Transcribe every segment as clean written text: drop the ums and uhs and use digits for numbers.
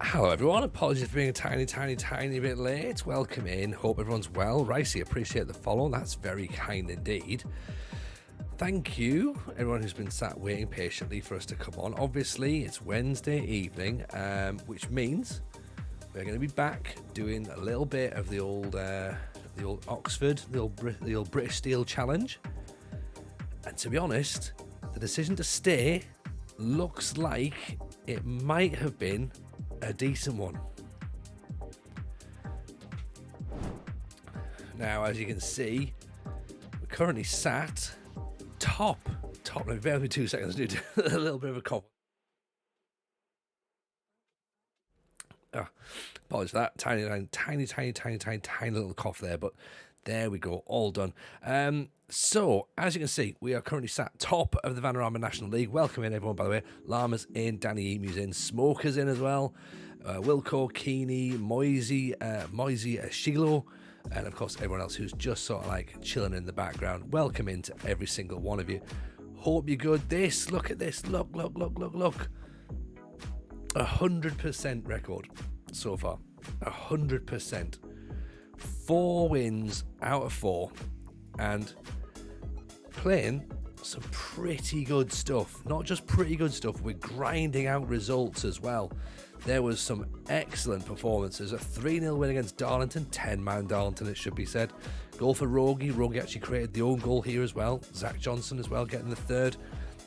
Hello everyone, apologies for being a tiny bit late. Welcome in, hope everyone's well. Ricey, appreciate the follow, that's very kind indeed. Thank you everyone who's been sat waiting patiently for us to come on. Obviously it's Wednesday evening, which means we're going to be back doing a little bit of the old Oxford, the old British Steel Challenge. And to be honest, the decision to stay looks like it might have been a decent one. Now, as you can see, we're currently sat top. Let me bear with me 2 seconds. I need a little bit of a cough. Apologies for that. Tiny little cough there, but there we go. All done. So, as you can see, we are currently sat top of the Vanarama National League. Welcome in, everyone, by the way. Llama's in, Danny Emu's in, Smoker's in as well. Wilco, Keeney, Moisey, Shiglo, and, of course, everyone else who's just sort of like chilling in the background. Welcome in to every single one of you. Hope you're good. Look at this. Look. 100% record so far. 100%. 4 wins out of 4. And playing some pretty good stuff. Not just pretty good stuff, we're grinding out results as well. There was some excellent performances. A 3-0 win against Darlington, 10-man Darlington it should be said. Goal for Rogie. Rogie actually created the own goal here as well. Zach Johnson as well getting the third.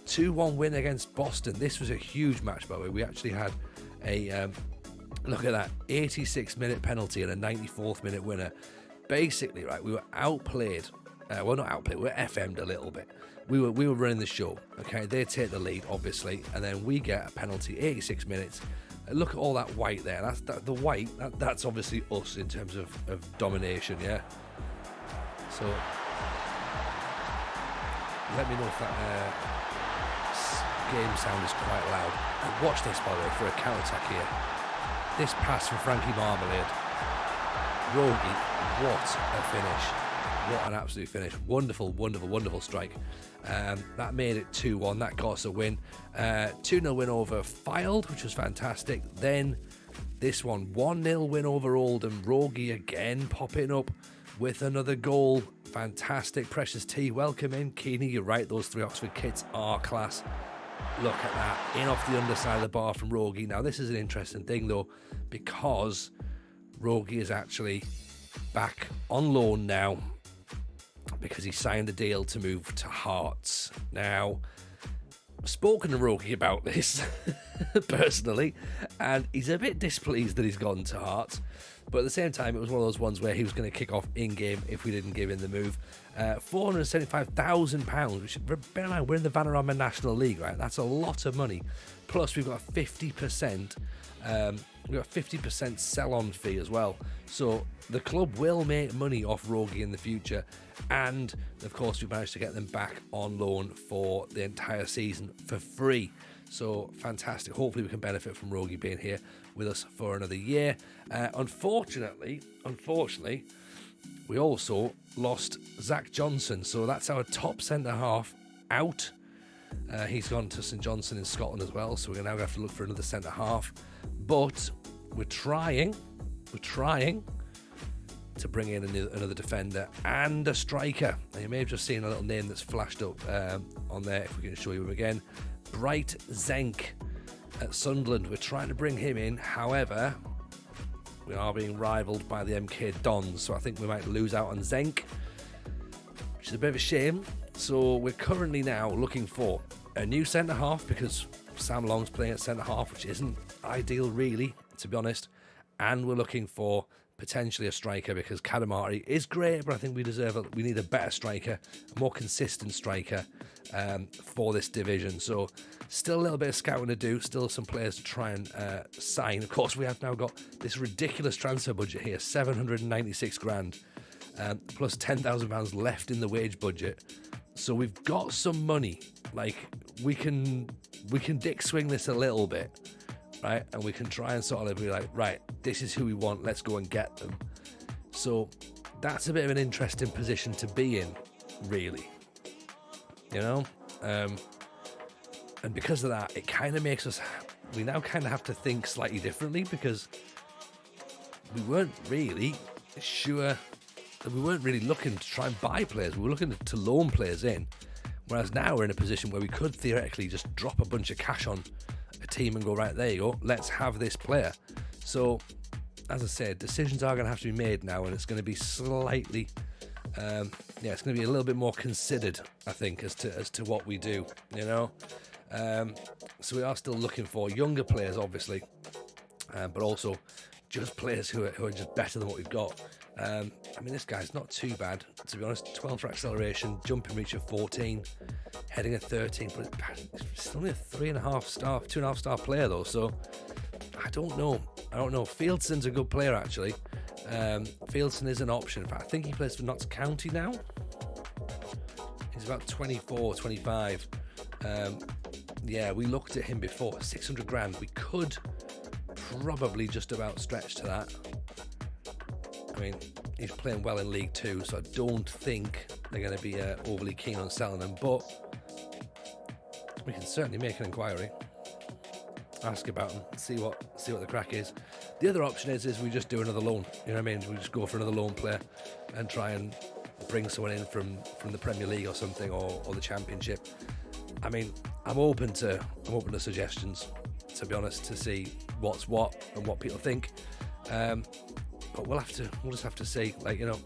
2-1 win against Boston. This was a huge match, by the way. We actually had a, look at that, 86-minute penalty and a 94th minute winner. Basically, right, we were outplayed. Well, not outplayed, we were FM'd a little bit. We were running the show, okay? They take the lead, obviously, and then we get a penalty, 86 minutes. Look at all that white there. The white, that's obviously us in terms of domination, yeah? So, let me know if that game sound is quite loud. And watch this, by the way, for a counter-attack here. This pass from Frankie Marmalade. Rogie, what a finish. What an absolute finish. Wonderful strike. That made it 2-1. That got us a win. 2-0 win over Fylde, which was fantastic. Then this one, 1-0 win over Oldham. Rogie again popping up with another goal. Fantastic. Precious T, welcome in. Keeney, you're right. Those 3 Oxford kits are class. Look at that. In off the underside of the bar from Rogie. Now, this is an interesting thing, though, because Rogie is actually back on loan now because he signed a deal to move to Hearts. Now, I've spoken to Rogie about this personally, and he's a bit displeased that he's gone to Hearts. But at the same time, it was one of those ones where he was going to kick off in-game if we didn't give him the move. £475,000, which, bear in mind, we're in the Vanarama National League, right? That's a lot of money. Plus, we've got a 50%, sell-on fee as well. So the club will make money off Rogie in the future. And, of course, we've managed to get them back on loan for the entire season for free. So fantastic. Hopefully we can benefit from Rogie being here with us for another year. Unfortunately, we also lost Zach Johnson. So that's our top centre-half out. He's gone to St Johnstone in Scotland as well. So we're now going to have to look for another centre-half. But we're trying to bring in another defender and a striker. And you may have just seen a little name that's flashed up on there, if we can show you him again. Bright Zenk at Sunderland. We're trying to bring him in. However, we are being rivaled by the MK Dons, so I think we might lose out on Zenk, which is a bit of a shame. So we're currently now looking for a new centre-half because Sam Long's playing at centre-half, which isn't ideal really, to be honest. And we're looking for potentially a striker because Kadamari is great, but I think we need a better striker, a more consistent striker for this division. So still a little bit of scouting to do, still some players to try and sign. Of course, we have now got this ridiculous transfer budget here, 796 grand, plus £10,000 left in the wage budget. So we've got some money. Like, we can dick swing this a little bit, right? And we can try and sort of be like, right, this is who we want, let's go and get them. So that's a bit of an interesting position to be in, really. You know? And because of that, it kind of makes us we now kind of have to think slightly differently, because we weren't really sure, we weren't really looking to try and buy players. We were looking to loan players in, whereas now we're in a position where we could theoretically just drop a bunch of cash on a team and go, right, there you go, let's have this player. So, as I said, decisions are going to have to be made now, and it's going to be slightly, it's going to be a little bit more considered, I think, as to what we do, you know. So we are still looking for younger players, obviously, but also just players who are just better than what we've got. I mean, this guy's not too bad, to be honest. 12 for acceleration, jumping reach of 14, heading at 13, but it's only a 2.5 star player though, so I don't know. Fieldson's a good player, actually. Fieldson is an option. In fact, I think he plays for Notts County now. He's about 24, 25. Yeah, we looked at him before, 600 grand. We could probably just about stretch to that. I mean, he's playing well in League 2, so I don't think they're going to be overly keen on selling him, but we can certainly make an inquiry, ask about him, see what the crack is. The other option is we just do another loan. You know what I mean? We just go for another loan player and try and bring someone in from the Premier League or something, or the Championship. I mean, I'm open to suggestions, to be honest, to see what's what and what people think. But we'll just have to see. Like, you know,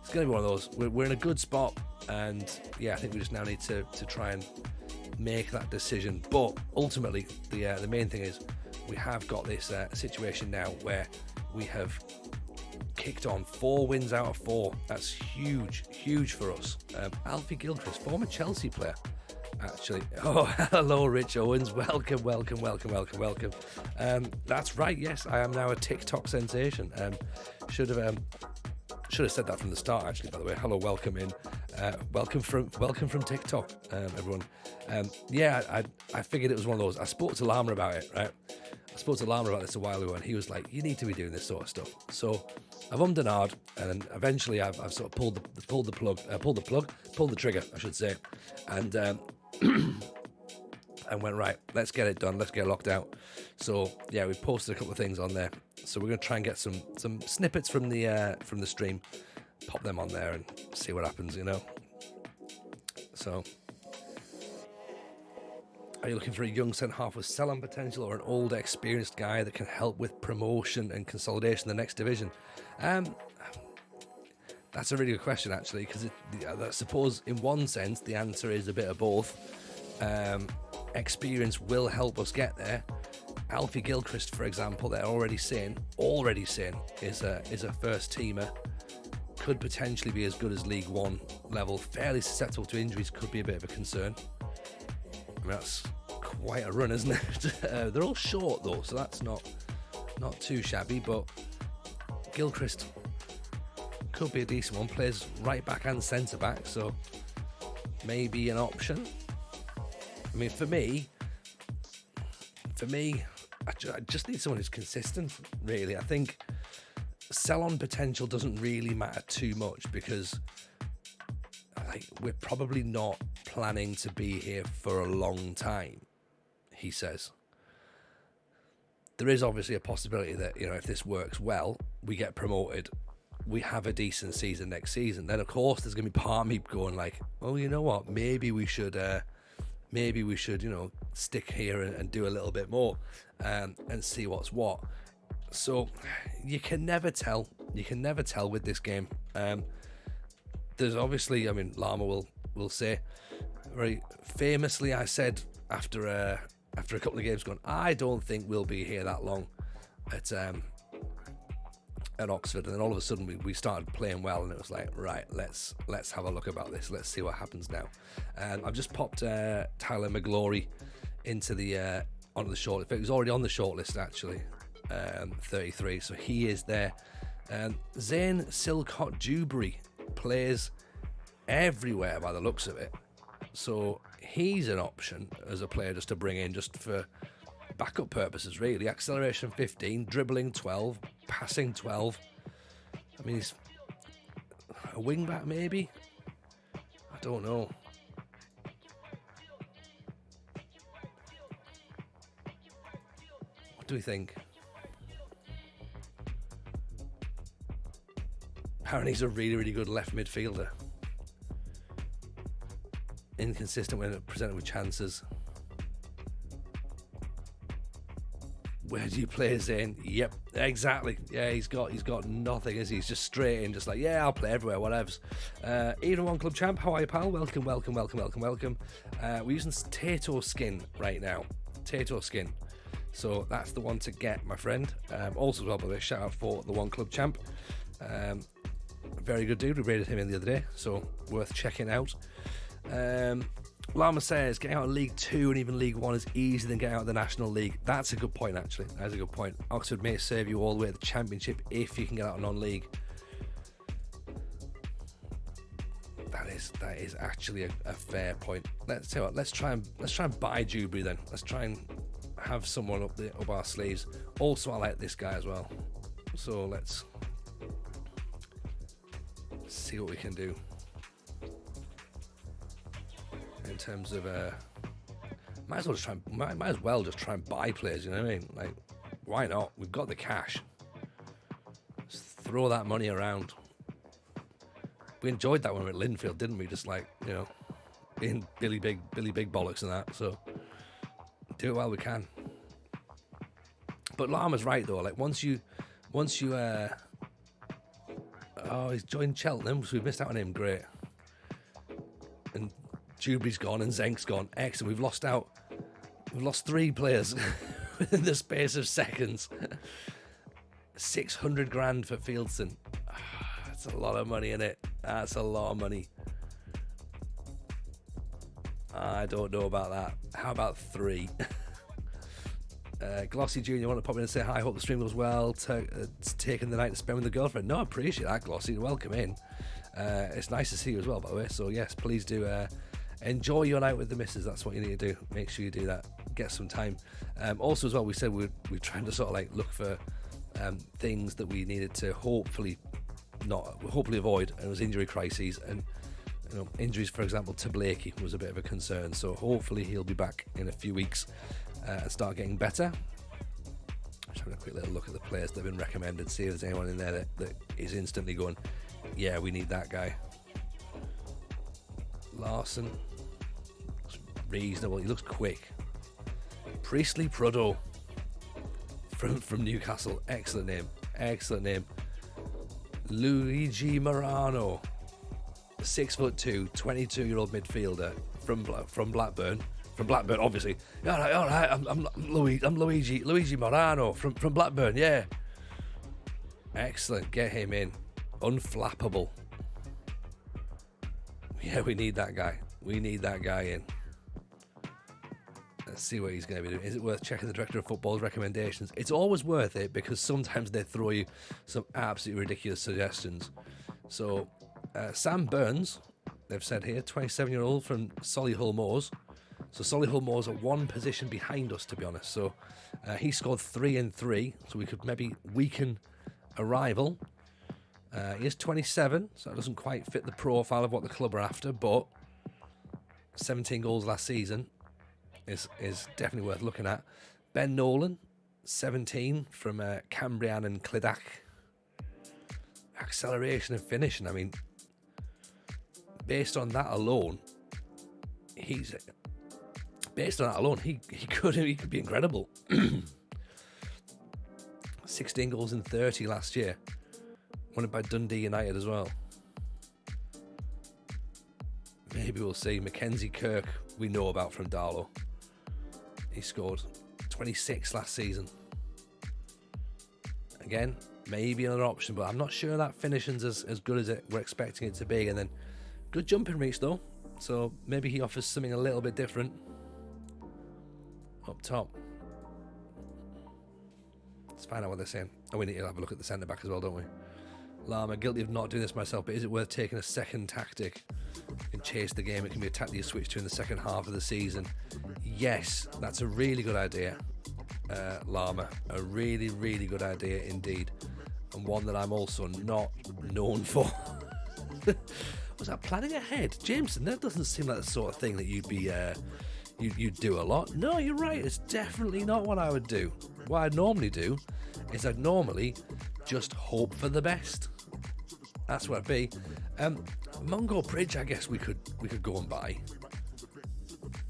it's going to be one of those. We're in a good spot, and yeah, I think we just now need to try and make that decision. But ultimately, the main thing is we have got this situation now where we have kicked on 4 wins out of 4. That's huge for us. Alfie Gilchrist, former Chelsea player, actually. Oh, hello, Rich Owens. Welcome. That's right. Yes, I am now a TikTok sensation. Should have said that from the start, actually. By the way, hello, welcome in. Welcome from TikTok, everyone. Yeah, I figured it was one of those. I spoke to Lama about it, right? I spoke to Lama about this a while ago, and he was like, "You need to be doing this sort of stuff." So I've ummed and ahed, and eventually I've sort of pulled the trigger, I should say, and and went, right, let's get it done, let's get it locked out. So yeah, we posted a couple of things on there, so we're going to try and get some snippets from the stream, pop them on there and see what happens, you know. So, are you looking for a young centre-half with sell-on potential, or an old experienced guy that can help with promotion and consolidation in the next division? That's a really good question, actually, because I suppose in one sense the answer is a bit of both. Experience will help us get there. Alfie Gilchrist, for example, they're already saying is a first teamer, could potentially be as good as League 1 level, fairly susceptible to injuries, could be a bit of a concern. I mean, that's quite a run, isn't it? They're all short though, so that's not too shabby, but Gilchrist could be a decent one. Plays right back and centre back, so maybe an option. I mean, for me, I just need someone who's consistent, really. I think sell-on potential doesn't really matter too much, because we're probably not planning to be here for a long time, he says. There is obviously a possibility that, you know, if this works well, we get promoted, we have a decent season next season. Then, of course, there's going to be part of me going like, oh, you know what, maybe we should, you know, stick here and do a little bit more and see what's what. So you can never tell. You can never tell with this game. There's obviously, I mean, Lama will say very famously, I said after a couple of games going, I don't think we'll be here that long at Oxford, and then all of a sudden we started playing well, and it was like, right, let's have a look about this. Let's see what happens now. I've just popped Tyler McGlory into the onto the short. In fact, he was already on the shortlist actually, 33, so he is there. Zane Silcott Dewberry plays everywhere by the looks of it, so he's an option as a player just to bring in just for backup purposes, really. Acceleration 15, dribbling 12, passing 12. I mean, he's a wing back maybe, I don't know. do we think? Apparently he's a really, really good left midfielder. Inconsistent when presented with chances. Where do you play Zane? Yep, exactly. Yeah, he's got nothing, is he? He's just straight in, just like, yeah, I'll play everywhere, whatevs. Even One Club Champ, how are you, pal? Welcome. We're using Tato skin right now. Tato skin. So that's the one to get, my friend. Also, as well, by the way, shout out for the One Club Champ. Very good dude. We rated him in the other day, so worth checking out. Lama says getting out of League 2 and even League 1 is easier than getting out of the National League. That's a good point, actually. That's a good point. Oxford may serve you all the way to the Championship if you can get out of non-league. That is actually a fair point. Let's tell you what, let's try and buy Dewberry then. Let's try and have someone up our sleeves. Also, I like this guy as well. So let's see what we can do. In terms of might as well just try and buy players, you know what I mean? Like, why not? We've got the cash. Just throw that money around. We enjoyed that when we were at Linfield, didn't we? Just like, you know, being Billy Big Bollocks and that. So do it while we can. But Lama's right though. Like once you he's joined Cheltenham, so we've missed out on him. Great. And Jubilee's gone and Zenk's gone. Excellent. We've lost 3 players within the space of seconds. 600 grand for Fieldson. That's a lot of money in it. That's a lot of money. I don't know about that. How about 3? Glossy Jr. want to pop in and say hi. Hope the stream goes well. Taking the night to spend with the girlfriend. No, I appreciate that, Glossy. Welcome in. It's nice to see you as well, by the way. So yes, please do enjoy your night with the missus. That's what you need to do. Make sure you do that. Get some time. Also as well, we said we're trying to sort of like look for things that we needed to hopefully avoid. And it was injury crises, and you know, injuries, for example, to Blakey was a bit of a concern. So hopefully he'll be back in a few weeks and start getting better. Just having a quick little look at the players that have been recommended, see if there's anyone in there that is instantly going, yeah, we need that guy. Larson looks reasonable. He looks quick. Priestley Prudhoe from Newcastle. Excellent name. Luigi Morano, 6'2", 22-year-old midfielder from Blackburn. From Blackburn, obviously. All right. I'm Luigi Morano from Blackburn. Yeah. Excellent. Get him in. Unflappable. Yeah, we need that guy. We need that guy in. Let's see what he's going to be doing. Is it worth checking the Director of Football's recommendations? It's always worth it because sometimes they throw you some absolutely ridiculous suggestions. So, Sam Burns, they've said here, 27-year-old from Solihull Moors. So Solihull Moors are one position behind us, to be honest. So he scored 3 in 3, so we could maybe weaken a rival. He is 27, so that doesn't quite fit the profile of what the club are after, but 17 goals last season is definitely worth looking at. Ben Nolan, 17, from Cambrian and Clydach. Acceleration and finishing, I mean, based on that alone, he could be incredible. 16 goals in 30 last year. Won it by Dundee United as well. Maybe we'll see. Mackenzie Kirk, we know about from Darlow. He scored 26 last season. Again, maybe another option, but I'm not sure that finishing's as good as we're expecting it to be. And then good jumping reach though, so maybe he offers something a little bit different up top. Let's find out what they're saying. And we need to have a look at the centre back as well, don't we? Lama, guilty of not doing this myself, but is it worth taking a second tactic and chase the game? It can be a tactic you switch to in the second half of the season. Yes, that's a really good idea, Lama. A really, really good idea indeed. And one that I'm also not known for. Was that planning ahead? Jameson, that doesn't seem like the sort of thing that you'd be... You'd do a lot. No, you're right. It's definitely not what I would do. what I'd normally do is I'd normally just hope for the best. That's what it'd be. Mungo Bridge, I guess we could go and buy.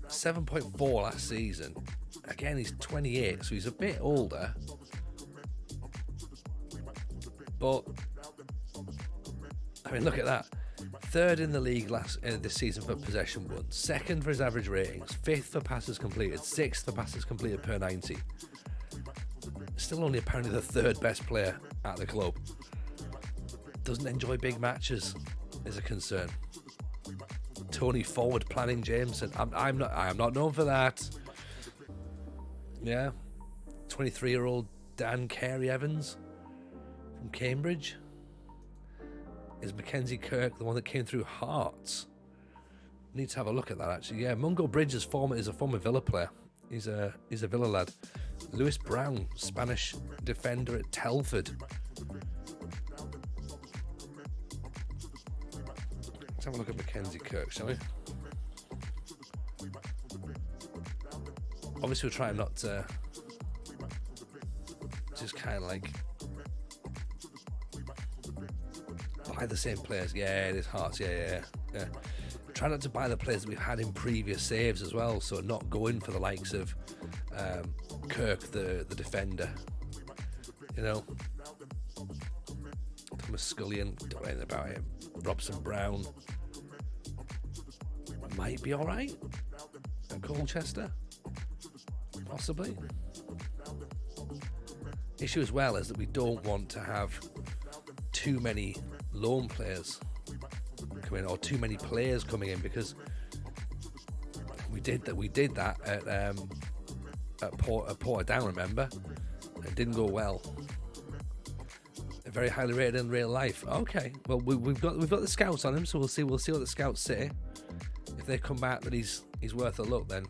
7.4 last season. Again, he's 28, so he's a bit older. But I mean, look at that. Third in the league this season for possession won. Second for his average ratings. Fifth for passes completed. Sixth for passes completed per 90. Still only apparently the third best player at the club. Doesn't enjoy big matches is a concern. Tony forward planning Jameson. I am not known for that. Yeah. 23-year-old Dan Carey Evans from Cambridge. Is Mackenzie Kirk the one that came through Hearts? Need to have a look at that actually. Yeah, Mungo Bridge is a former Villa player. He's a Villa lad. Lewis Brown, Spanish defender at Telford. Let's have a look at Mackenzie Kirk, shall we? Obviously, we're trying not to just kind of like buy the same players. Yeah, it is Hearts. Yeah. Try not to buy the players that we've had in previous saves as well. So not going for the likes of Kirk, the defender. You know, Thomas Scullion. Don't know anything about him. Robson Brown might be all right. And Colchester, possibly. Issue as well is that we don't want to have too many loan players come in, or too many players coming in, because we did that at Portadown, remember? It didn't go well. They're very highly rated in real life. Okay, well we've got the scouts on him, so we'll see what the scouts say. If they come back that he's worth a look, then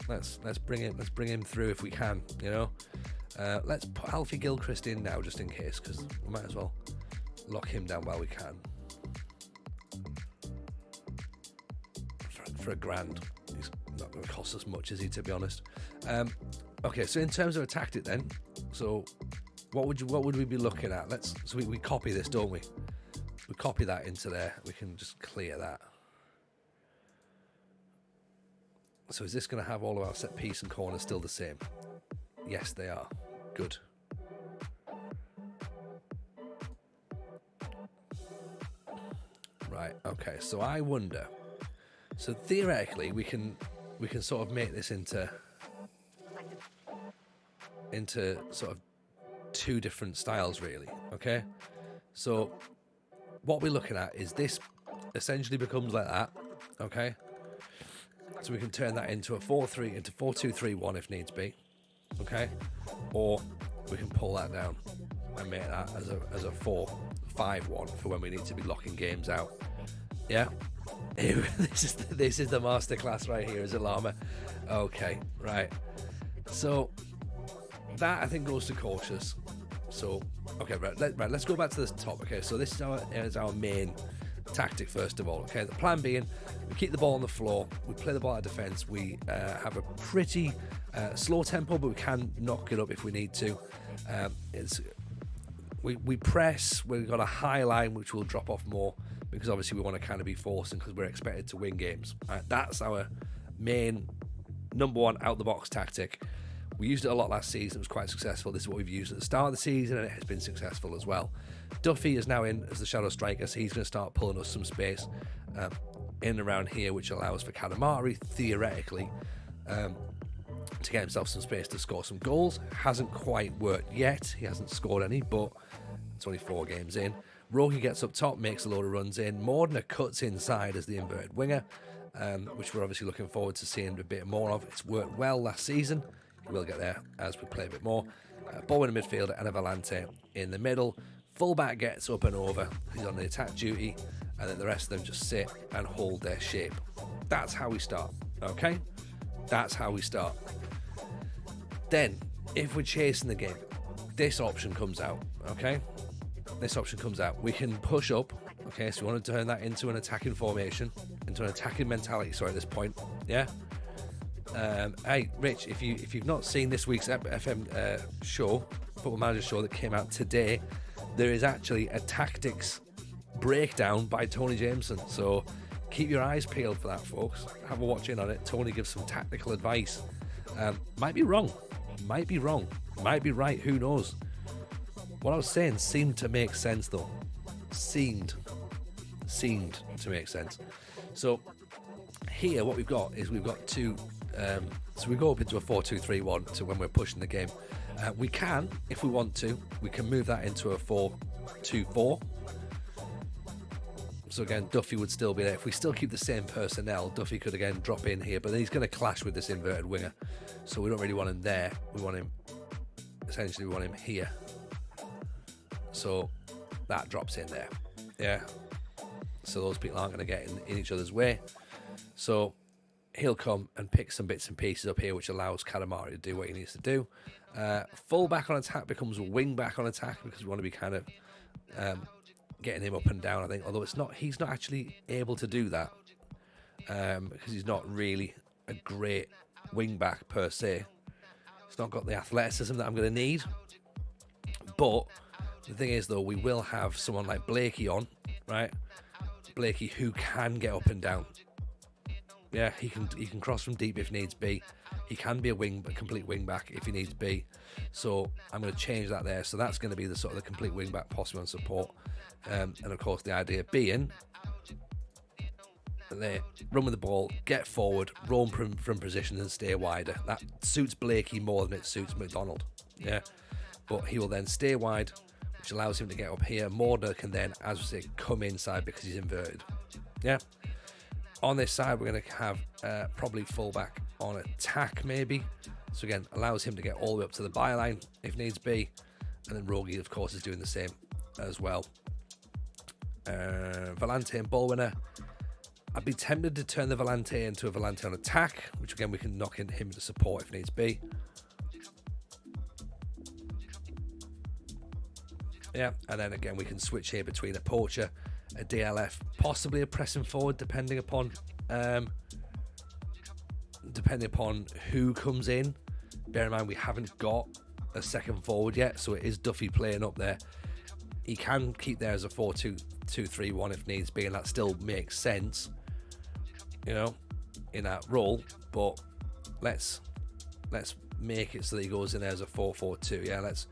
let's bring him through if we can, you know. Let's put Alfie Gilchrist in now just in case, because we might as well lock him down while we can. For $1,000, he's not going to cost us much, is he, to be honest? Okay, so in terms of a tactic then, so what would we be looking at? So we copy this, don't we? We copy that into there. We can just clear that. So is this going to have all of our set piece and corners still the same? Yes, they are. Good. Right, okay, so I wonder. So theoretically, we can sort of make this into sort of two different styles, really. Okay, so what we're looking at is this essentially becomes like that. Okay, so we can turn that into a 4-3 into 4-2-3-1 if needs be. Okay, or we can pull that down and make that as a 4-5-1 for when we need to be locking games out. Yeah. This is the masterclass right here, is it, Llama? Okay, right. So that I think goes to cautious. So okay, right. Let's go back to the top. Okay, so this is our main tactic first of all. Okay, the plan being we keep the ball on the floor, we play the ball out of defence, we have a pretty slow tempo, but we can knock it up if we need to. We press. We've got a high line which will drop off more, because obviously we want to kind of be forcing, because we're expected to win games. That's our main number one out the box tactic. We used it a lot last season. It was quite successful. This is what we've used at the start of the season, and it has been successful as well. Duffy is now in as the shadow striker, so he's going to start pulling us some space in and around here, which allows for Katamari theoretically to get himself some space to score some goals. Hasn't quite worked yet. He hasn't scored any, but it's only 4 games in. Rogi gets up top, makes a load of runs in. Mordner cuts inside as the inverted winger, which we're obviously looking forward to seeing a bit more of. It's worked well last season. We'll get there as we play a bit more. Bowen in midfield and Avalante in the middle. Fullback gets up and over. He's on the attack duty, and then the rest of them just sit and hold their shape. That's how we start, okay? That's how we start. Then, if we're chasing the game, this option comes out, okay? This option comes out. We can push up, okay? So we want to turn that into an attacking formation, into an attacking mentality, at this point, yeah? Hey, Rich, if you've not seen this week's FM show, Football Manager show that came out today, there is actually a tactics breakdown by Tony Jameson. So keep your eyes peeled for that, folks. Have a watch in on it. Tony gives some tactical advice. Might be wrong, might be right. Who knows? What I was saying seemed to make sense, though. Seemed to make sense. So here, what we've got is we've got two. So we go up into a 4-2-3-1. So when we're pushing the game, we can, if we want to, we can move that into a 4-2-4. So again, Duffy would still be there. If we still keep the same personnel, Duffy could again drop in here, but then he's going to clash with this inverted winger. So we don't really want him there. We want him, essentially, we want him here. So that drops in there. Yeah. So those people aren't going to get in each other's way. So he'll come and pick some bits and pieces up here, which allows Katamari to do what he needs to do. Full back on attack becomes wing back on attack, because we want to be kind of getting him up and down, I think. Although he's not actually able to do that, because he's not really a great wing back per se. He's not got the athleticism that I'm going to need. But the thing is, though, we will have someone like Blakey on, right? Blakey, who can get up and down. Yeah, he can cross from deep if needs be. He can be a complete wing back if he needs be. So I'm going to change that there. So that's going to be the sort of the complete wing back, possibly on support. And of course, the idea being they run with the ball, get forward, roam from positions and stay wider. That suits Blakey more than it suits McDonald. Yeah, but he will then stay wide, which allows him to get up here. Morder can then, as we say, come inside because he's inverted. Yeah. On this side, we're going to have probably fullback on attack, maybe. So again, allows him to get all the way up to the byline if needs be. And then Rogi, of course, is doing the same as well. Volante and ball winner. I'd be tempted to turn the Volante into a Volante on attack, which again, we can knock him into support if needs be. Yeah, and then again, we can switch here between a poacher, a DLF, possibly a pressing forward, depending upon who comes in. Bear in mind, we haven't got a second forward yet, so it is Duffy playing up there. He can keep there as a 4-2-3-1 if needs be, and that still makes sense, you know, in that role. But let's make it so that he goes in there as a 4-4-2. Yeah, let's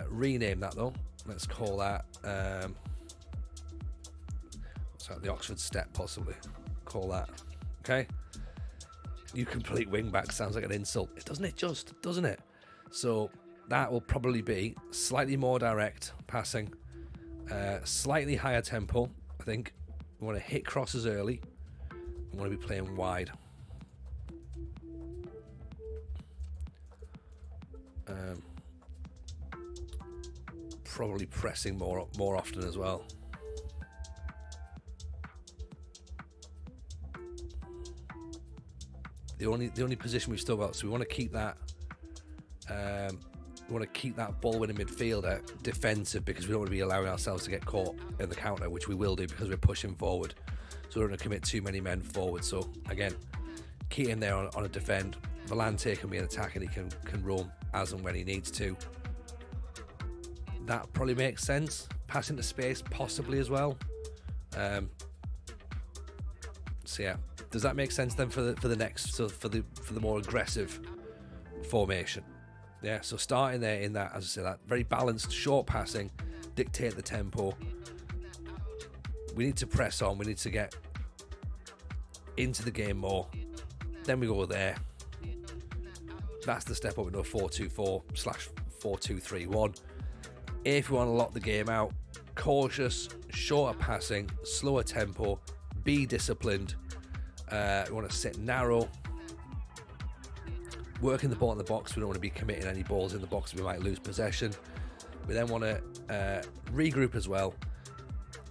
rename that though. Let's call that the Oxford step, possibly. Call that. Okay. You complete wing back sounds like an insult. Doesn't it? So that will probably be slightly more direct passing, slightly higher tempo. I think we want to hit crosses early. We want to be playing wide. Probably pressing more often as well. The only position we've still got, so we want to keep that. We want to keep that ball-winning midfielder defensive, because we don't want to be allowing ourselves to get caught in the counter, which we will do because we're pushing forward. So we don't want to commit too many men forward. So again, key in there on a defend. Volante can be an attack, and he can roam as and when he needs to. That probably makes sense. Pass into space, possibly as well. So yeah, does that make sense then for the next, so for the more aggressive formation? Yeah, so starting there in that, as I say, that very balanced short passing, dictate the tempo. We need to press on. We need to get into the game more. Then we go there. That's the step up into a 4-2-4/4-2-3-1. If we want to lock the game out, cautious, shorter passing, slower tempo, be disciplined. We want to sit narrow, working the ball in the box. We don't want to be committing any balls in the box. We might lose possession. We then want to regroup as well,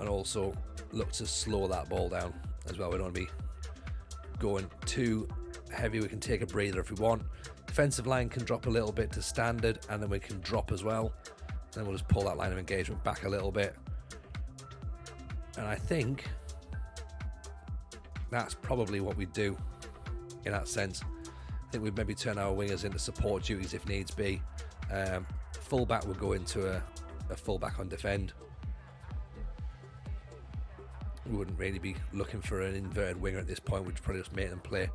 and also look to slow that ball down as well. We don't want to be going too heavy. We can take a breather if we want. Defensive line can drop a little bit to standard, and then we can drop as well. Then we'll just pull that line of engagement back a little bit. And I think that's probably what we do in that sense. I think we'd maybe turn our wingers into support duties if needs be. Fullback would go into a fullback on defend. We wouldn't really be looking for an inverted winger at this point. We'd probably just make them play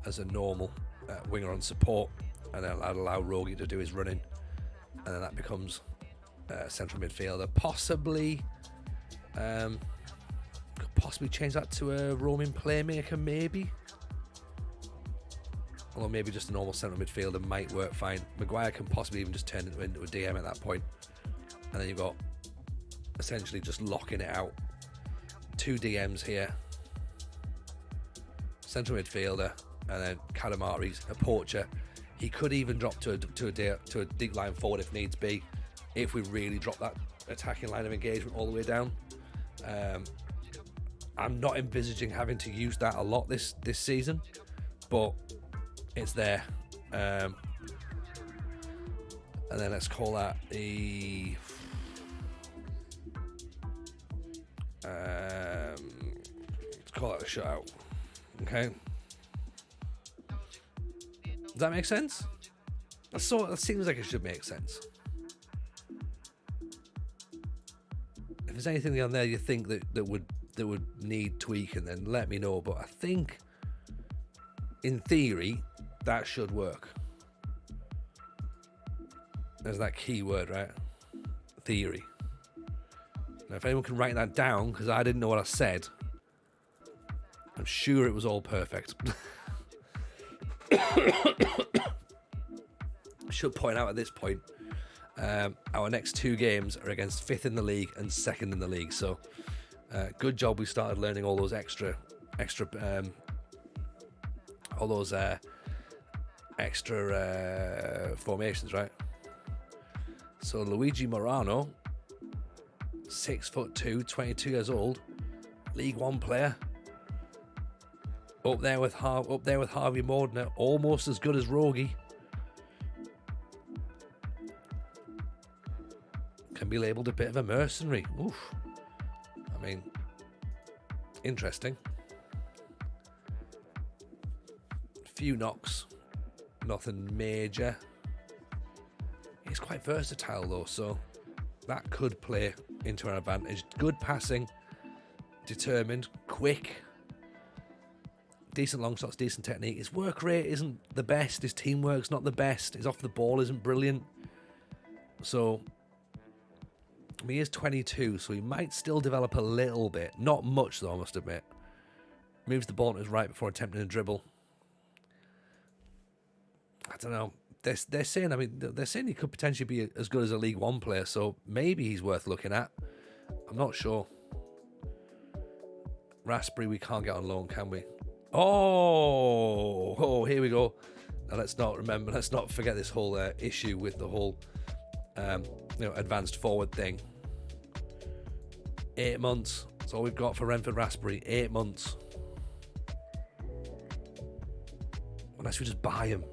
as a normal winger on support, and then I'd allow Rogi to do his running, and then that becomes central midfielder. Possibly could possibly change that to a roaming playmaker, maybe. Or maybe just a normal central midfielder might work fine. Maguire can possibly even just turn into a DM at that point, and then you've got essentially just locking it out. 2 DMs here, central midfielder, and then Katamari's a poacher. He could even drop to a deep line forward if needs be, if we really drop that attacking line of engagement all the way down. I'm not envisaging having to use that a lot this season, but it's there. And then let's call that the let's call that a shutout. Okay, does that make sense? That seems like it should make sense. If there's anything on there you think that would need tweaking, then let me know. But I think, in theory, that should work. There's that key word, right? Theory. Now, if anyone can write that down, because I didn't know what I said, I'm sure it was all perfect. I should point out at this point, our next 2 games are against 5th in the league and 2nd in the league. So, good job we started learning all those extra formations, right? So Luigi Morano, 6'2", 22 years old, League One player. Up there with Harvey Mordner, almost as good as Rogi. Can be labelled a bit of a mercenary. Oof. I mean, interesting. Few knocks, nothing major. He's quite versatile though, so that could play into our advantage. Good passing, determined, quick, decent long shots, decent technique. His work rate isn't the best, his teamwork's not the best, his off the ball isn't brilliant. So, I mean, he is 22, so he might still develop a little bit. Not much though, I must admit. Moves the ball to his right before attempting a dribble. I don't know. They're saying he could potentially be as good as a League One player, so maybe he's worth looking at. I'm not sure. Raspberry, we can't get on loan, can we? Oh, here we go. Now let's not forget this whole issue with the whole advanced forward thing. 8 months. That's all we've got for Renford Raspberry. 8 months. Unless we just buy him.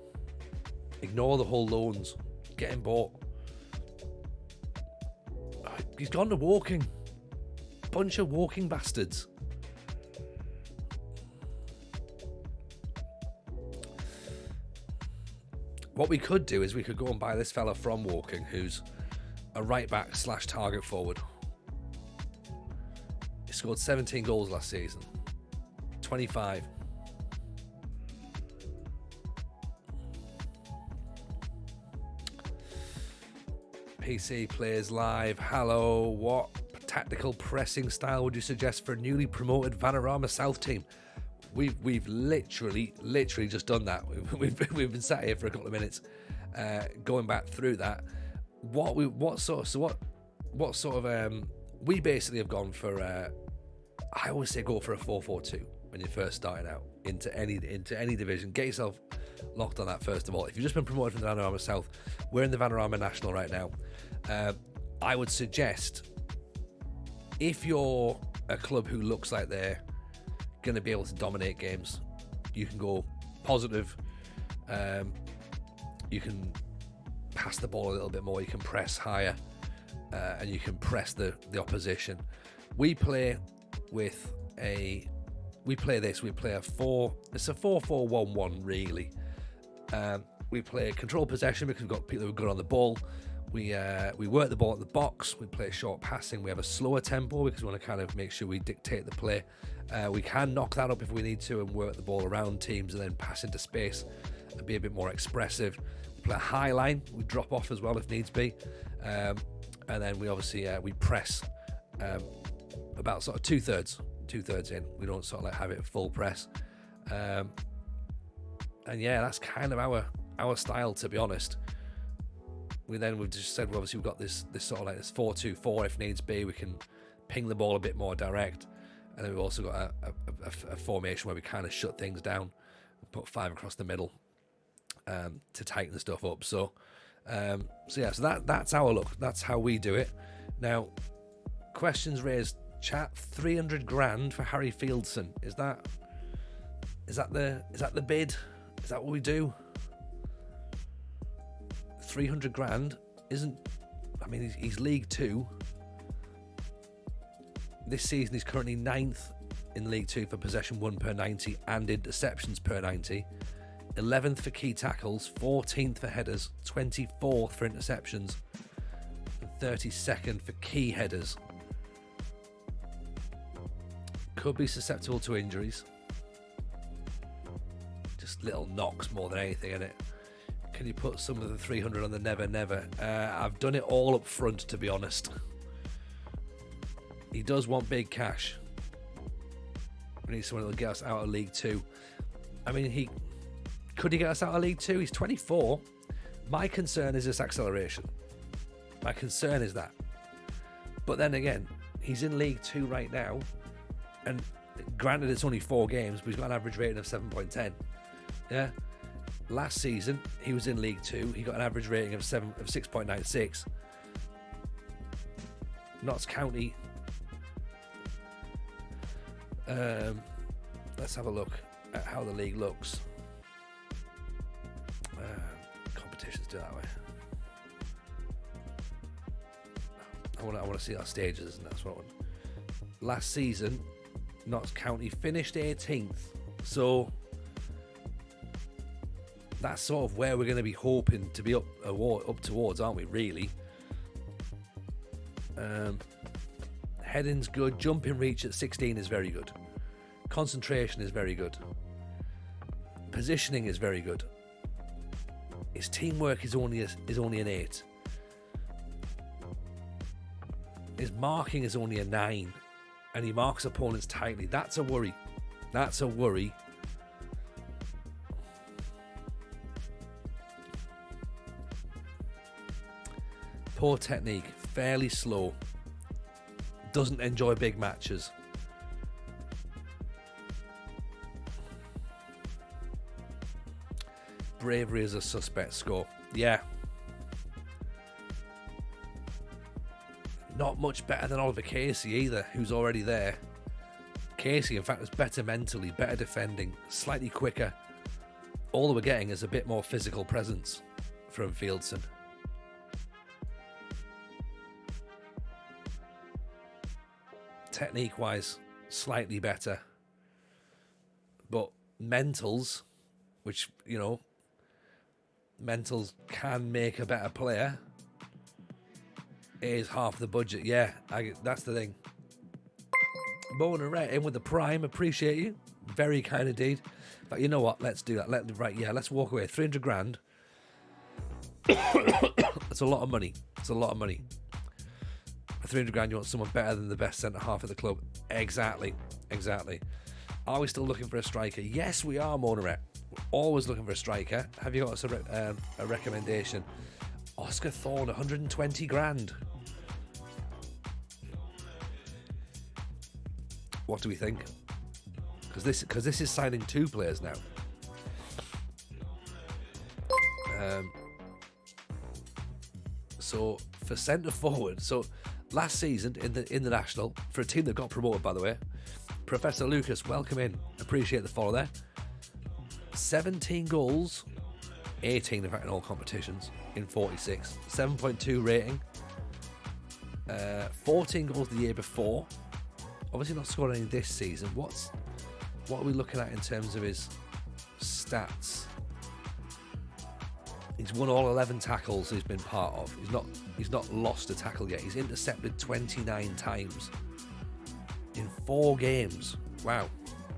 Ignore the whole loans. Get him bought. He's gone to walking. Bunch of walking bastards. What we could do is we could go and buy this fella from Woking, who's a right back / target forward. He scored 17 goals last season. 25. PC plays live. Hello, what tactical pressing style would you suggest for a newly promoted Vanarama South team? We've literally just done that. We've been sat here for a couple of minutes, going back through that. We basically have gone for. I always say go for a 4-4-2 when you're first starting out into any division. Get yourself locked on that first of all. If you've just been promoted from the Vanarama South, we're in the Vanarama National right now. I would suggest, if you're a club who looks like they're going to be able to dominate games, you can go positive. You can pass the ball a little bit more. You can press higher, and you can press the opposition. We play a 4. It's a 4-4-1-1 really. We play control possession because we've got people who are good on the ball. We work the ball at the box. We play short passing. We have a slower tempo because we want to kind of make sure we dictate the play. We can knock that up if we need to and work the ball around teams and then pass into space and be a bit more expressive. We play a high line. We drop off as well if needs be. And then we obviously we press about sort of two-thirds in. We don't sort of like have it full press. And yeah, that's kind of our style, to be honest. We've just said, well, obviously we've got this sort of like this 4-2-4 if needs be. We can ping the ball a bit more direct, and then we've also got a formation where we kind of shut things down, put 5 across the middle to tighten the stuff up. So that's our look. That's how we do it. Now, questions raised. Chat, 300 grand for Harry Fieldson. Is that the bid? Is that what we do? 300 grand isn't. I mean, he's League 2. This season, he's currently 9th in League 2 for possession 1 per 90 and interceptions per 90. 11th for key tackles, 14th for headers, 24th for interceptions, and 32nd for key headers. Could be susceptible to injuries. Just little knocks more than anything, innit? Can you put some of the 300 on the never? I've done it all up front, to be honest. He does want big cash. We need someone that will get us out of League 2. I mean, could he get us out of League 2? He's 24. My concern is this acceleration. My concern is that. But then again, he's in League 2 right now. And granted, it's only 4 games, but he's got an average rating of 7.10. Yeah. Last season, he was in League 2. He got an average rating of 6.96. Notts County. Let's have a look at how the league looks. Competitions do that way. I want to see our stages, and that's what I want. Last season, Notts County finished 18th. So that's sort of where we're going to be hoping to be up towards, aren't we, really? Heading's good. Jumping reach at 16 is very good. Concentration is very good. Positioning is very good. His teamwork is only an 8. His marking is only a 9. And he marks opponents tightly. That's a worry. That's a worry. Poor technique. Fairly slow. Doesn't enjoy big matches. Bravery is a suspect score. Yeah. Not much better than Oliver Casey either, who's already there. Casey, in fact, is better mentally, better defending, slightly quicker. All we're getting is a bit more physical presence from Fieldson. Technique-wise, slightly better. But mentals, which, you know, mentals can make a better player, is half the budget. Yeah, that's the thing. Mona Rhett in with the prime. Appreciate you. Very kind indeed. But you know what? Let's do that. Let's walk away. 300 grand. That's a lot of money. It's a lot of money. For 300 grand, you want someone better than the best centre half of the club. Exactly. Are we still looking for a striker? Yes, we are, Mona Rhett. We're always looking for a striker. Have you got us a recommendation? Oscar Thorne, 120 grand. What do we think? Because this is signing 2 players now. So for centre forward, so last season in the national, for a team that got promoted, by the way, Professor Lucas, welcome in. Appreciate the follow there. 17 goals, 18 in fact in all competitions in 46. 7.2 rating. 14 goals the year before. Obviously not scored any this season. What are we looking at in terms of his stats? He's won all 11 tackles he's been part of. He's not lost a tackle yet. He's intercepted 29 times in 4 games. Wow.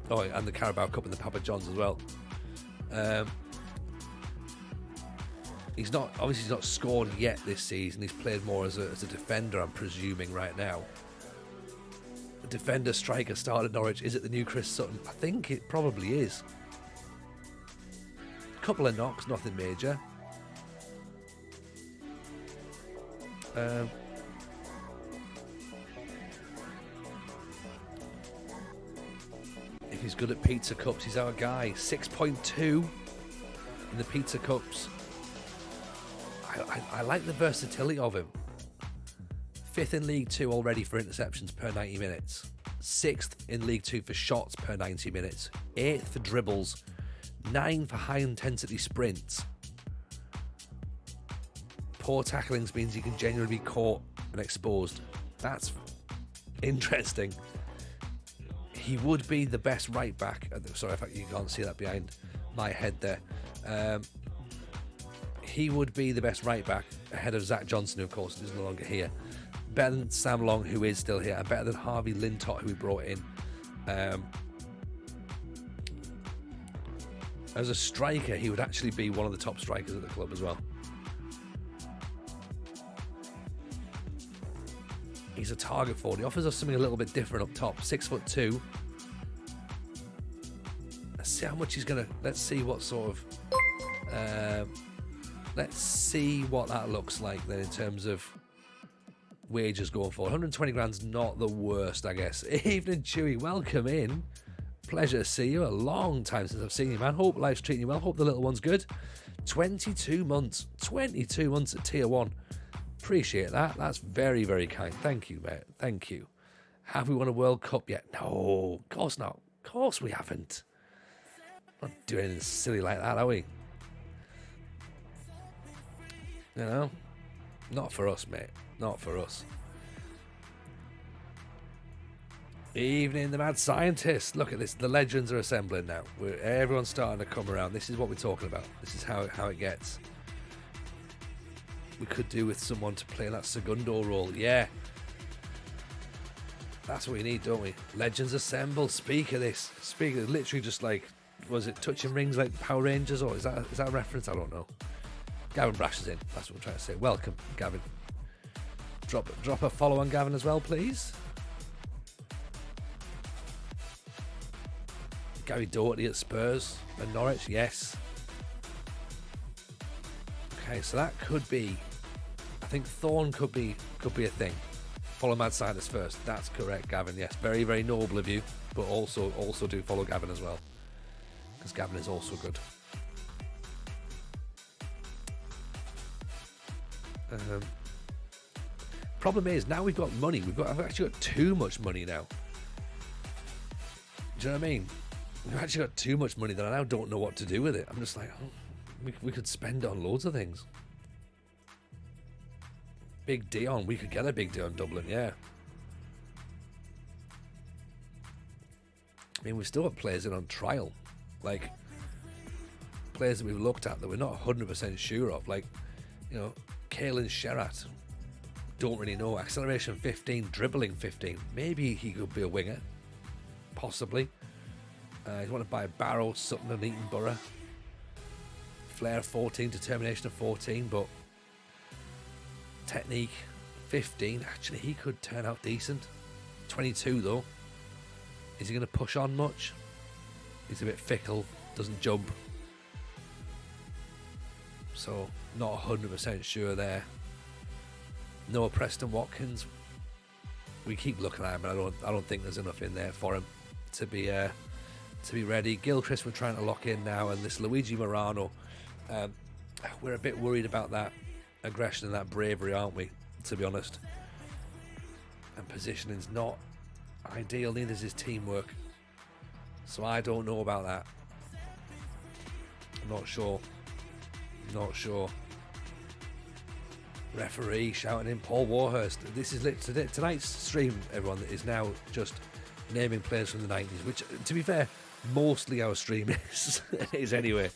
Oh, and the Carabao Cup and the Papa John's as well. He's not scored yet this season. He's played more as a defender, I'm presuming, right now. A defender striker started Norwich. Is it the new Chris Sutton? I think it probably is. Couple of knocks, nothing major. If he's good at pizza cups, he's our guy. 6.2 in the pizza cups. I like the versatility of him. 5th in League 2 already for interceptions per 90 minutes. 6th in League 2 for shots per 90 minutes. 8th for dribbles. 9 for high intensity sprints. Poor tacklings means he can genuinely be caught and exposed. That's interesting. He would be the best right back. Sorry, in fact, you can't see that behind my head there. He would be the best right back ahead of Zach Johnson, who of course is no longer here. Better than Sam Long, who is still here, and better than Harvey Lintott, who we brought in. As a striker, he would actually be one of the top strikers at the club as well. He's a target forward. He offers us something a little bit different up top. 6'2". Let's see how much he's gonna. Let's see what sort of. Let's see what that looks like then in terms of wages going forward. 120 grand's not the worst, I guess. Evening, Chewy. Welcome in. Pleasure to see you. A long time since I've seen you, man. Hope life's treating you well. Hope the little one's good. 22 months. 22 months at Tier 1. Appreciate that. That's very, very kind. Thank you, mate. Thank you. Have we won a World Cup yet? No, of course not. Of course we haven't. Not doing anything silly like that, are we? You know? Not for us, mate. Not for us. Evening, the mad scientist. Look at this. The legends are assembling now. Everyone's starting to come around. This is what we're talking about. This is how it gets. We could do with someone to play that Segundo role. Yeah. That's what we need, don't we? Legends assemble. Speak of this. Literally just like, was it touching rings like Power Rangers, or is that a reference? I don't know. Gavin Brash is in. That's what I'm trying to say. Welcome, Gavin. Drop a follow on Gavin as well, please. Gary Doherty at Spurs and Norwich. Yes. Okay, so that could be. I think Thorn could be a thing. Follow Mad Scientist first. That's correct, Gavin. Yes, very, very noble of you. But also do follow Gavin as well, because Gavin is also good. Problem is now we've got money. I've actually got too much money now. Do you know what I mean? We've actually got too much money that I now don't know what to do with it. I'm just like, we could spend it on loads of things. Big Dion, we could get a Big Dion Dublin, yeah. I mean, we've still got players in on trial. Like, players that we've looked at that we're not 100% sure of. Like, you know, Kalen Sherratt. Don't really know. Acceleration 15, dribbling 15. Maybe he could be a winger. Possibly. You want to buy Barrow, Sutton and Eatonborough. Flair 14, determination of 14, but technique 15. Actually, he could turn out decent. 22 though. Is he going to push on much? He's a bit fickle, doesn't jump. So, not 100% sure there. No Preston Watkins. We keep looking at him, but I don't think there's enough in there for him to be ready. Gilchrist we're trying to lock in now, and this Luigi Morano, we're a bit worried about that aggression and that bravery, aren't we, to be honest? And positioning's not ideal, neither is his teamwork, so I don't know about that. I'm not sure. Referee shouting in Paul Warhurst. This is tonight's stream, everyone, is now just naming players from the 90s, which, to be fair, mostly our stream is anyway.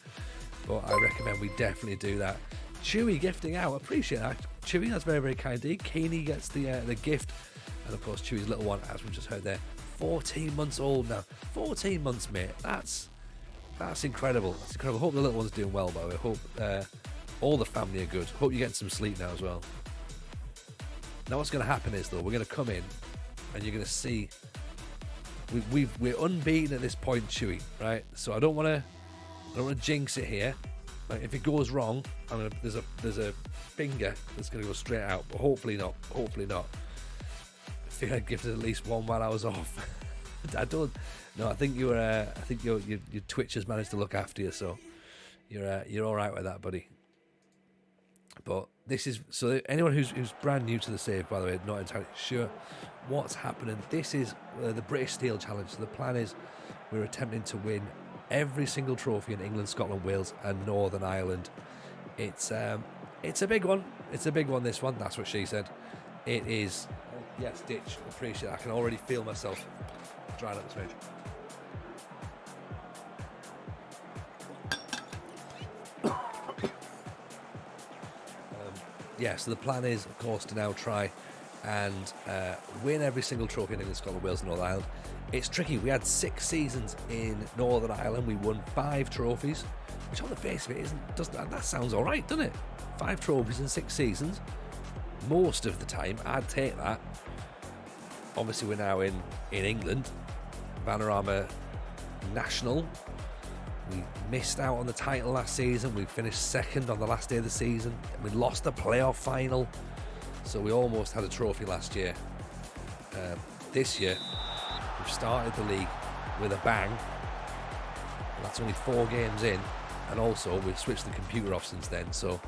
but I recommend we definitely do that. Chewy gifting out, appreciate that. Chewy, that's very, very kind indeed. Keeney gets the gift, and of course Chewy's little one, as we just heard there, 14 months old now. 14 months, mate. That's incredible. That's incredible. Hope the little one's doing well, by the way. Hope all the family are good. Hope you're getting some sleep now as well. Now what's going to happen is, though, we're going to come in and you're going to see we're unbeaten at this point, Chewy, right? So I don't want to jinx it here. Like, if it goes wrong, there's a finger that's going to go straight out, but hopefully not. I feel I'd give it at least one while I was off. I think your Twitch has managed to look after you, so you're all right with that, buddy. But this is, so anyone who's brand new to the save, by the way, not entirely sure what's happening. This is the British Steel Challenge. So the plan is we're attempting to win every single trophy in England, Scotland, Wales, and Northern Ireland. It's a big one. It's a big one. This one. That's what she said. It is. Yes, Ditch. Appreciate it. I can already feel myself drying up the smidge. So the plan is, of course, to now try and win every single trophy in England, Scotland, Wales, and Northern Ireland. It's tricky. We had 6 seasons in Northern Ireland. We won 5 trophies, which on the face of it that sounds all right, doesn't it? 5 trophies in 6 seasons. Most of the time, I'd take that. Obviously, we're now in England. Vanarama National. We missed out on the title last season. We finished second on the last day of the season. We lost the playoff final. So we almost had a trophy last year. This year, we've started the league with a bang. That's only 4 games in. And also, we've switched the computer off since then. So,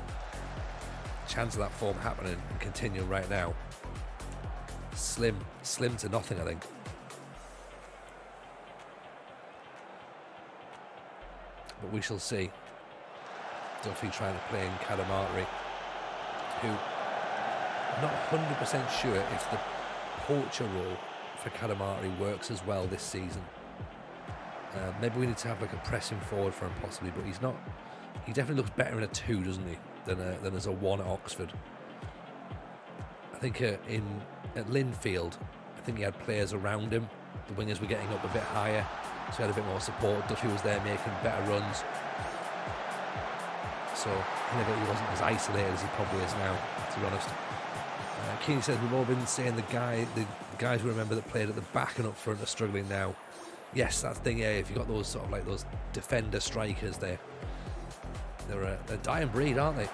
chance of that form happening and continuing right now, slim to nothing, I think. But we shall see. Duffy trying to play in Cadamarteri, who I'm not 100% sure if the poacher role for Cadamarteri works as well this season. Maybe we need to have like a pressing forward for him possibly, but he's not. He definitely looks better in a 2, doesn't he, than as a 1 at Oxford. I think at Linfield, I think he had players around him. The wingers were getting up a bit higher, so he had a bit more support. Duffy was there making better runs, so he wasn't as isolated as he probably is now, to be honest. Keeney says we've all been saying the guys we remember that played at the back and up front are struggling now. Yes, that's the thing. Yeah, if you've got those sort of like those defender strikers, they're a dying breed, aren't they?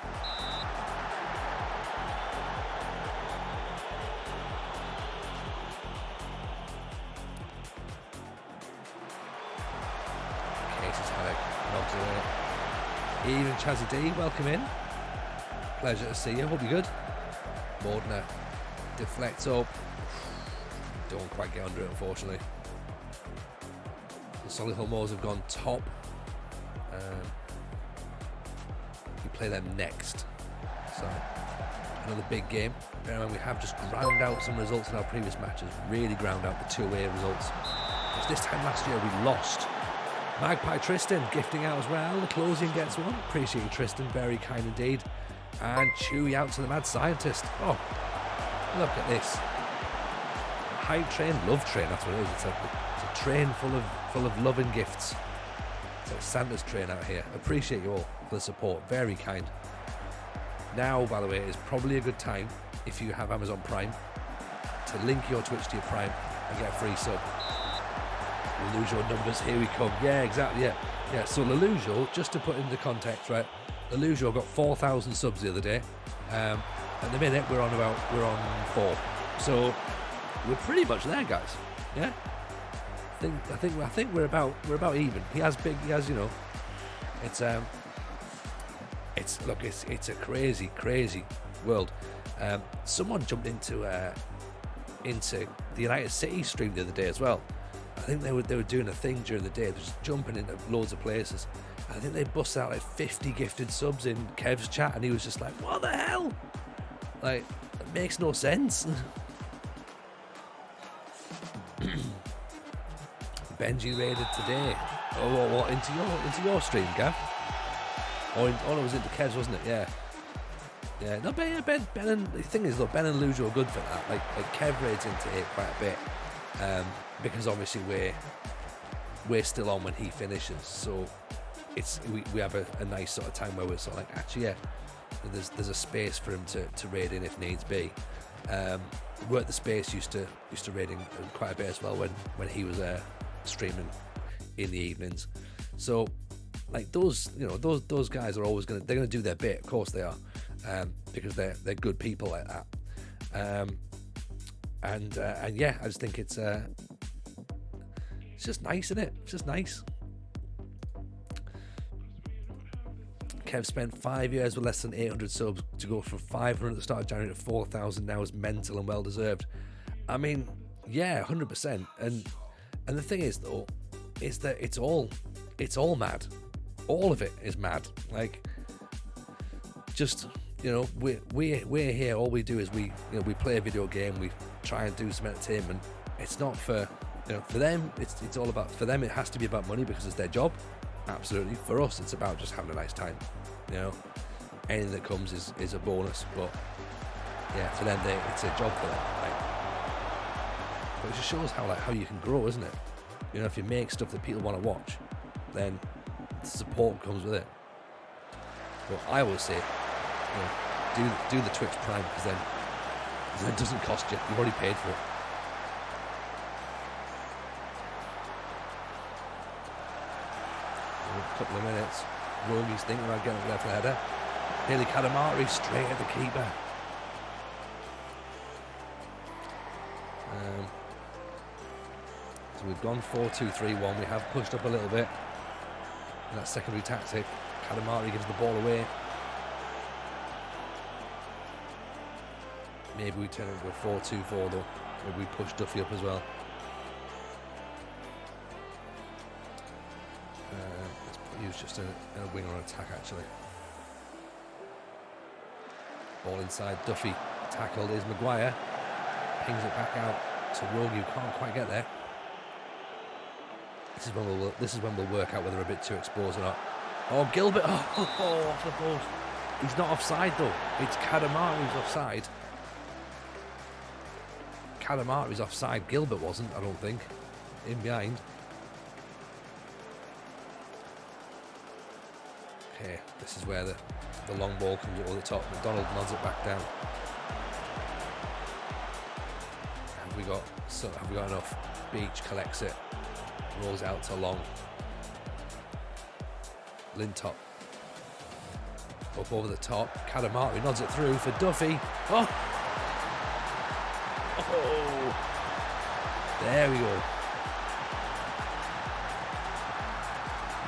Even Chazzy D, welcome in. Pleasure to see you. Hope you're good. Mordner deflects up. Don't quite get under it, unfortunately. The Solihull Moors have gone top. We play them next. So, another big game. Bear in mind, we have just ground out some results in our previous matches. Really ground out the 2 away results. Because this time last year we lost. Magpie Tristan gifting out as well. The closing gets one. Appreciate you, Tristan. Very kind indeed. And Chewy out to the mad scientist. Oh, look at this. Hype train, love train. That's what it is. It's a train full of love and gifts. It's like Santa's train out here. Appreciate you all for the support. Very kind. Now, by the way, is probably a good time, if you have Amazon Prime, to link your Twitch to your Prime and get a free sub. Lelujo numbers, here we come. Yeah, exactly, yeah. So Lelujo, just to put into context, right, Lelujo got 4,000 subs the other day. At the minute we're on 4. So we're pretty much there, guys. Yeah? I think we're about even. He has, you know, it's a crazy world. Someone jumped into the United City stream the other day as well. I think they were doing a thing during the day. They're just jumping into loads of places. I think they busted out like 50 gifted subs in Kev's chat, and he was just like, "What the hell? Like, it makes no sense." Benji raided today. Oh, what into your stream, Gav? Oh, no, it was into Kev's, wasn't it? Yeah. Yeah, no, Ben and the thing is, though, Ben and Lujo are good for that. Like Kev raids into it quite a bit, because obviously we're still on when he finishes, so we have a nice sort of time where we're sort of like, actually, yeah, there's a space for him to raid in if needs be. Work the Space used to raid in quite a bit as well when he was streaming in the evenings. So like those guys are always they're gonna do their bit, of course they are. Because they're good people like that, and yeah, I just think it's just nice, isn't it? It's just nice. Kev spent 5 years with less than 800 subs. To go from 500 at the start of January to 4,000 now is mental and well deserved. I mean, yeah, 100%. And the thing is, though, is that it's all mad. All of it is mad. Like, just, you know, we're here. All we do is we play a video game. We try and do some entertainment. It's not for, you know, for them. It's all about, for them. It has to be about money because it's their job. Absolutely. For us, it's about just having a nice time. You know, anything that comes is a bonus. But yeah, for them, it's a job for them. Right? But it just shows how you can grow, isn't it? You know, if you make stuff that people want to watch, then the support comes with it. But I always say, you know, do the Twitch Prime, because then it doesn't cost you. You've already paid for it. A couple of minutes. Rogi's thinking about getting up there for the header. Haley Kadamari straight at the keeper. So we've gone 4-2-3-1. We have pushed up a little bit in that secondary tactic. Kadamari gives the ball away. Maybe we turn it into a 4-2-4 though. Maybe we push Duffy up as well. He was just a wing on attack actually. Ball inside, Duffy tackled, is Maguire. Pings it back out to Rogi, who can't quite get there. This is when we'll work out whether we're a bit too exposed or not. Oh, Gilbert, off the post. He's not offside though. It's Kadamari who's offside. Kadamari's offside, Gilbert wasn't, I don't think. In behind. Okay, this is where the long ball comes over the top. McDonald nods it back down. Have we got enough? Beach collects it. Rolls out to Long. Lintop. Up over the top. Kadamari nods it through for Duffy. Oh! There we go.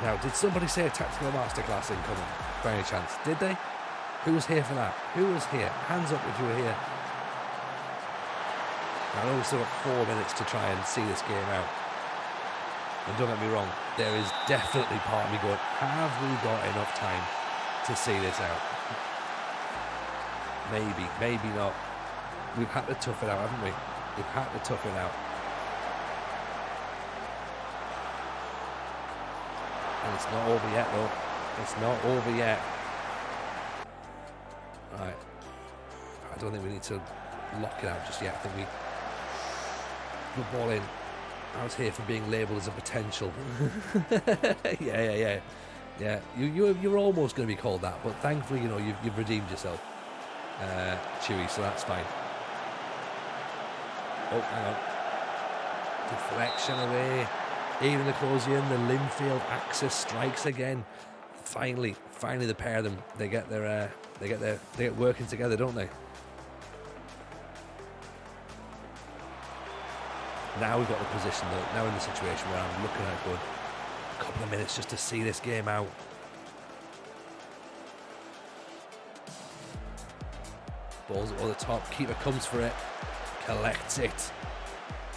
Now, did somebody say a tactical masterclass incoming by any chance? Did they? Who was here for that? Who was here? Hands up if you were here. I know we've still got 4 minutes to try and see this game out. And don't get me wrong, there is definitely part of me going, have we got enough time to see this out? Maybe, maybe not. We've had to tough it out, haven't we? We've had to tough it out. And it's not over yet, though. It's not over yet. Right. I don't think we need to lock it out just yet. I think we put the ball in. I was here for being labelled as a potential. Yeah. You were almost going to be called that, but thankfully, you know, you've redeemed yourself, Chewy. So that's fine. Oh, hang on. Deflection away. Even the Closian, the Linfield Axis strikes again. Finally, the pair of them, they get working together, don't they? Now we've got the position, though. Now in the situation where I'm looking at going, a couple of minutes just to see this game out. Balls over the top. Keeper comes for it, collects it.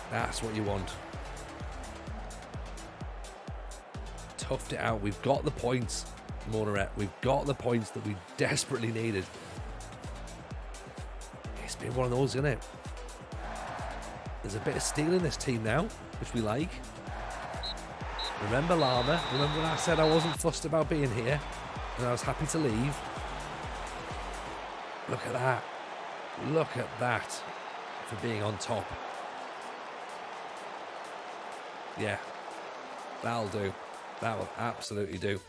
That's what you want. Toughed it out. We've got the points, Monaret. We've got the points that we desperately needed. It's been one of those, isn't it? There's a bit of steel in this team now, which we like. Remember Lama? Remember when I said I wasn't fussed about being here? and I was happy to leave. Look at that. Look at that for being on top. Yeah, that'll do. That will absolutely do.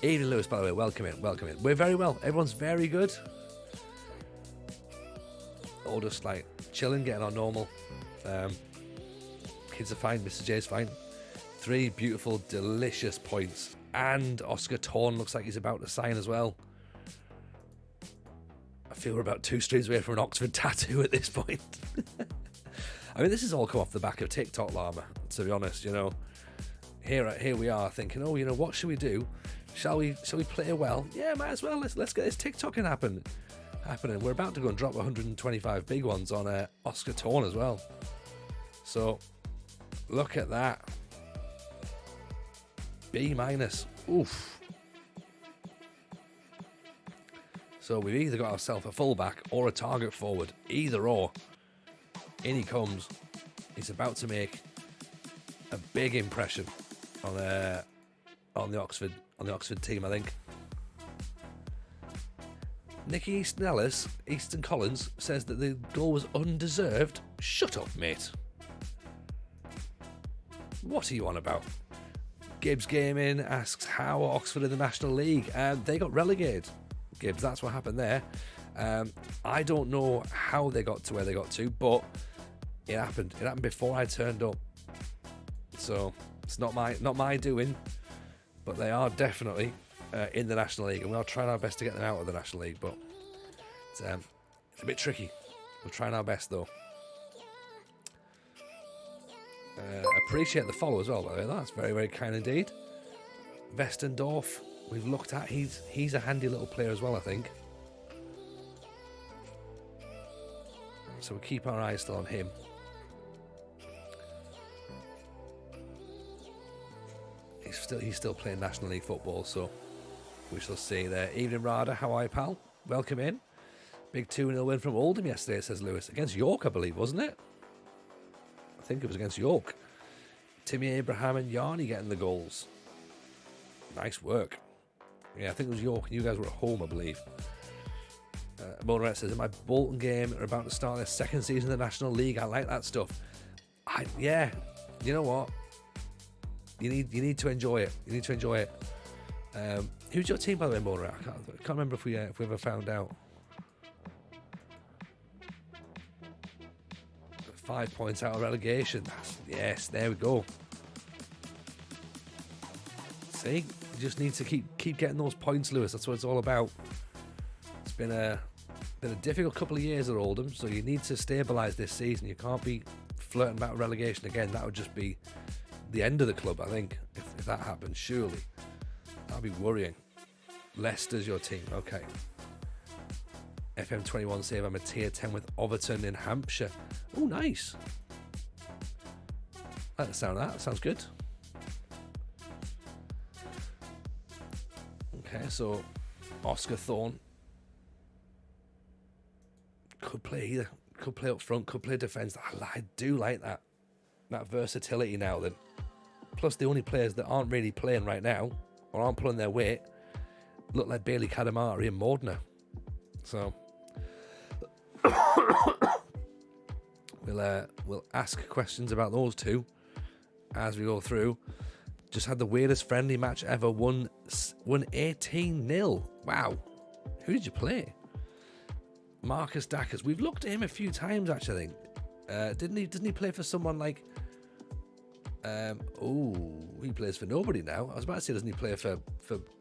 Evening, Lewis, by the way. Welcome in. Welcome in. We're very well. Everyone's very good. All just like chilling, getting on normal. Kids are fine. Mr. J's fine. 3 beautiful, delicious points. And Oscar Torn looks like he's about to sign as well. I feel we're about 2 streams away from an Oxford tattoo at this point. I mean, this has all come off the back of TikTok Llama, to be honest, you know. Here we are thinking, oh, you know, what should we do? Shall we play well? Yeah, might as well. Let's get this TikToking happening. We're about to go and drop 125 big ones on Oscar Torn as well. So, look at that. B-. Oof. So we've either got ourselves a fullback or a target forward. Either or. In he comes. He's about to make a big impression on the Oxford team, I think. Nicky Easton Collins says that the goal was undeserved. Shut up, mate. What are you on about? Gibbs Gaming asks how are Oxford in the National League? They got relegated. Gibbs, that's what happened there. I don't know how they got to where they got to, but it happened. It happened before I turned up. So it's not my doing, but they are definitely in the National League, and we are trying our best to get them out of the National League, but it's a bit tricky. We're trying our best though. Appreciate the follow as well, by the way. That's very, very kind indeed. Westendorf, we've looked at. He's a handy little player as well, I think. So we keep our eyes still on him. He's still playing National League football, so we shall see there. Evening, Rada. How are you, pal? Welcome in. Big 2-0 win from Oldham yesterday, says Lewis. Against York, I believe, wasn't it? I think it was against York. Timmy Abraham and Yarny getting the goals. Nice work. Yeah, I think it was York, and you guys were at home, I believe. Motorette says, in my Bolton game, are about to start their 2nd season in the National League. I like that stuff. Yeah, you know what? You need to enjoy it. You need to enjoy it. Who's your team, by the way, Motorette? I can't remember if we ever found out. 5 points out of relegation. Yes, there we go. See, you just need to keep getting those points, Lewis. That's what it's all about. It's been a difficult couple of years at Oldham, so you need to stabilise this season. You can't be flirting about relegation again. That would just be the end of the club, I think, if that happens. Surely that'd be worrying. Leicester's your team, okay. FM23 save, I'm a tier 10 with Overton in Hampshire. Oh, nice. I like the sound of that. Sounds good. Okay, so Oscar Thorne could play either. Could play up front, could play defence. I do like that versatility now then. Plus the only players that aren't really playing right now, or aren't pulling their weight, look like Bailey Kadamari and Mordner. So we'll ask questions about those two as we go through. Just had the weirdest friendly match ever. Won 18-0. Wow. Who did you play? Marcus Dackers. We've looked at him a few times actually. Doesn't he play for someone like? He plays for nobody now. I was about to say, doesn't he play for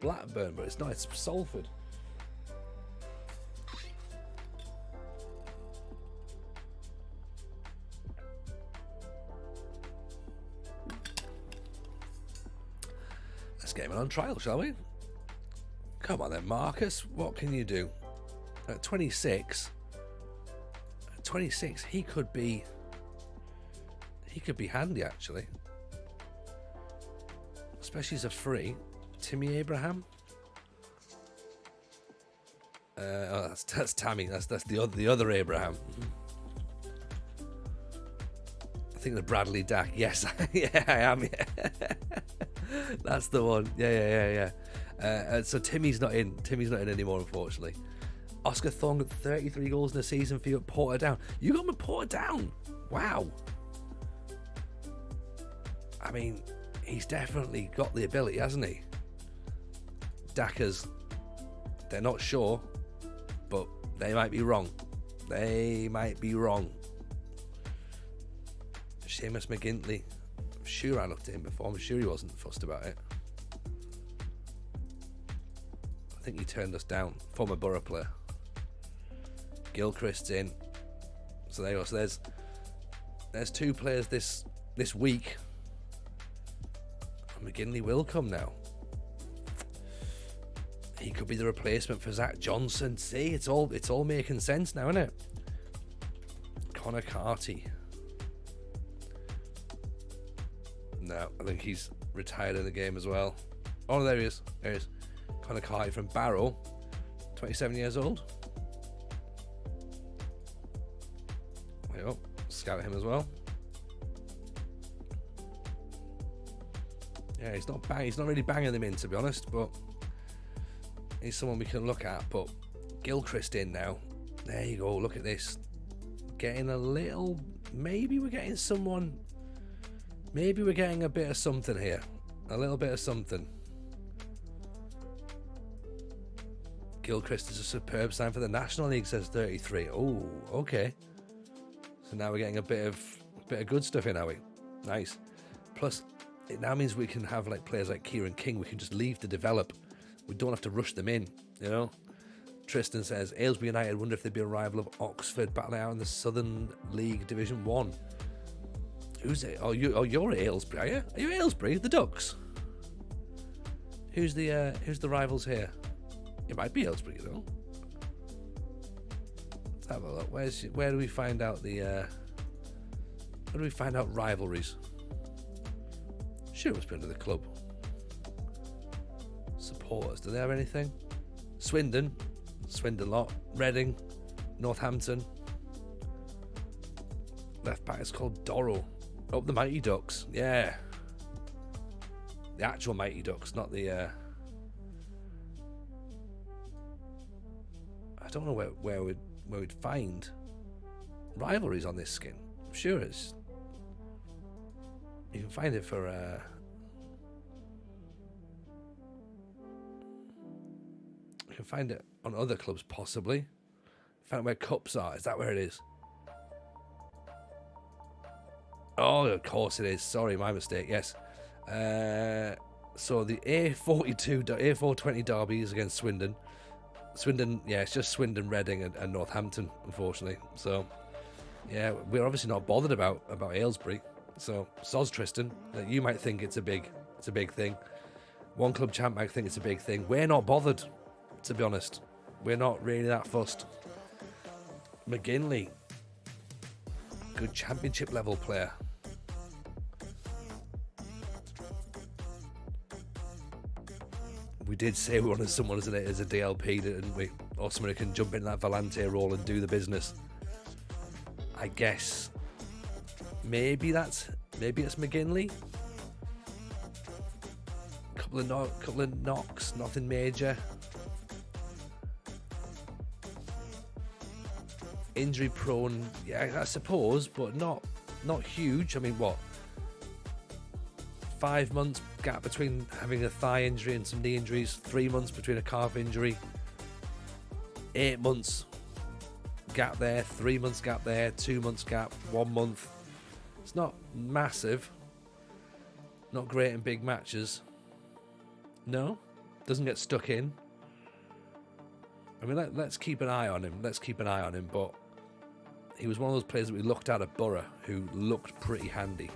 Blackburn? But it's not. It's Salford. Let's get him on trial, shall we? Come on then, Marcus. What can you do? At 26, he could be handy actually. Especially as a free. Timmy Abraham. That's Tammy. That's the other Abraham. I think the Bradley Dack. Yes, yeah, I am. Yeah. That's the one. Yeah. So Timmy's not in. Timmy's not in anymore, unfortunately. Oscar Thong got 33 goals in a season for you at Portadown. You got him at Portadown. Wow. I mean, he's definitely got the ability, hasn't he? Dackers, they're not sure, but they might be wrong. They might be wrong. Seamus McGintley. I'm sure I looked at him before. I'm sure he wasn't fussed about it. I think he turned us down. Former Borough player. Gilchrist's in. So there you go. So there's two players this week. McGinley will come now. He could be the replacement for Zach Johnson. See, it's all making sense now, isn't it? Connor Carty. No, I think he's retired in the game as well. Oh, there he is. There he is. Connor Carty from Barrow, 27 years old. There you go. Scout him as well. Yeah, he's not really banging them in, to be honest, but he's someone we can look at. But Gilchrist in now. There you go. Look at this. Getting a little. Maybe we're getting someone. Maybe we're getting a bit of something here. A little bit of something. Gilchrist is a superb sign for the National League, says 33. Oh, okay. So now we're getting a bit of good stuff in, are we? Nice. Plus, it now means we can have like players like Kieran King. We can just leave to develop. We don't have to rush them in, you know. Tristan says Aylesbury United wonder if they'd be a rival of Oxford battling out in the Southern League Division 1. Who's it? Oh, you're at Aylesbury, are you? Are you Aylesbury? The Ducks? Who's the rivals here? It might be Aylesbury, you know. Let's have a look. Where do we find out where do we find out rivalries? Sure, it must be under the club. Supporters, do they have anything? Swindon lot. Reading, Northampton. Left back is called Dorrow. Oh, the Mighty Ducks. Yeah. The actual Mighty Ducks, not the... I don't know where we'd find rivalries on this skin. I'm sure it's... You can find it for... You can find it on other clubs, possibly. Find out where cups are. Is that where it is? Oh, of course it is. Sorry, my mistake. Yes. So the A420 derby is against Swindon. Swindon, yeah, it's just Swindon, Reading, and Northampton, unfortunately. So, yeah, we're obviously not bothered about Aylesbury. So, soz Tristan. You might think it's a big thing. One club champ might think it's a big thing. We're not bothered, to be honest. We're not really that fussed. McGinley, good championship level player. We did say we wanted someone as a DLP, didn't we? Or someone who can jump in that Volante role and do the business. I guess maybe it's McGinley. Couple of knocks, nothing major. Injury prone, yeah, I suppose, but not huge. I mean, what? 5 months gap between having a thigh injury and some knee injuries, 3 months between a calf injury, 8 months gap there, 3 months gap there, 2 months gap, 1 month. It's not massive, not great in big matches. No, doesn't get stuck in. I mean, let's keep an eye on him. But he was one of those players that we looked at Borough who looked pretty handy.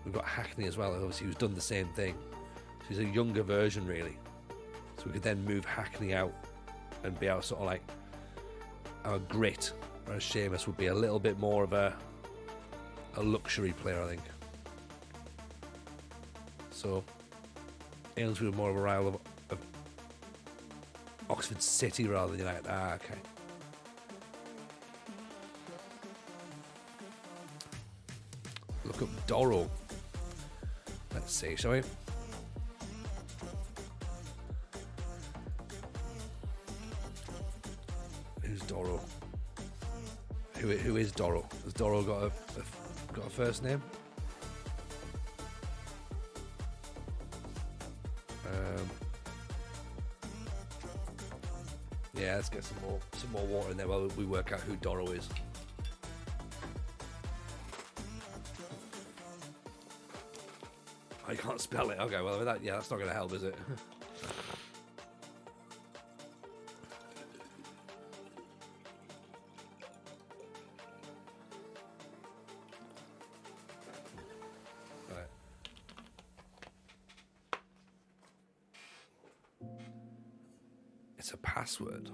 We've got Hackney as well, obviously, who's done the same thing. So he's a younger version, really. So we could then move Hackney out and be our sort of like our grit, whereas Seamus would be a little bit more of a luxury player, I think. So Aylesbury were more of a rival of Oxford City rather than United. Okay. Look up Dorrow. Let's see, shall we? who is Doro? Has Doro got a first name? Yeah, let's get some more water in there while we work out who Doro is. I can't spell it. Okay, well that's not going to help, is it? Right. It's a password.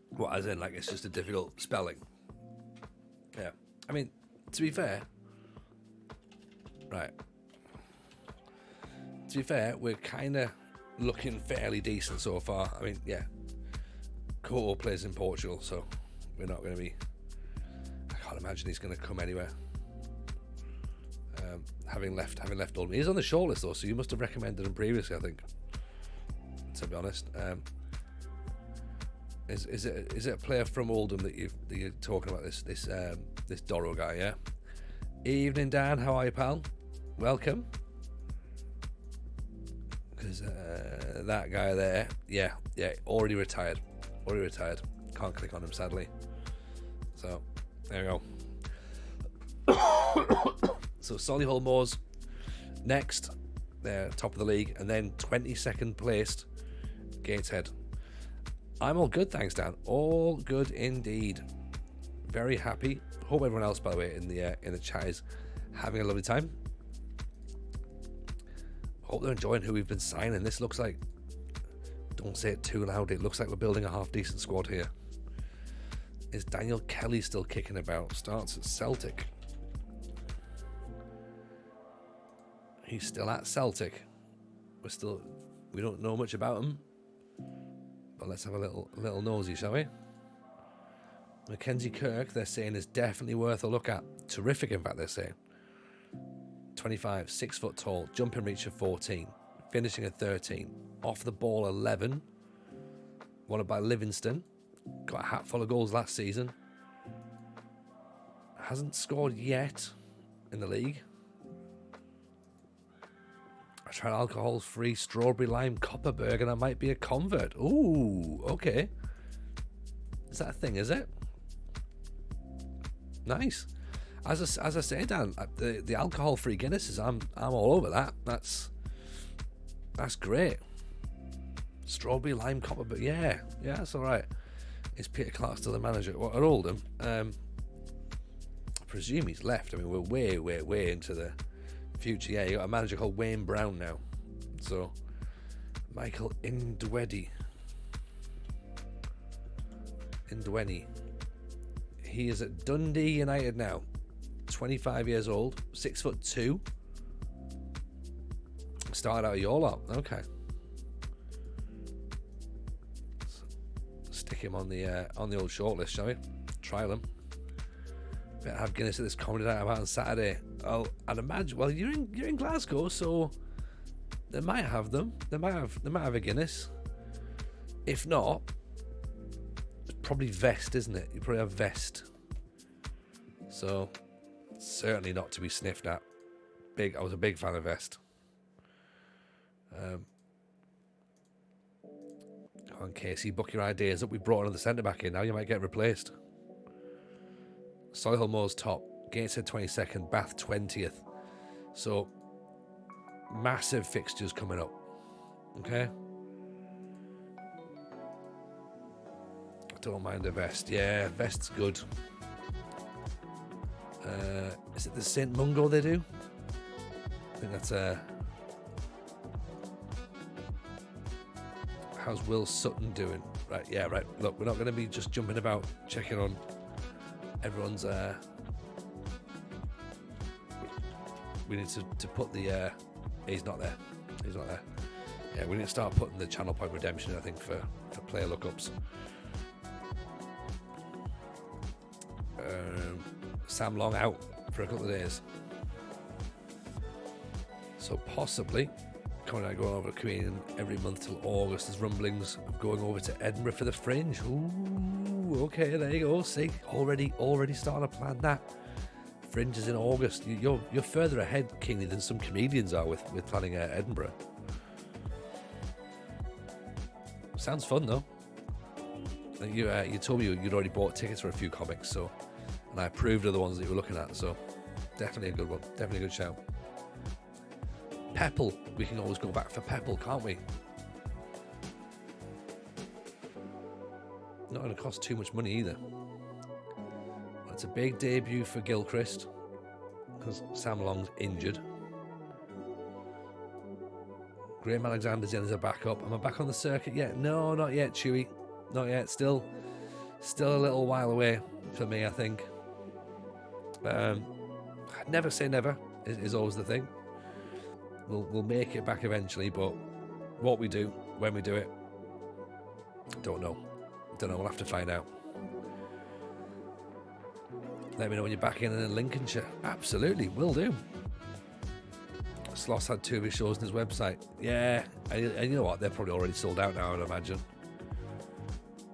What, as in, like, it's just a difficult spelling? Yeah. I mean, to be fair, right. To be fair, we're kind of looking fairly decent so far. I mean, yeah. Couto plays in Portugal, so we're not going to be. I can't imagine he's going to come anywhere. Having left Oldham, he's on the shortlist though, so you must have recommended him previously, I think. To be honest, is it a player from Oldham that you're talking about? This Doro guy, yeah. Evening, Dan. How are you, pal? Welcome. Because that guy there, yeah, already retired. Can't click on him, sadly. So there we go. So Solihull Moors next, they're top of the league, and then 22nd placed Gateshead. I'm all good, thanks, Dan. All good indeed. Very happy. Hope everyone else, by the way, in the chat is having a lovely time. Hope they're enjoying who we've been signing. This looks like, don't say it too loud, it looks like we're building a half decent squad here. Is Daniel Kelly still kicking about? Starts at Celtic. He's still at Celtic. We don't know much about him, but let's have a little nosy, shall we? Mackenzie Kirk, they're saying, is definitely worth a look at. Terrific, in fact, they're saying. 25, 6 foot tall, jumping reach of 14, finishing at 13, off the ball 11, wanted by Livingston, got a hatful of goals last season, hasn't scored yet in the league. I tried alcohol-free strawberry lime Copperberg and I might be a convert. Ooh, okay. Is that a thing, is it? Nice. As I say, Dan, the alcohol-free Guinnesses, I'm all over that. That's great. Strawberry lime Copperberg, yeah, that's all right. Is Peter Clark still the manager? Well, at Oldham, I presume he's left. I mean, we're way into the future. Yeah, you got a manager called Wayne Brown now. So Michael Indweni. He is at Dundee United now. 25 years old, 6'2". Started out of your lot. Okay. Stick him on the old shortlist, shall we? Trial him. Better have Guinness at this comedy night about on Saturday. Oh, I'd imagine. Well, you're in Glasgow, so they might have them. They might have a Guinness. If not, it's probably Vest, isn't it? You probably have Vest. So certainly not to be sniffed at. I was a big fan of Vest. Come on, Casey, book your ideas up. We brought another centre back in. Now you might get replaced. Solihull Moors top, Gateshead 22nd, Bath 20th. So massive fixtures coming up. Okay. I don't mind a Vest. Yeah, Vest's good. Is it the St Mungo they do? I think that's how's Will Sutton doing? Right, yeah, right. Look, we're not going to be just jumping about checking on everyone's. We need to put the. He's not there. Yeah, we need to start putting the channel point redemption, I think, for player lookups. Sam Long out for a couple of days, so possibly Connie and I going over to Queen every month till August. There's rumblings of going over to Edinburgh for the Fringe. Ooh, okay, there you go. See, already starting to plan that. Fringe is in August. You're further ahead, Kingy, than some comedians are with planning Edinburgh. Sounds fun though. You told me you'd already bought tickets for a few comics, so, and I approved of the ones that you were looking at, so definitely a good one, definitely a good shout. Pepple, we can always go back for Pepple, can't we? Not going to cost too much money either. It's a big debut for Gilchrist because Sam Long's injured. Graham Alexander's in as a backup. Am I back on the circuit yet? No, not yet, Chewy. Not yet. Still a little while away for me, I think. Never say never is always the thing. We'll make it back eventually, but what we do, when we do it, don't know. We'll have to find out. Let me know when you're back in Lincolnshire. Absolutely, will do. Sloss had 2 of his shows on his website. Yeah, and you know what? They're probably already sold out now, I'd imagine.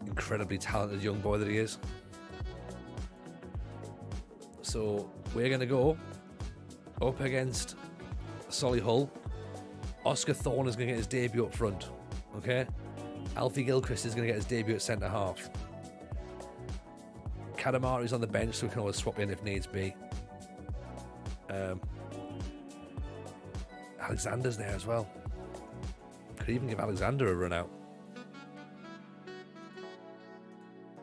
Incredibly talented young boy that he is. So we're going to go up against Solihull. Oscar Thorne is going to get his debut up front. Okay? Alfie Gilchrist is going to get his debut at centre half. Kadamari's on the bench, so we can always swap in if needs be. Alexander's there as well. Could even give Alexander a run out.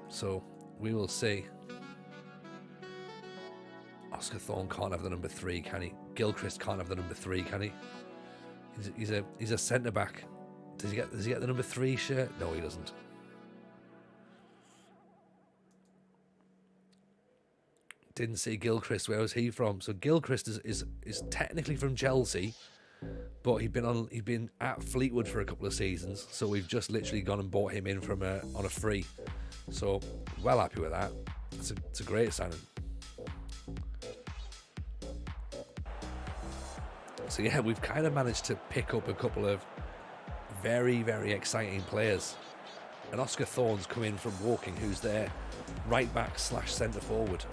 So we will see. Oscar Thorne can't have the number 3, can he? Gilchrist can't have the number 3, can he? He's a centre back. Does he get the number 3 shirt? No, he doesn't. Didn't see Gilchrist. Where was he from? So Gilchrist is technically from Chelsea, but he'd been at Fleetwood for a couple of seasons. So we've just literally gone and bought him in on a free. So well happy with that. It's a great signing. So yeah, we've kind of managed to pick up a couple of very, very exciting players. And Oscar Thorne's come in from Woking, who's their right back / centre forward.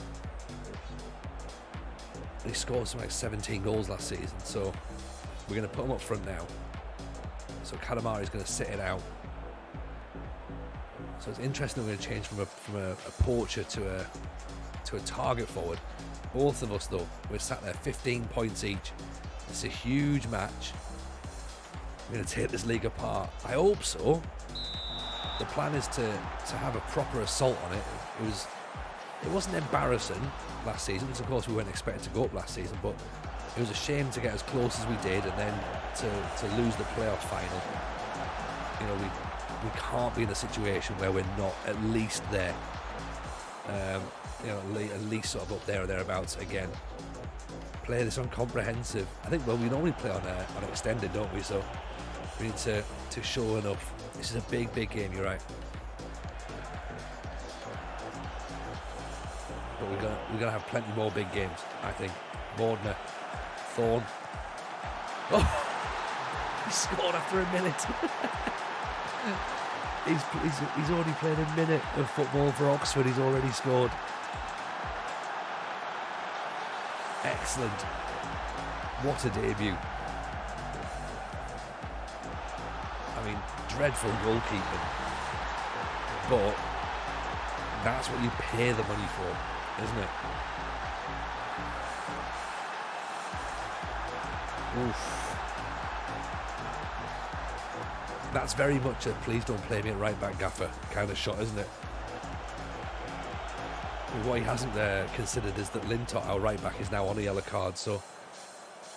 He scored something like 17 goals last season, so we're going to put him up front now. So Kadamari's going to sit it out. So it's interesting we're going to change from a poacher to a target forward. Both of us though, we're sat there 15 points each. It's a huge match. We're going to take this league apart. I hope so. The plan is to have a proper assault on it. It wasn't embarrassing last season, because of course we weren't expected to go up last season, but it was a shame to get as close as we did and then to lose the playoff final. You know, we can't be in a situation where we're not at least there. You know, at least sort of up there or thereabouts again. Play this on comprehensive. I think, well, we normally play on extended, don't we? So we need to show enough. This is a big game, you're right. But we're gonna have plenty more big games, I think. Mordner, Thorne. Oh, he scored after a minute. he's already played a minute of football for Oxford. He's already scored. Excellent. What a debut. I mean, dreadful goalkeeping, but that's what you pay the money for, isn't it? Oof. That's very much a please don't play me at right back, Gaffer kind of shot, isn't it? What he hasn't considered is that Lintott, our right back, is now on a yellow card, so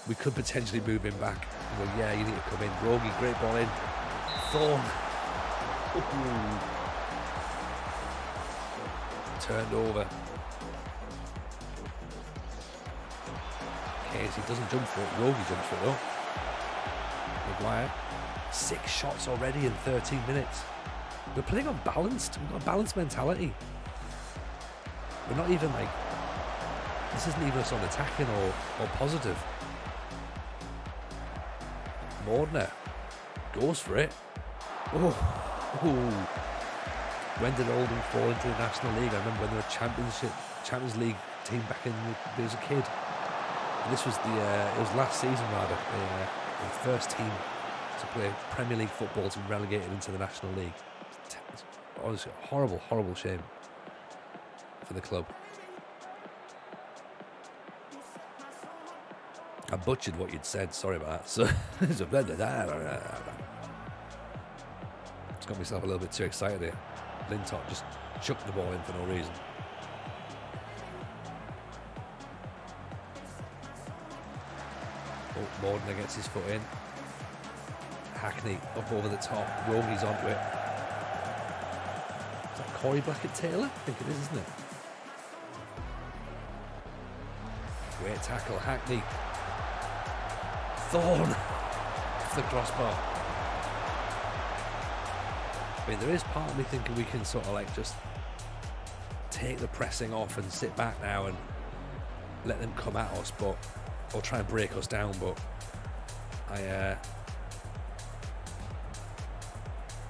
we could potentially move him back. Well, yeah, you need to come in. Rogie, great ball in. Thorne. Ooh. Turned over. Casey doesn't jump for it. Rogie jumps for it though. Maguire. 6 shots already in 13 minutes. We're playing on balanced. We've got a balanced mentality. We're not even like, this isn't even us on attacking or positive. Mordner goes for it. Oh. When did Oldham fall into the National League? I remember when they were Champions League team back in when I was a kid. And this was it was last season rather. The first team to play Premier League football to be relegated into the National League. It's honestly a horrible, horrible shame for the club. I butchered what you'd said, sorry about that. So just got myself a little bit too excited here. Lintott just chucked the ball in for no reason. Oh, Mordner gets his foot in. Hackney up over the top. Rogi's onto it. Is that Corey Blackett-Taylor? I think it is, isn't it? Great tackle, Hackney. Thorne off the crossbar. I mean, there is part of me thinking we can sort of like just take the pressing off and sit back now and let them come at us, or try and break us down. But I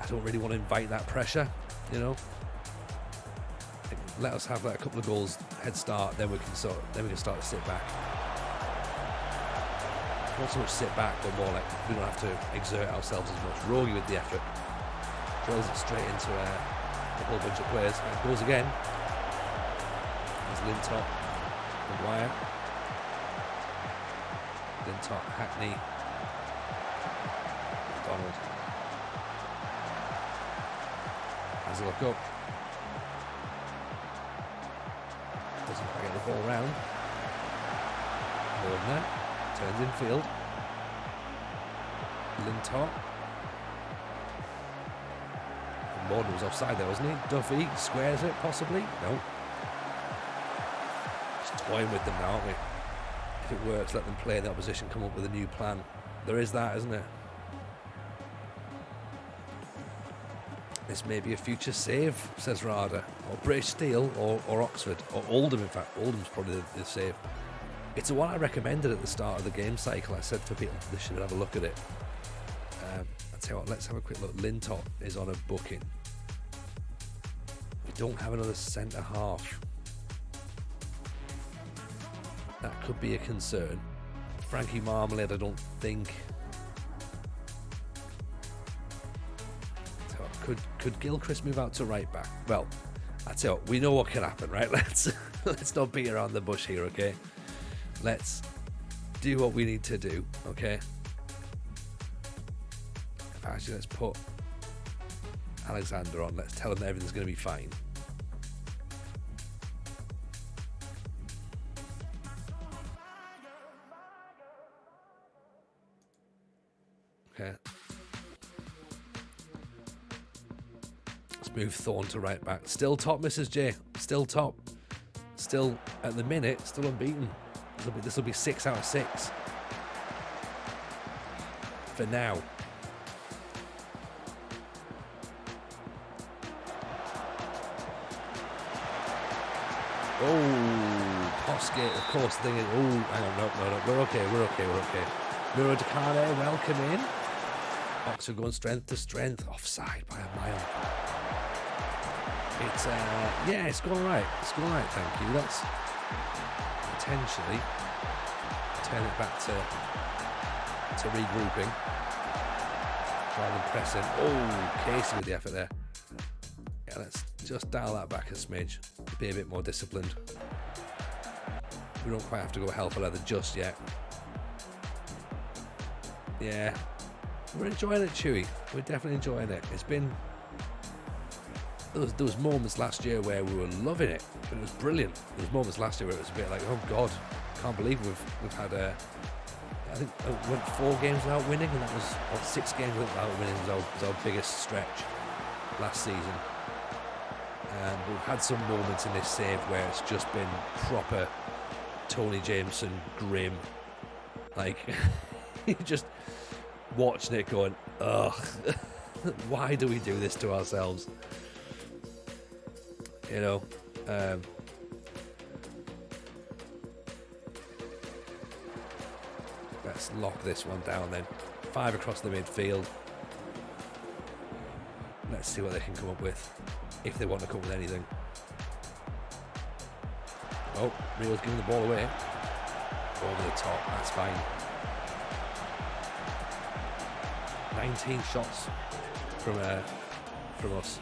don't really want to invite that pressure, you know. Let us have like a couple of goals head start, then we can start to sit back. Not so much sit back, but more like we don't have to exert ourselves as much. Rogi with the effort. Drills it straight into a whole bunch of players. And goes again. There's Lintott. Maguire. Lintott, Hackney. Donald. Has a look up. Doesn't quite get the ball round. Mordner. Turns in field. Lintott. Mordner was offside there, wasn't he? Duffy squares it, possibly? No. Just toying with them now, aren't we? If it works, let them play, the opposition come up with a new plan. There is that, isn't there? This may be a future save, says Rada. Or British Steel, or Oxford. Or Oldham, in fact. Oldham's probably the save. It's the one I recommended at the start of the game cycle. I said for people they should have a look at it. I'll tell you what, let's have a quick look. Lintott is on a booking. We don't have another centre half. That could be a concern. Frankie Marmalade, I don't think. Could Gilchrist move out to right back? Well, I tell you what, we know what can happen, right? Let's not beat around the bush here, okay? Let's do what we need to do, okay? Actually, let's put Alexander on. Let's tell him that everything's going to be fine. Okay. Let's move Thorne to right back. Still top, Mrs. J. Still top. Still, at the minute, still unbeaten. This will be 6 out of 6. For now. Oh, Postgate, of course. Thing is, oh, hang on, no. We're okay. Miro Decane, welcome in. Oxford going strength to strength. Offside by a mile. It's, it's going right. It's going right, thank you. That's potentially turn it back to regrouping rather than pressing. Oh, Casey with the effort there. Yeah, let's just dial that back a smidge. Be a bit more disciplined. We don't quite have to go hell for leather just yet. Yeah, we're enjoying it, Chewy. We're definitely enjoying it. It's been there was moments last year where we were loving it. It was brilliant. There was moments last year where it was a bit like, oh God, can't believe we've had I think we went 4 games without winning, and that was 6 games without winning was our biggest stretch last season. And we've had some moments in this save where it's just been proper Tony Jameson grim. Like you're just watching it going, ugh, why do we do this to ourselves? You know, let's lock this one down then. 5 across the midfield. Let's see what they can come up with, if they want to come up with anything. Oh, Rio's giving the ball away. Over the top, that's fine. 19 shots from us.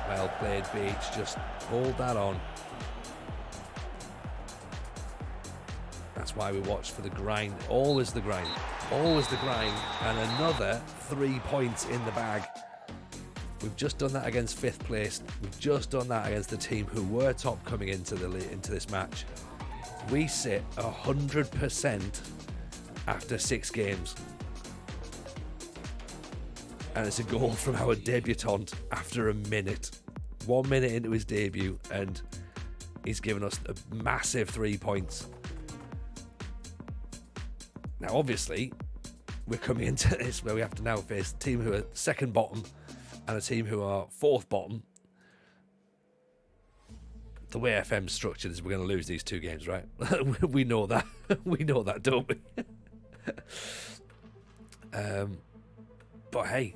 Well played, Beach. Just hold that on. That's why we watch for the grind. Always the grind. Always the grind. And another 3 points in the bag. We've just done that against 5th place. We've just done that against the team who were top coming into this match. We sit 100% after 6 games. And it's a goal from our debutant after a minute. 1 minute into his debut, and he's given us a massive 3 points. Now, obviously, we're coming into this where we have to now face a team who are 2nd bottom and a team who are 4th bottom. The way FM's structured is we're going to lose these 2 games, right? We know that. We know that, don't we? But hey,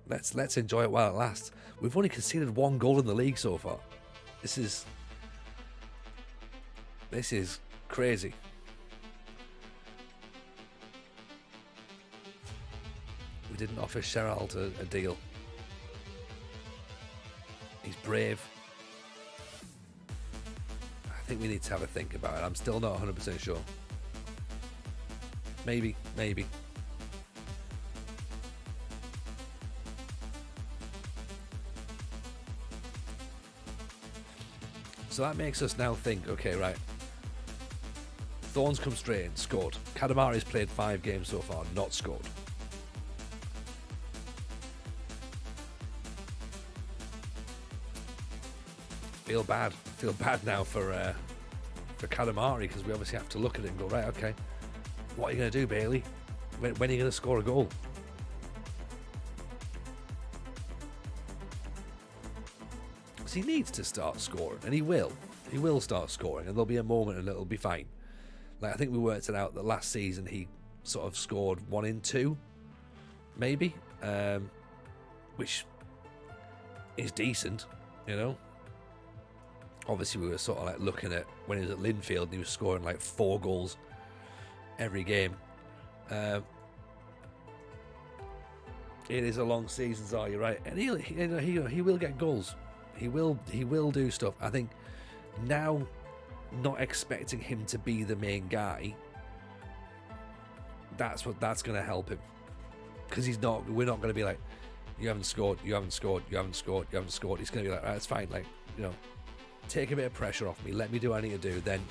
let's enjoy it while it lasts. We've only conceded 1 goal in the league so far. This is crazy. We didn't offer Sherald a deal. He's brave. I think we need to have a think about it. I'm still not 100% sure. Maybe. So that makes us now think, okay, right. Thorns come straight in, scored. Kadamari's played 5 games so far, not scored. Feel bad now for Kadamari, because we obviously have to look at it and go, right, okay, what are you going to do, Bailey? When are you going to score a goal? Because he needs to start scoring, and he will. He will start scoring, and there'll be a moment and it'll be fine. Like, I think we worked it out that last season he sort of scored 1 in 2, maybe, which is decent, you know. Obviously, we were sort of like looking at when he was at Linfield and he was scoring like 4 goals every game. It is a long season, so you're right, and he will get goals. He will do stuff. I think now, not expecting him to be the main guy, that's going to help him, because we're not going to be like, you haven't scored. He's going to be like, right, it's fine, like, you know, take a bit of pressure off me, let me do what I need to do, then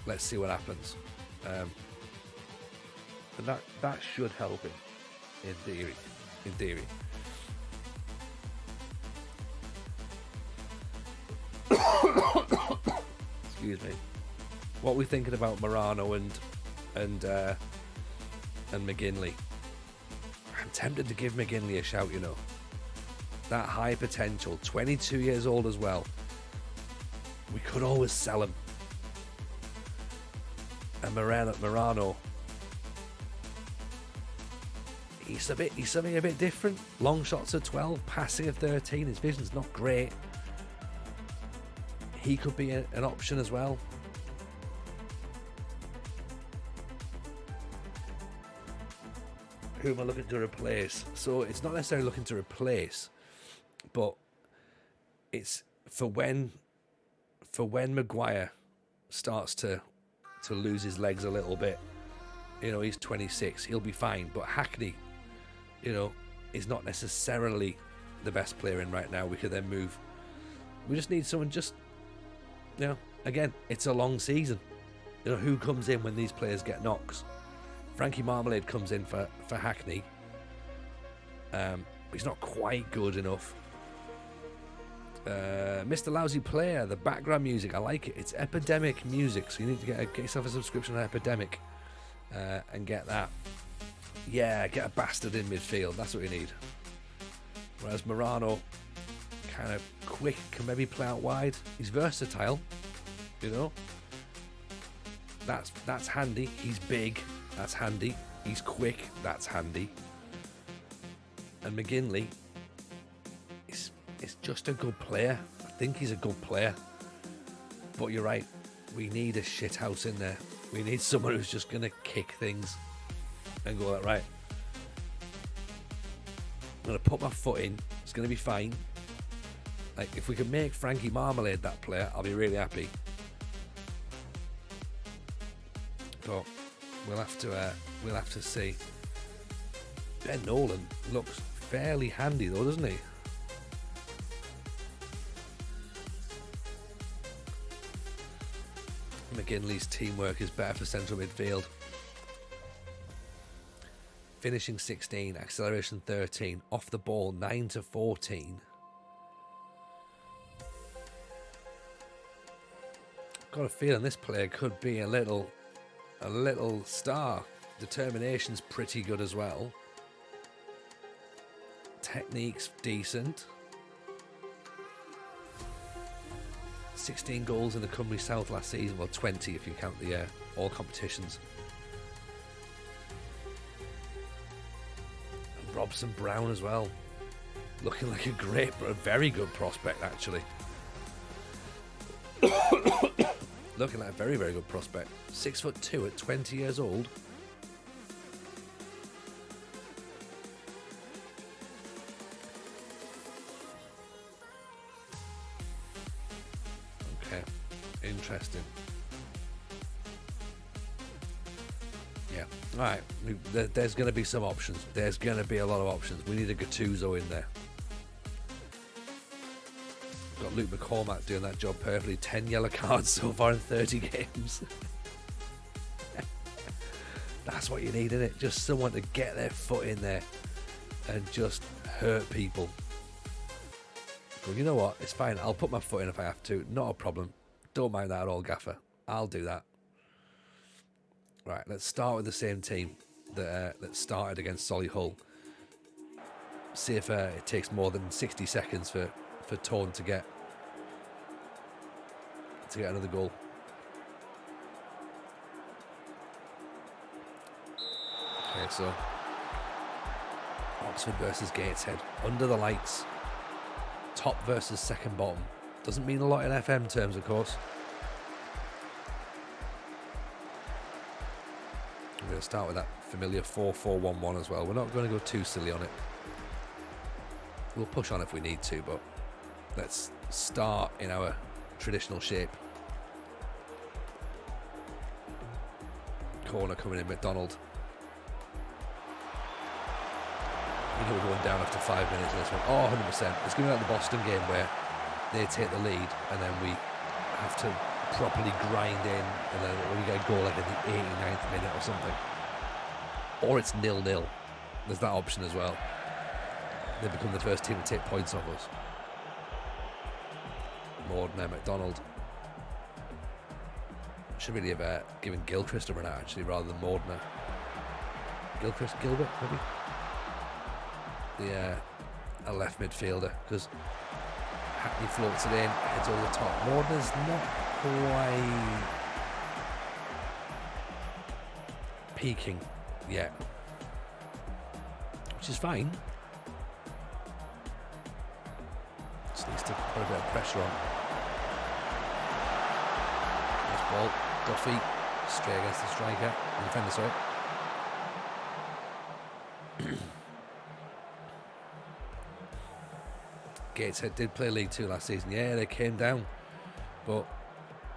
let's see what happens. And that should help him in theory. Excuse me. What are we thinking about Morano and McGinley? I'm tempted to give McGinley a shout, you know. That high potential, 22 years old as well. We could always sell him. And Morano, he's something a bit different. Long shots at 12, passing at 13. His vision's not great. He could be an option as well. Who am I looking to replace? So it's not necessarily looking to replace, but it's for when Maguire starts to lose his legs a little bit. You know, he's 26, he'll be fine. But Hackney, you know, is not necessarily the best player in right now. We could then move. We just need someone just, you know, again, it's a long season. You know, who comes in when these players get knocks? Frankie Marmalade comes in for Hackney. He's not quite good enough. Mr. Lousy Player, the background music, I like it. It's Epidemic music, so you need to get yourself a subscription on Epidemic and get that. Yeah, get a bastard in midfield. That's what we need. Whereas Morano, kind of quick, can maybe play out wide. He's versatile, you know. That's handy. He's big. That's handy. He's quick, that's handy. And McGinley is just a good player. I think he's a good player. But you're right, we need a shithouse in there. We need someone who's just going to kick things and go like, right, I'm going to put my foot in. It's going to be fine. Like, if we can make Frankie Marmalade that player, I'll be really happy. But we'll have to see. Ben Nolan looks fairly handy though, doesn't he? McGinley's teamwork is better for central midfield. Finishing 16, acceleration 13, off the ball 9 to 14. Got a feeling this player could be a little star. Determination's pretty good as well. Technique's decent. 16 goals in the Cymru South last season. Well, 20 if you count the all competitions. And Robson Brown as well. Looking like a very good prospect actually. Looking like a very, very good prospect. 6'2" at 20 years old. Okay, interesting. Yeah, all right. There's going to be some options. There's going to be a lot of options. We need a Gattuso in there. Got Luke McCormack doing that job perfectly. 10 yellow cards so far in 30 games. That's what you need, isn't it? Just someone to get their foot in there and just hurt people. Well, you know what? It's fine. I'll put my foot in if I have to. Not a problem. Don't mind that at all, Gaffer. I'll do that. Right, let's start with the same team that started against Solihull. See if it takes more than 60 seconds for Tone to get another goal. Okay, so Oxford versus Gateshead. Under the lights. Top versus second bottom. Doesn't mean a lot in FM terms, of course. I'm going to start with that familiar 4-4-1-1 as well. We're not going to go too silly on it. We'll push on if we need to, but let's start in our traditional shape. Corner coming in, McDonald. You know we're going down after 5 minutes in this one. Oh, 100%. It's going to be like the Boston game where they take the lead and then we have to properly grind in, and then when you get a goal like in the 89th minute or something. Or it's 0-0. There's that option as well. They become the first team to take points off us. Mordner, McDonald. Should really have given Gilchrist a run out actually rather than Mordner. Gilchrist, Gilbert maybe? A left midfielder, because Hackney floats it in, heads over the top. Mordner's not quite peaking yet, which is fine. Just needs to put a bit of pressure on. Nice ball, Duffy, straight against the striker, the defender, sorry. Gateshead did play League 2 last season. Yeah, they came down, but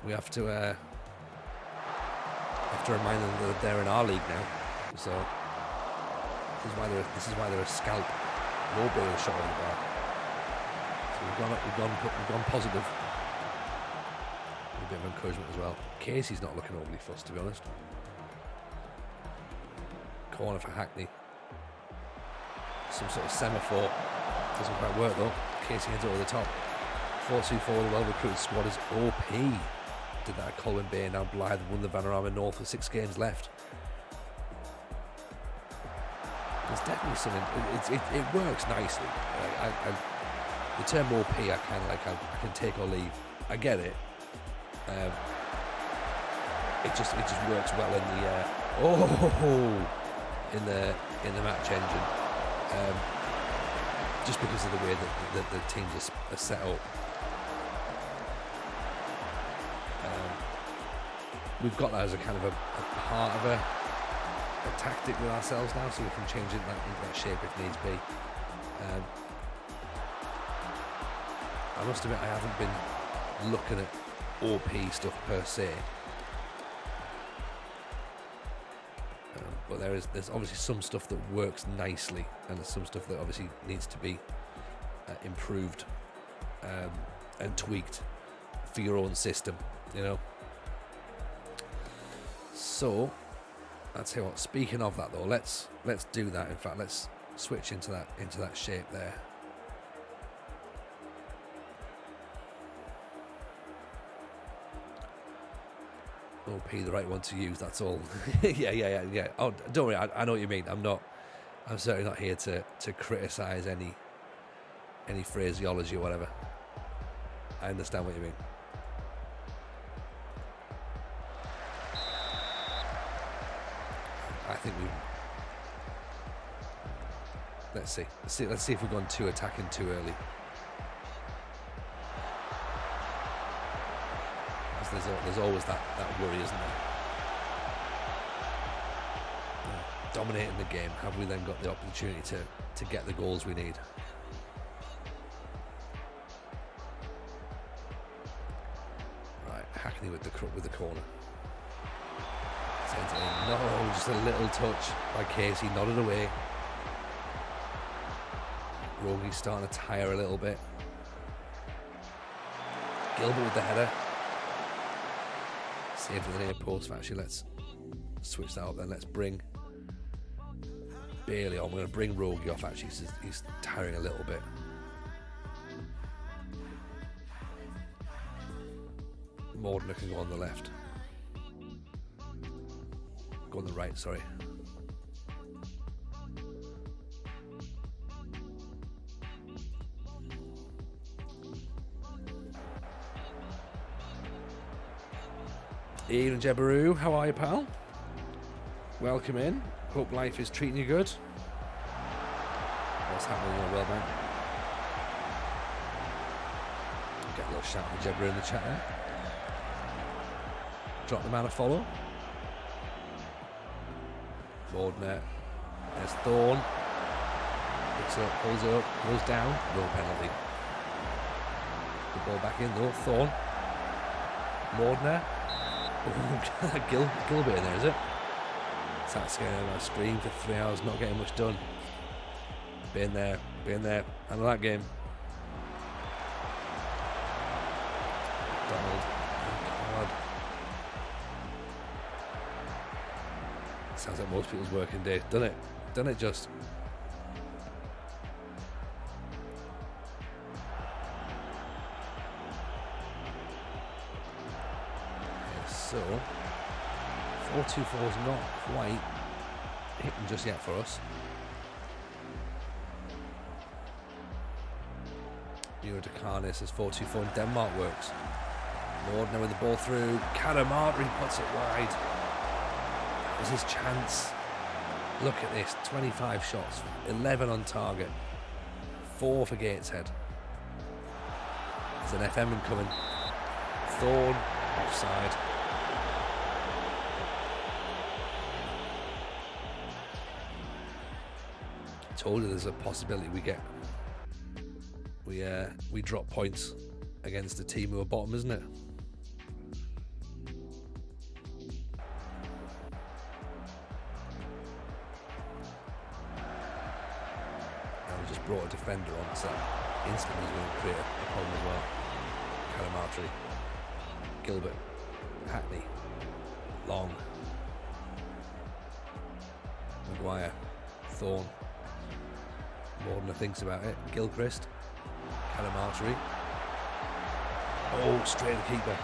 we have to remind them that they're in our league now. So this is why they're a scalp. No bit of a shot on the bar. So we've gone positive. A bit of encouragement as well. Casey's not looking overly fussed, to be honest. Corner for Hackney. Some sort of semaphore. Doesn't quite work though. Casey heads over the top. 4-2-4, the well-recruited squad is OP. Did that at Colwyn Bay, now Blythe won the Vanarama North with 6 games left. There's definitely something. It works nicely. The term OP, I kind of like. I can take or leave. I get it. It just works well in the. in the match engine, just because of the way that the teams are set up. We've got that as a kind of a part of a tactic with ourselves now, so we can change it into that shape if needs be. I must admit, I haven't been looking at OP stuff per se, but there's obviously some stuff that works nicely, and there's some stuff that obviously needs to be improved and tweaked for your own system, you know. So, I'll tell you what, speaking of that though, let's do that. In fact, let's switch into that shape there. OP, the right one to use, that's all. yeah. Oh, don't worry, I know what you mean. I'm certainly not here to criticise any phraseology or whatever. I understand what you mean. I think let's see if we've gone too attacking too early. There's always that worry, isn't there? Dominating the game, have we then got the opportunity to get the goals we need? Right, Hackney with the corner. Sends it in. No, just a little touch by Casey, nodded away. Rogi's starting to tire a little bit. Gilbert with the header. Saved with the near post. Actually, let's switch that up then. Let's bring Bailey on. We're going to bring Rogi off. Actually, he's tiring a little bit. Mordner can go on the left. Go on the right, sorry. Ian Jebaru, how are you, pal? Welcome in. Hope life is treating you good. What's happening in your world, man? Get a little shout from Jebaru in the chat there. Drop the man a follow. Mordner. There's Thorne. Picks up, pulls it up, goes down. No penalty. The ball back in though. Thorne. Mordner. Gilbert in there, is it? Sat scaring my screen for 3 hours, not getting much done. Been there. End of that game. Donald. Oh God. Sounds like most people's working day, doesn't it? Doesn't it just? So, 4-2-4 is not quite hitting just yet for us. Mura Dekane says 4-2-4 in Denmark works. Mordner with the ball through. Karamatri puts it wide. That was his chance. Look at this, 25 shots, 11 on target, 4 for Gateshead. There's an FM incoming. Thorne, offside. Told you there's a possibility we drop points against a team who are bottom, isn't it? And we just brought a defender on, so instantly he's going to create a problem as well. Karamatri, Gilbert, Hackney, Long, Maguire, Thorne. Mordner thinks about it. Gilchrist, Karamatri. Oh, straight at the keeper.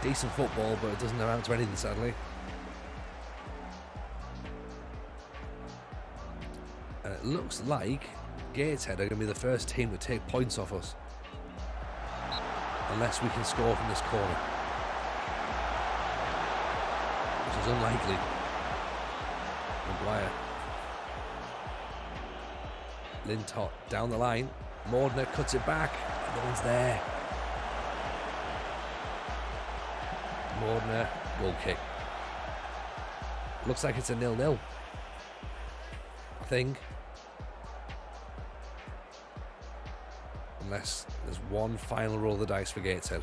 Decent football, but it doesn't amount to anything, sadly. And it looks like Gateshead are going to be the first team to take points off us, unless we can score from this corner, which is unlikely. Maguire. Lintott down the line. Mordner cuts it back. No one's there. Mordner, goal kick. Looks like it's a 0-0. I think. Unless there's one final roll of the dice for Gateshead.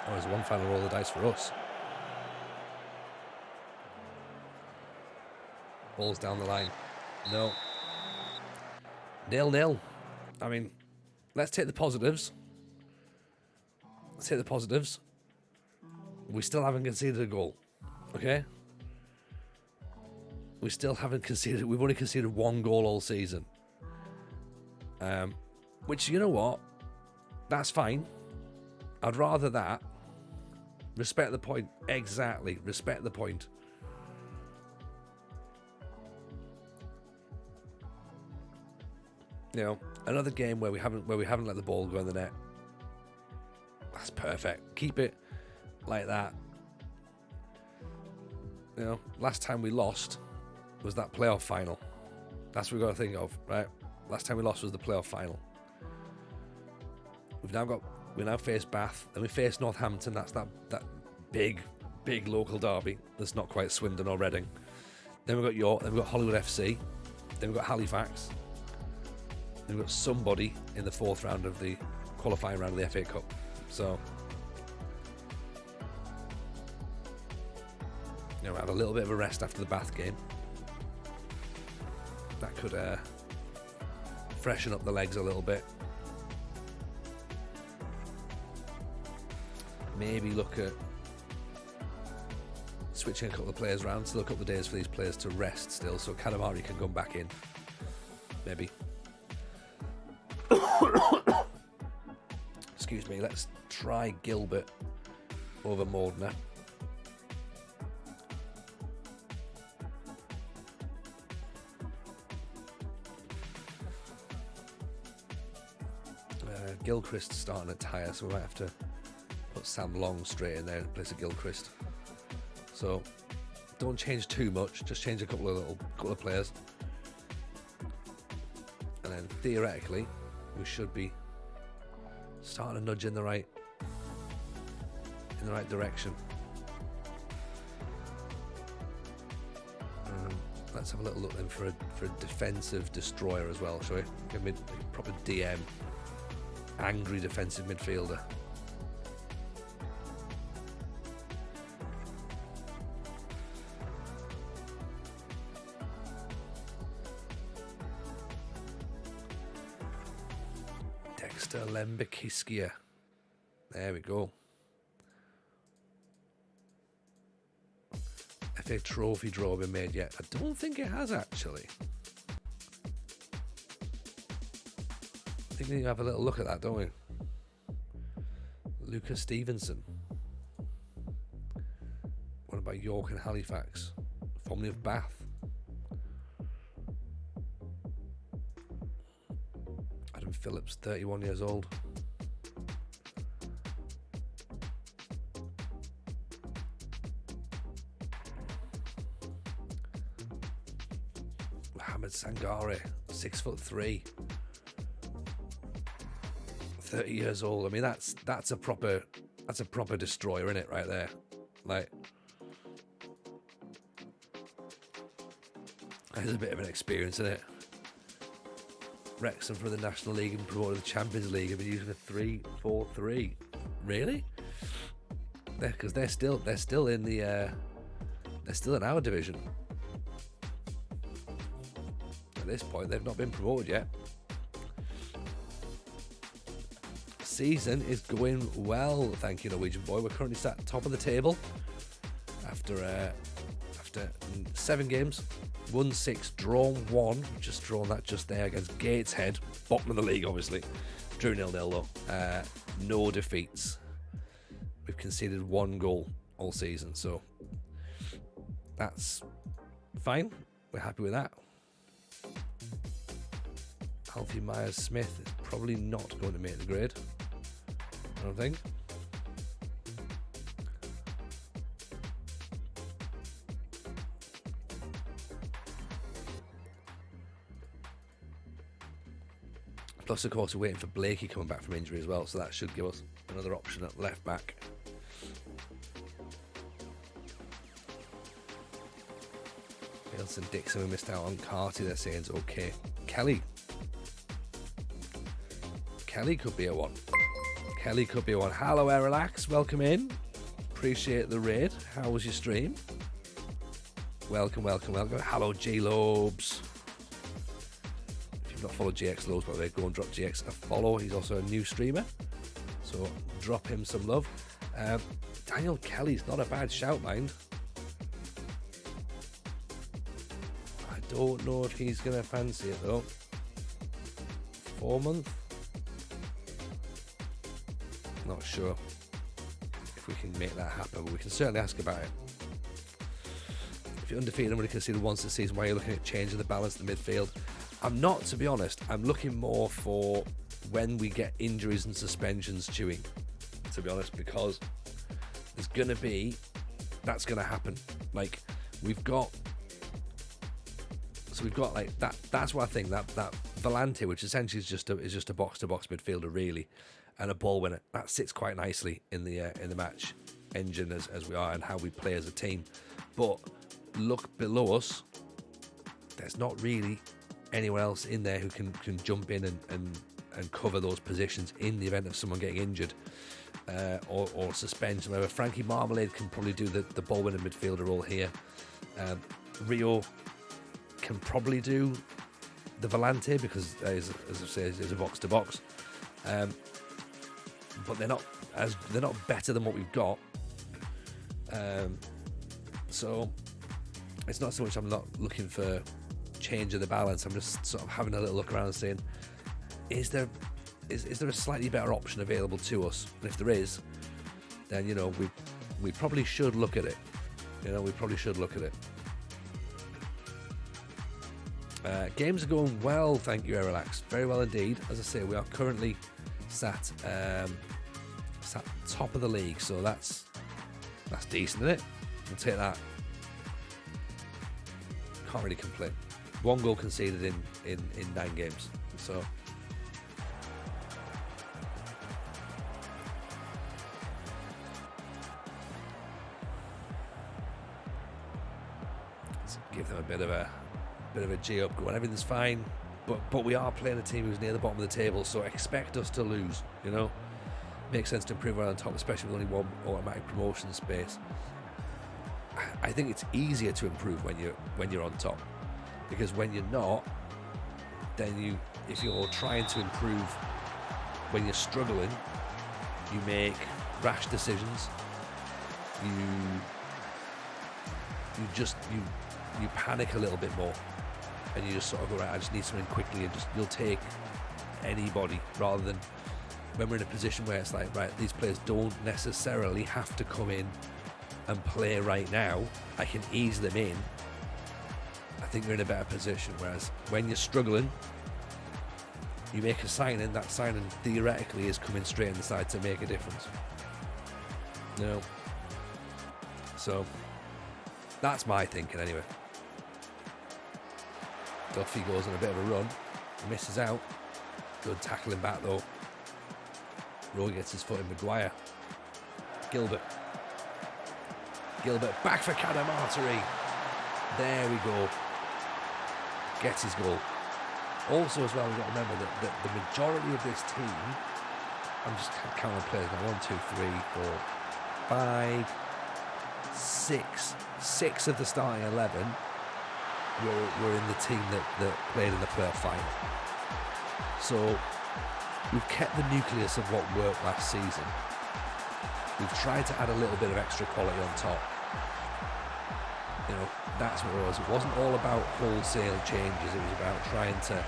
Or there's one final roll of the dice for us. Ball's down the line. No. 0-0. I mean, let's take the positives. Let's take the positives. We still haven't conceded a goal. Okay? We still haven't conceded. We've only conceded one goal all season. Which, you know what? That's fine. I'd rather that. Respect the point. Exactly. Respect the point. You know, another game where we haven't let the ball go in the net. That's perfect. Keep it like that. You know, last time we lost was that playoff final. That's what we've got to think of, right? Last time we lost was the playoff final. We now face Bath, then we face Northampton. That's that big local derby. That's not quite Swindon or Reading. Then we've got York. Then we've got Hollywood FC. Then we've got Halifax. Then we've got somebody in the fourth round of the qualifying round of the FA Cup. So, you know, have a little bit of a rest after the Bath game. That could freshen up the legs a little bit. Maybe look at switching a couple of players around to look up the days for these players to rest still, so Katamari can come back in. Maybe. Excuse me, let's try Gilbert over Mordner. Gilchrist's starting to tire, so we might have to put Sam Long straight in there in place of Gilchrist. So don't change too much, just change a couple of players, and then theoretically we should be starting to nudge in the right direction. Let's have a little look then for a defensive destroyer as well, shall we? Give me a proper DM, angry defensive midfielder. Dexter Lembekiskia. There we go. FA Trophy draw been made yet? I don't think it has actually. I think we need to have a little look at that, don't we? Lucas Stevenson. What about York and Halifax? Formerly of Bath. Adam Phillips, 31 years old. Mohamed Sangare, 6'3", 30 years old. I mean, that's a proper destroyer, isn't it, right there? Like, there's a bit of an experience in it. Wrexham from the National League and promoted to the Champions League have been using a 3-4-3. Really? Because they're still in the they're still in our division. At this point, they've not been promoted yet. Season is going well, thank you, Norwegian boy. We're currently sat top of the table after 7 games, won 6, drawn 1. Just drawn that just there against Gateshead, bottom of the league, obviously. Drew 0-0 though. No defeats. We've conceded 1 goal all season, so that's fine. We're happy with that. Alfie Myers-Smith is probably not going to make the grade, I don't think. Plus, of course, we're waiting for Blakey coming back from injury as well, so that should give us another option at left back. Wilson, Dixon, we missed out on Carty. They're saying it's okay. Kelly could be a one. Kelly could be a one. Hello, Relax. Welcome in. Appreciate the raid. How was your stream? Welcome. Hello, J-Lobes. If you've not followed GX Lobes, by the way, go and drop GX a follow. He's also a new streamer, so drop him some love. Daniel Kelly's not a bad shout, mind. I don't know if he's going to fancy it, though. 4 months? Not sure if we can make that happen, but we can certainly ask about it. If you're undefeated and only conceded once this season, why are you looking at changing the balance in the midfield? I'm not, to be honest. I'm looking more for when we get injuries and suspensions chewing, to be honest, because there's going to be, that's going to happen. Like, we've got like that. That's what I think, that Volante, which essentially is just a box-to-box midfielder, really, and a ball winner, that sits quite nicely in the match engine as we are and how we play as a team. But look below us, there's not really anyone else in there who can jump in and cover those positions in the event of someone getting injured or suspension. Whatever. Frankie Marmalade can probably do the ball winning midfielder role here. Rio can probably do the Volante because, as I say, is a box to box. But they're not better than what we've got. So it's not so much I'm not looking for change of the balance. I'm just sort of having a little look around and saying, is there a slightly better option available to us? And if there is, then we probably should look at it. We probably should look at it. Games are going well, thank you, Relax. Very well indeed. As I say, we are currently sat top of the league, so that's decent, isn't it? We'll take that. Can't really complain. 1 goal conceded in 9 games, so let's give them a bit of a G up going. Everything's fine, but we are playing a team who's near the bottom of the table, so expect us to lose. Makes sense to improve on top, especially with only 1 automatic promotion space. I think it's easier to improve when you're on top, because when you're not, then if you're trying to improve when you're struggling, you make rash decisions. You panic a little bit more, and you just sort of go, right, I just need something quickly, and you'll take anybody, rather than when we're in a position where it's like, right, these players don't necessarily have to come in and play right now. I can ease them in. I think we're in a better position. Whereas when you're struggling, you make a signing. That signing theoretically is coming straight in the side to make a difference. So that's my thinking anyway. Duffy goes on a bit of a run, misses out. Good tackling back though. Roy gets his foot in. Maguire. Gilbert back for Cadamarteri. There we go. Gets his goal. Also as well, we've got to remember that the majority of this team, I'm just counting players now, 1, 2, 3, 4, 5, 6. 6 of the starting 11 were in the team that played in the playoff final. So we've kept the nucleus of what worked last season. We've tried to add a little bit of extra quality on top. That's what it was. It wasn't all about wholesale changes. It was about trying to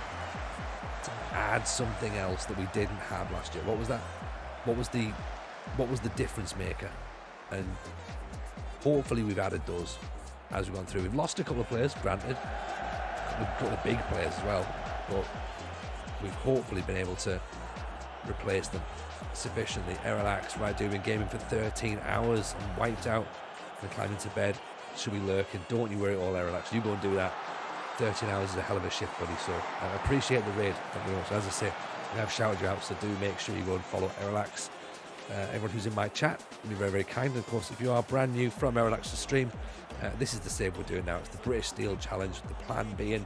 add something else that we didn't have last year. What was that? What was the difference maker? And hopefully we've added those as we've gone through. We've lost a couple of players, granted. A couple of big players as well. But we've hopefully been able to replace them sufficiently. Erelax, right, we've been gaming for 13 hours and wiped out and climbing to bed. Should we lurk? And don't you worry at all, Erelax. You go and do that. 13 hours is a hell of a shift, buddy. So I appreciate the raid. So as I say, I've shouted you out, so do make sure you go and follow Erelax. Everyone who's in my chat will be very, very kind. And of course, if you are brand new from Erelax to stream, this is the same we're doing now. It's the British Steel Challenge. The plan being,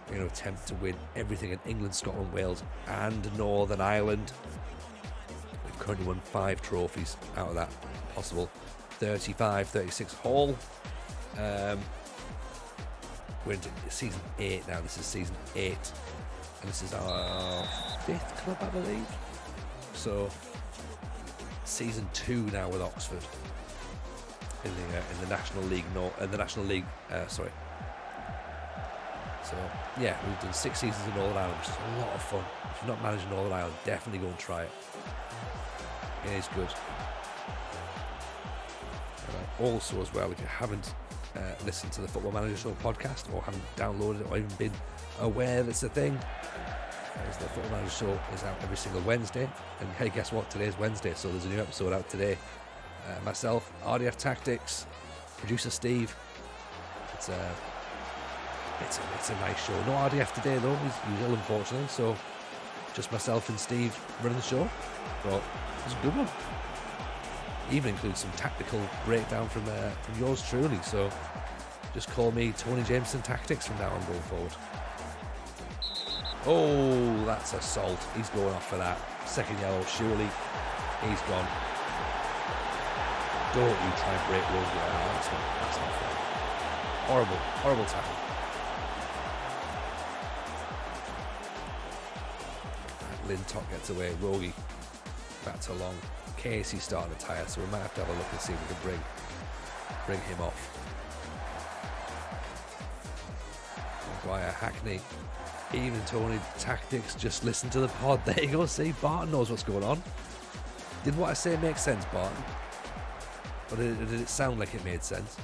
we're going to attempt to win everything in England, Scotland, Wales, and Northern Ireland. We've currently won 5 trophies out of that possible 36 haul. We're into season 8 now. This is season 8, and this is our 5th club, I believe. So season 2 now with Oxford in the National League. So yeah, we've done 6 seasons in Northern Ireland, which is a lot of fun. If you're not managing Northern Ireland, definitely go and try it. It is good. Also, as well, if you haven't listened to the Football Manager Show podcast, or haven't downloaded it, or even been aware that it's a thing, the Football Manager Show is out every single Wednesday. And hey, guess what? Today's Wednesday, so there's a new episode out today. Myself, RDF Tactics, producer Steve. It's a nice show. No RDF today though. He's ill, unfortunately. So just myself and Steve running the show. But it's a good one. Even includes some tactical breakdown from yours truly. So just call me Tony Jameson Tactics from now on going forward. Oh, that's assault. He's going off for that. Second yellow, surely. He's gone. Don't you try and break rules with that. That's not fair. Horrible tackle. Lintott gets away. Rogie back to long. Casey's starting to tire, so we might have to have a look and see if we can bring him off. Maguire, Hackney, even Tony Tactics, just listen to the pod. There you go, see, Barton knows what's going on. Did what I say make sense, Barton? Or did it sound like it made sense?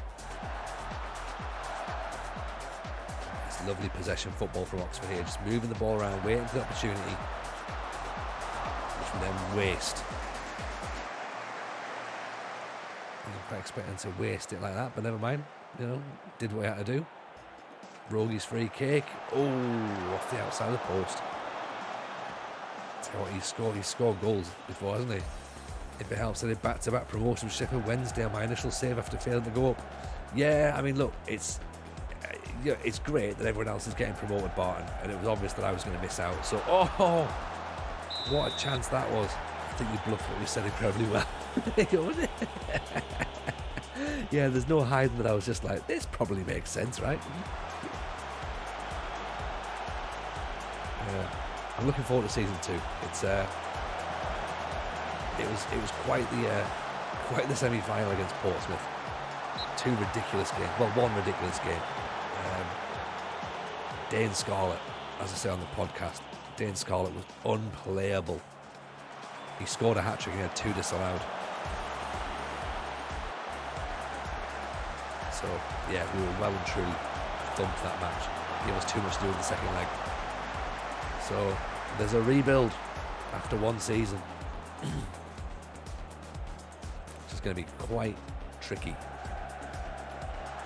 It's lovely possession football from Oxford here, just moving the ball around, waiting for the opportunity, which we then waste. I wasn't quite expecting to waste it like that, but never mind. You know, did what I had to do. Rogie's free kick. Oh, off the outside of the post. Tell you what, he's scored goals before, hasn't he? If it helps, I did back-to-back promotion with Sheffield Wednesday on my initial save after failing to go up. Yeah, I mean, look, it's great that everyone else is getting promoted, Barton, and it was obvious that I was going to miss out. So, oh, what a chance that was. I think you bluffed what you said incredibly well. Yeah, there's no hiding that I was just like, this probably makes sense, right? Yeah, I'm looking forward to season 2. It's it was quite the semi-final against Portsmouth. 2 ridiculous games. Well, 1 ridiculous game. Dane Scarlett, as I say on the podcast, Dane Scarlett was unplayable. He scored a hat-trick and had 2 disallowed. So, yeah, we were well and truly thumped that match. Gave us too much to do in the second leg. So, there's a rebuild after 1 season. Which is going to be quite tricky.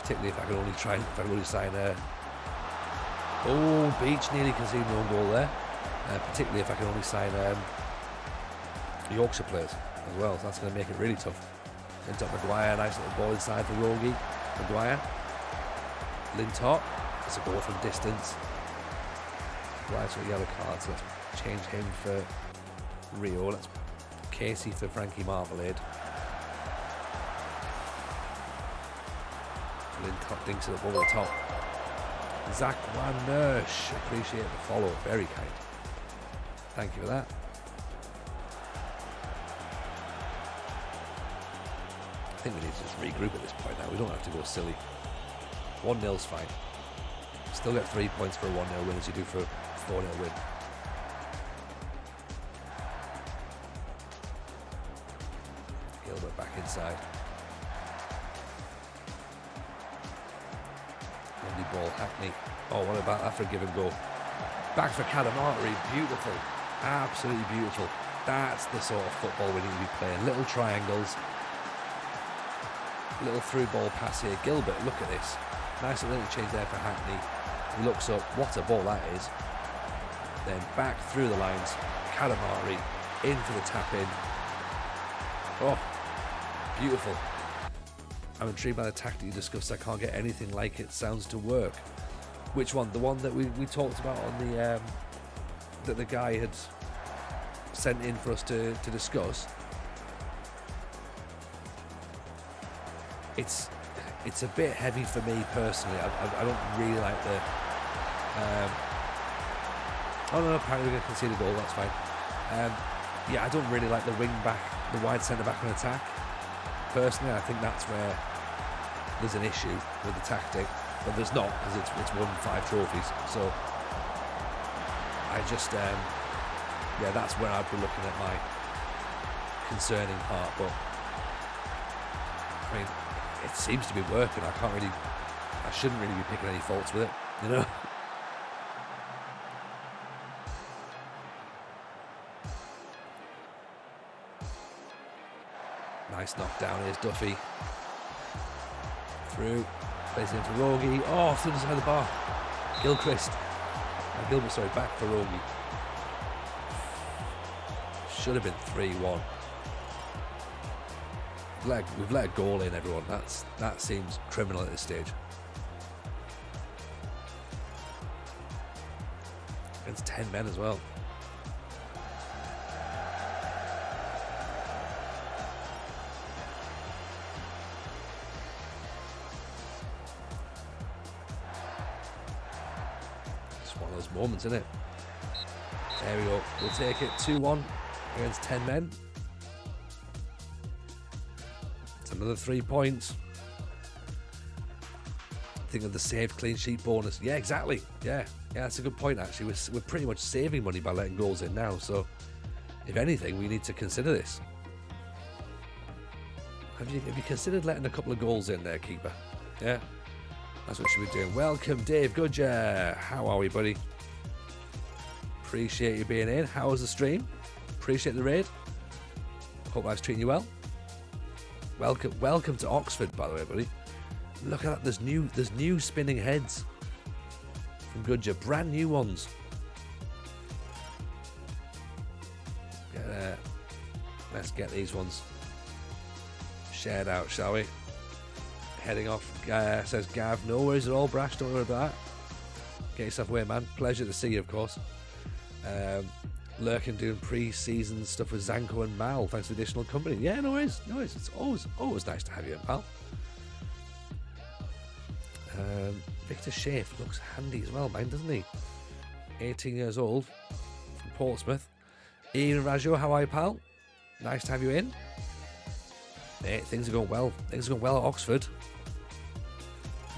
Particularly if I can only sign Beach nearly conceded an own goal there. Particularly if I can only sign Yorkshire players as well. So that's going to make it really tough. Lintott, Maguire, nice little ball inside for Rogie. Maguire. Lintott. It's a goal from distance. Maguire's got a yellow card, so let's change him for Rio. Let's Casey for Frankie Marmalade. Lintott dinks it up over the top. Zach Van Nersch, appreciate the follow, very kind. Thank you for that. I think we need to just regroup at this point now. We don't have to go silly. 1-0's fine. Still get 3 points for a 1-0 win as you do for a 4-0 win. Gilbert back inside. Lovely ball, Hackney. Oh, what about that for a give and go? Back for Cadamarteri, beautiful. Absolutely beautiful. That's the sort of football we need to be playing. Little triangles. Little through ball pass here. Gilbert, look at this. Nice little interchange there for Hackney. He looks up. What a ball that is. Then back through the lines. Katamari in for the tap in. Oh, beautiful. I'm intrigued by the tactic you discussed. I can't get anything like it. Sounds to work. Which one? The one that we talked about on the that the guy had sent in for us to discuss. It's a bit heavy for me personally. I don't really like the. Oh no! Apparently we're going to concede a goal. That's fine. Yeah, I don't really like the wing back, the wide centre back on attack. Personally, I think that's where there's an issue with the tactic, but there's not, because it's won 5 trophies. So I just yeah, that's where I'd be looking at my concerning part. But I mean, it seems to be working. I shouldn't really be picking any faults with it, you know. Nice knockdown. Here's Duffy. Through. Plays it into Rogi. Oh, through the side of the bar. Gilchrist. Gilbert, sorry, back for Rogi. Should have been 3-1. We've let a goal in, everyone. That seems criminal at this stage. Against 10 men as well. Moments, isn't it? There we go. We'll take it 2-1 against 10 men. It's another 3 points. Think of the saved clean sheet bonus. Yeah, exactly. Yeah, that's a good point. Actually, we're pretty much saving money by letting goals in now. So, if anything, we need to consider this. Have you considered letting a couple of goals in there, keeper? Yeah, that's what you should be doing. Welcome, Dave Goodger. How are we, buddy? Appreciate you being in. How was the stream? Appreciate the raid. Hope I was treating you well. Welcome to Oxford, by the way, buddy. Look at that. There's new spinning heads from Goodger. Brand new ones. Let's get these ones shared out, shall we? Heading off, says Gav. No worries at all, Brash. Don't worry about that. Get yourself away, man. Pleasure to see you, of course. Lurkin doing pre-season stuff with Zanko and Mal. Thanks for the additional company. Yeah, no worries. It's always nice to have you, pal. Victor Schaaf looks handy as well, man, doesn't he? 18 years old from Portsmouth. Ian Rajo, how are you, pal? Nice to have you in. Hey, things are going well. Things are going well at Oxford.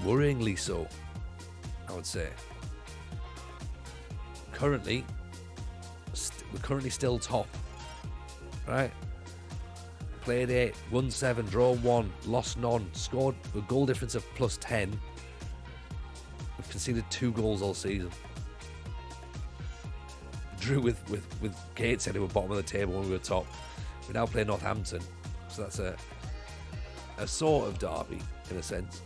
Worryingly so, I would say. We're currently still top, right? Played 8, won 7, drawn 1, lost none, scored a goal difference of +10. We've conceded 2 goals all season. Drew with Gateshead, who were bottom of the table when we were top. We now play Northampton, so that's a sort of derby in a sense.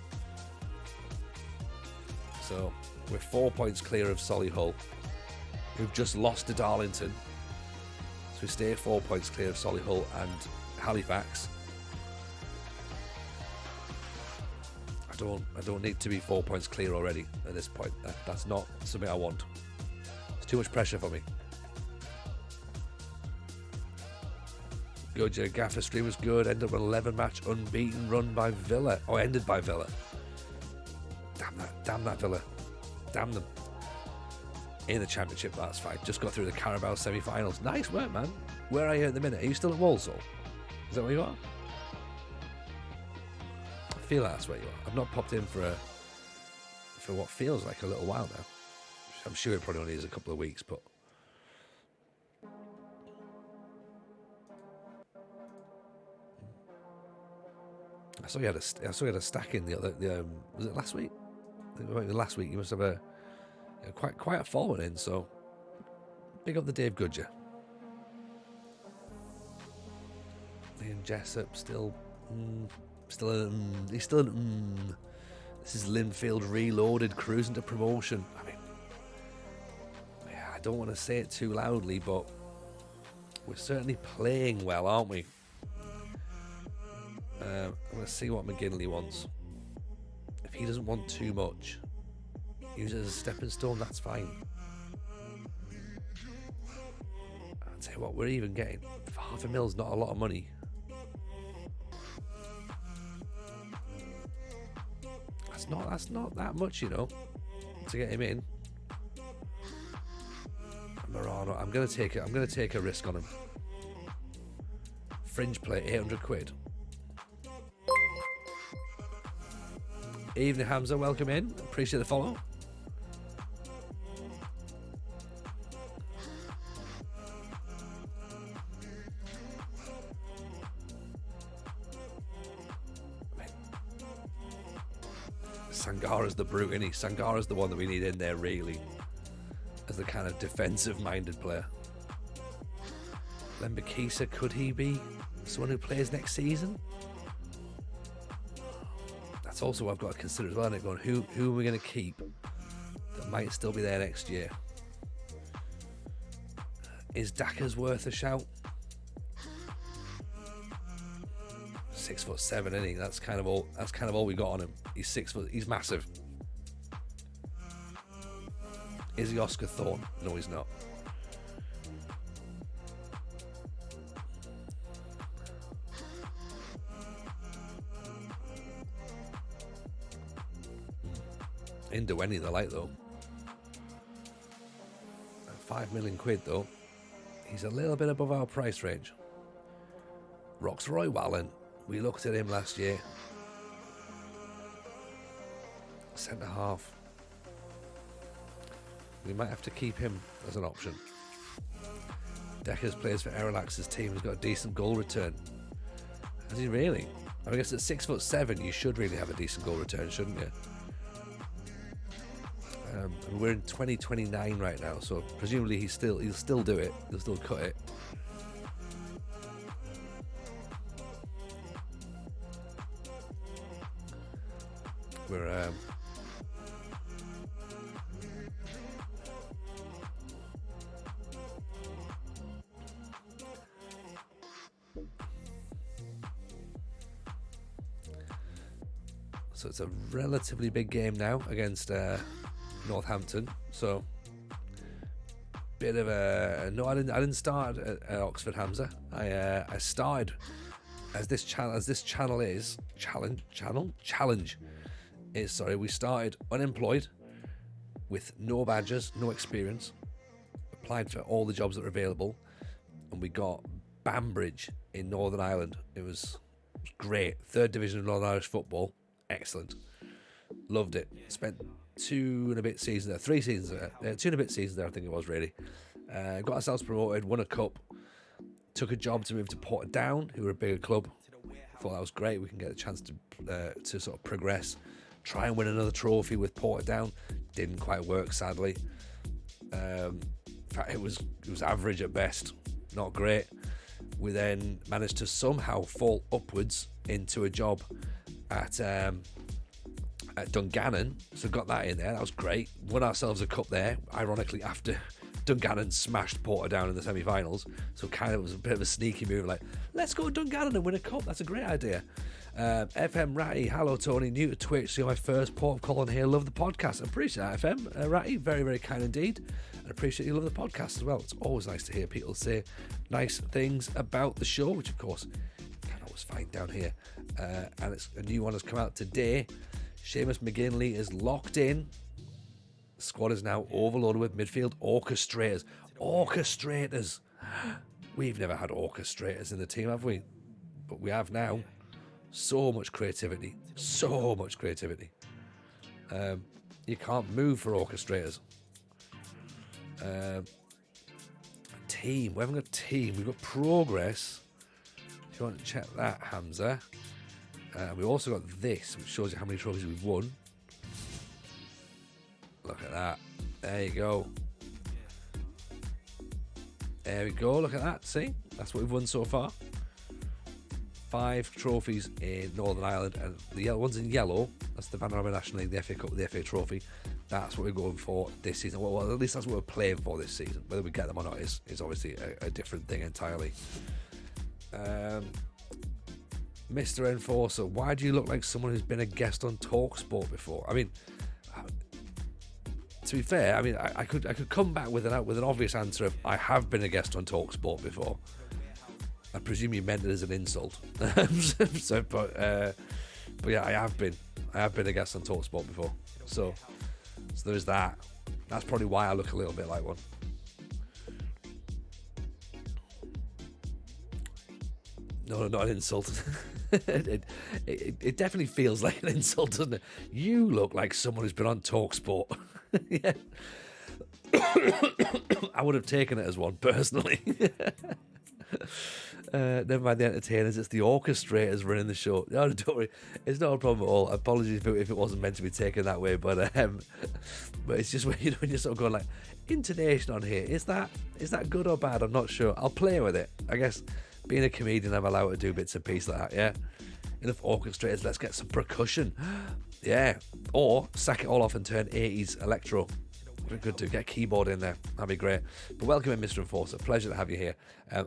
So we're 4 points clear of Solihull, who've just lost to Darlington. So we stay 4 points clear of Solihull and Halifax. I don't need to be 4 points clear already at this point. That's not something I want. It's too much pressure for me. Good, your Gaffer stream was good. Ended up an 11-match unbeaten run by Villa. Oh, ended by Villa. Damn that Villa. Damn them. In the Championship, that's fine. Just got through the Carabao semi-finals. Nice work, man. Where are you at the minute? Are you still at Walsall? Is that where you are? I feel like that's where you are. I've not popped in for what feels like a little while now. I'm sure it probably only is a couple of weeks, but I saw you had a stack in the other. Was it last week? I think it might be last week. You must have quite a following in. So big up the Dave Goodger. Liam Jessup still. He's still. This is Linfield Reloaded, cruising to promotion. I mean, yeah, I don't want to say it too loudly, but We're certainly playing well, aren't we? I'm going to see what McGinley wants. If he doesn't want too much, use it as a stepping stone, that's fine. I'll tell you what, we're even getting $500,000's not a lot of money. That's not that much, you know, to get him in. Morano, I'm gonna take a risk on him. Fringe play, 800 quid. Evening Hamza, welcome in. Appreciate the follow. Sangara's the brute, isn't he? Sangara's the one that we need in there, really, as the kind of defensive-minded player. Lembakisa, could he be someone who plays next season? That's also what I've got to consider as well, isn't it? Going, who are we going to keep that might still be there next year? Is Daka's worth a shout? 6'7", isn't he? That's kind of all we got on him. He's 6 foot. He's massive. Is he Oscar Thorne? No, he's not. Into any they like though. 5 million quid though. He's a little bit above our price range. Roxroy Wallen. We looked at him last year. Centre half. We might have to keep him as an option. Deckers plays for Erelax's team. He's got a decent goal return. Has he really? I guess at 6'7", you should really have a decent goal return, shouldn't you? We're in 2029 right now, so presumably he'll still do it. He'll still cut it. We're so it's a relatively big game now against Northampton. So bit of a no. I didn't start at Oxford, Hamza. I started as this channel is challenge. Sorry, we started unemployed with no badges, no experience, applied for all the jobs that were available, and we got Banbridge in Northern Ireland. It was great. 3rd division of Northern Irish football. Excellent. Loved it. Spent 2 and a bit seasons there. 3 seasons there. 2 and a bit seasons there, I think it was, really. Got ourselves promoted, won a cup, took a job to move to Portadown, who were a bigger club. Thought that was great. We can get a chance to sort of progress. Try and win another trophy with Portadown. Didn't quite work, sadly. In fact, it was average at best. Not great. We then managed to somehow fall upwards into a job at Dungannon. So got that in there. That was great. Won ourselves a cup there, ironically, after Dungannon smashed Portadown in the semi-finals. So kind of was a bit of a sneaky move, like, let's go to Dungannon and win a cup. That's a great idea. FM Ratty, hello Tony, new to Twitch, so my first port of call on here. Love the podcast. I appreciate that, FM Ratty, very, very kind indeed. And appreciate you love the podcast as well. It's always nice to hear people say nice things about the show, which of course you can always find down here. And it's a new one has come out today. Seamus McGinley is locked in. The squad is now overloaded with midfield orchestrators. We've never had orchestrators in the team, have we? But we have now. So much creativity. You can't move for orchestrators. Team. We haven't got team. We've got progress. If you want to check that, Hamza. We've also got this, which shows you how many trophies we've won. Look at that. There you go. There we go. Look at that. See? That's what we've won so far. 5 trophies in Northern Ireland, and the ones in yellow, that's the Vanarama National League, the FA Cup, the FA Trophy. That's what we're going for this season. Well, at least that's what we're playing for this season. Whether we get them or not is obviously a different thing entirely. Mr. Enforcer, why do you look like someone who's been a guest on TalkSport before? I mean, to be fair, I mean, I could come back with an obvious answer of I have been a guest on TalkSport before. I presume you meant it as an insult. But yeah, I have been a guest on TalkSport before. So there's that. That's probably why I look a little bit like one. No, not an insult. It definitely feels like an insult, doesn't it? You look like someone who's been on TalkSport. Yeah. I would have taken it as one, personally. Never mind the entertainers, it's the orchestrators running the show. No, don't worry, it's not a problem at all. Apologies if it wasn't meant to be taken that way, but it's just when you're sort of going like, intonation on here, is that good or bad? I'm not sure. I'll play with it. I guess being a comedian, I'm allowed to do bits and pieces like that, yeah? Enough orchestrators, let's get some percussion. Yeah, or sack it all off and turn 80s electro. Good to get a keyboard in there. That'd be great. But welcome in, Mr. Enforcer. Pleasure to have you here.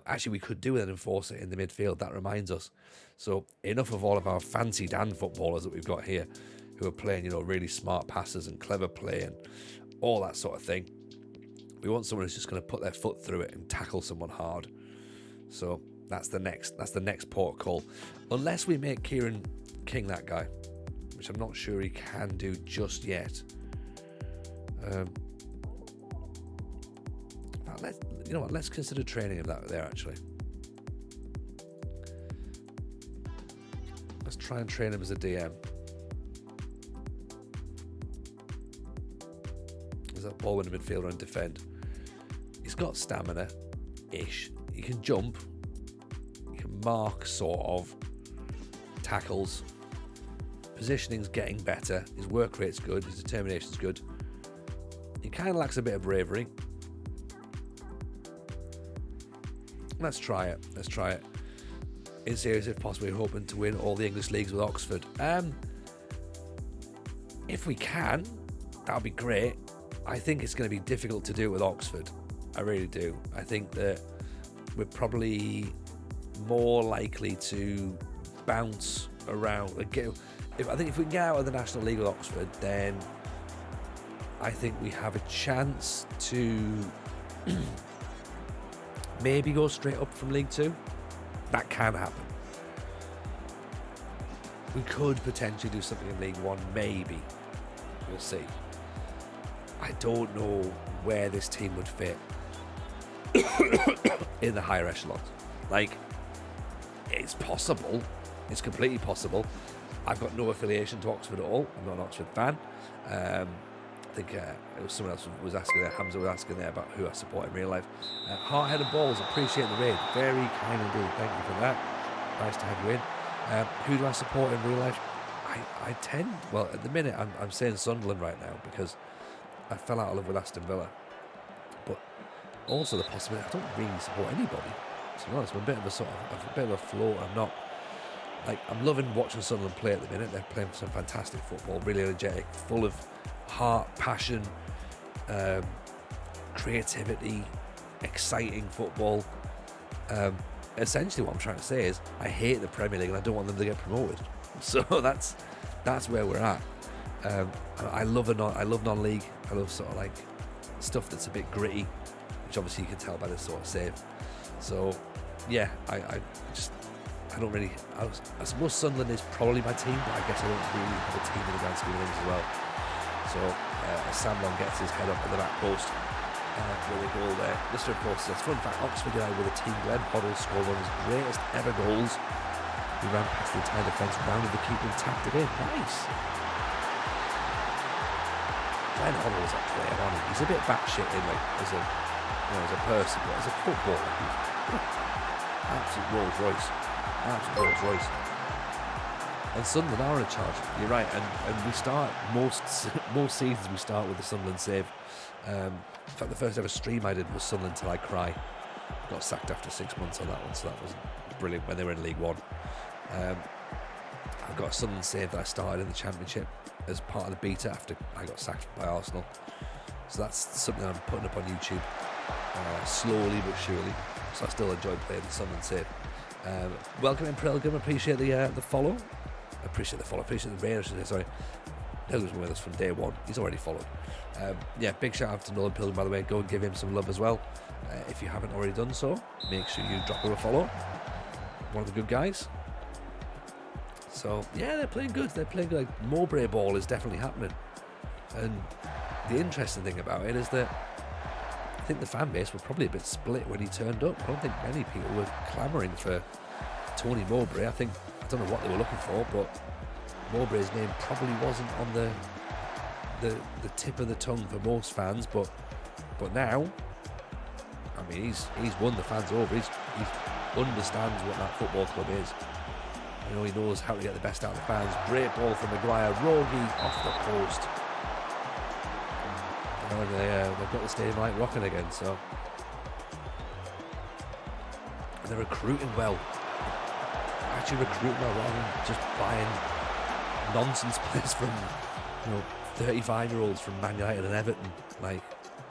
Actually, we could do with an enforcer in the midfield. That reminds us. So enough of all of our fancy Dan footballers that we've got here who are playing, really smart passes and clever play and all that sort of thing. We want someone who's just going to put their foot through it and tackle someone hard. So that's the next port call. Unless we make Kieran King that guy, which I'm not sure he can do just yet. Let's consider training him that there, actually. Let's try and train him as a DM. As a ball winning midfielder and defend. He's got stamina-ish. He can jump. He can mark, sort of. Tackles. Positioning's getting better. His work rate's good. His determination's good. He kind of lacks a bit of bravery. Let's try it. In series, if possible, we're hoping to win all the English leagues with Oxford. If we can, that would be great. I think it's going to be difficult to do it with Oxford. I really do. I think that we're probably more likely to bounce around. I think if we can get out of the National League with Oxford, then I think we have a chance to maybe go straight up from League 2. That can happen. We could potentially do something in League 1, maybe. We'll see. I don't know where this team would fit in the higher echelons. Like, it's possible. It's completely possible. I've got no affiliation to Oxford at all. I'm not an Oxford fan. I think it was someone else was asking there. Hamza was asking there about who I support in real life. Hard-headed balls, appreciate the raid. Very kind indeed. Thank you for that. Nice to have you in. Who do I support in real life? I tend, well, at the minute, I'm saying Sunderland right now because I fell out of love with Aston Villa. But also the possibility I don't really support anybody. To be honest, I'm a bit of a float. I'm loving watching Sunderland play at the minute. They're playing some fantastic football, really energetic, full of heart, passion, creativity, exciting football. Essentially what I'm trying to say is I hate the Premier League and I don't want them to get promoted. So that's where we're at. I love non-league. I love sort of like stuff that's a bit gritty, which obviously you can tell by this sort of save. So yeah, I suppose Sunderland is probably my team, but I guess I don't really have a team in the grand scheme of things as well. So Samlon gets his head up at the back post with a goal there. Mr. Post says, fun fact, Oxford United with a team Glenn Hoddle scored one of his greatest ever goals. He ran past the entire defence, rounded the keeper and tapped it in. Nice. Glenn Hoddle is a player, on it. He's a bit batshit in as a person, but as a footballer, he's absolute Rolls Royce. Absolute Rolls Royce. And Sunderland are in charge. You're right, and we start most seasons we start with the Sunderland save. In fact, the first ever stream I did was Sunderland Till I Cry. Got sacked after 6 months on that one, so that was brilliant when they were in League 1. I've got a Sunderland save that I started in the Championship as part of the beta after I got sacked by Arsenal. So that's something I'm putting up on YouTube slowly but surely. So I still enjoy playing the Sunderland save. Welcome in, Pilgrim. Appreciate the follow. Appreciate the raid, sorry. Pilgrim's been with us from day one. He's already followed. Big shout out to Nolan Pilgrim, by the way. Go and give him some love as well. If you haven't already done so, make sure you drop him a follow. One of the good guys. So, yeah, they're playing good. Like, Mowbray ball is definitely happening. And the interesting thing about it is that I think the fan base were probably a bit split when he turned up. I don't think many people were clamouring for Tony Mowbray. I don't know what they were looking for, but Mowbray's name probably wasn't on the tip of the tongue for most fans. But now, I mean, he's won the fans over. He understands what that football club is. You know, he knows how to get the best out of the fans. Great ball from Maguire. Rogi off the post. And they've got the stadium light rocking again. So, and they're recruiting well. Actually recruiting well rather than just buying nonsense players from 35-year-olds from Man United and Everton. Like,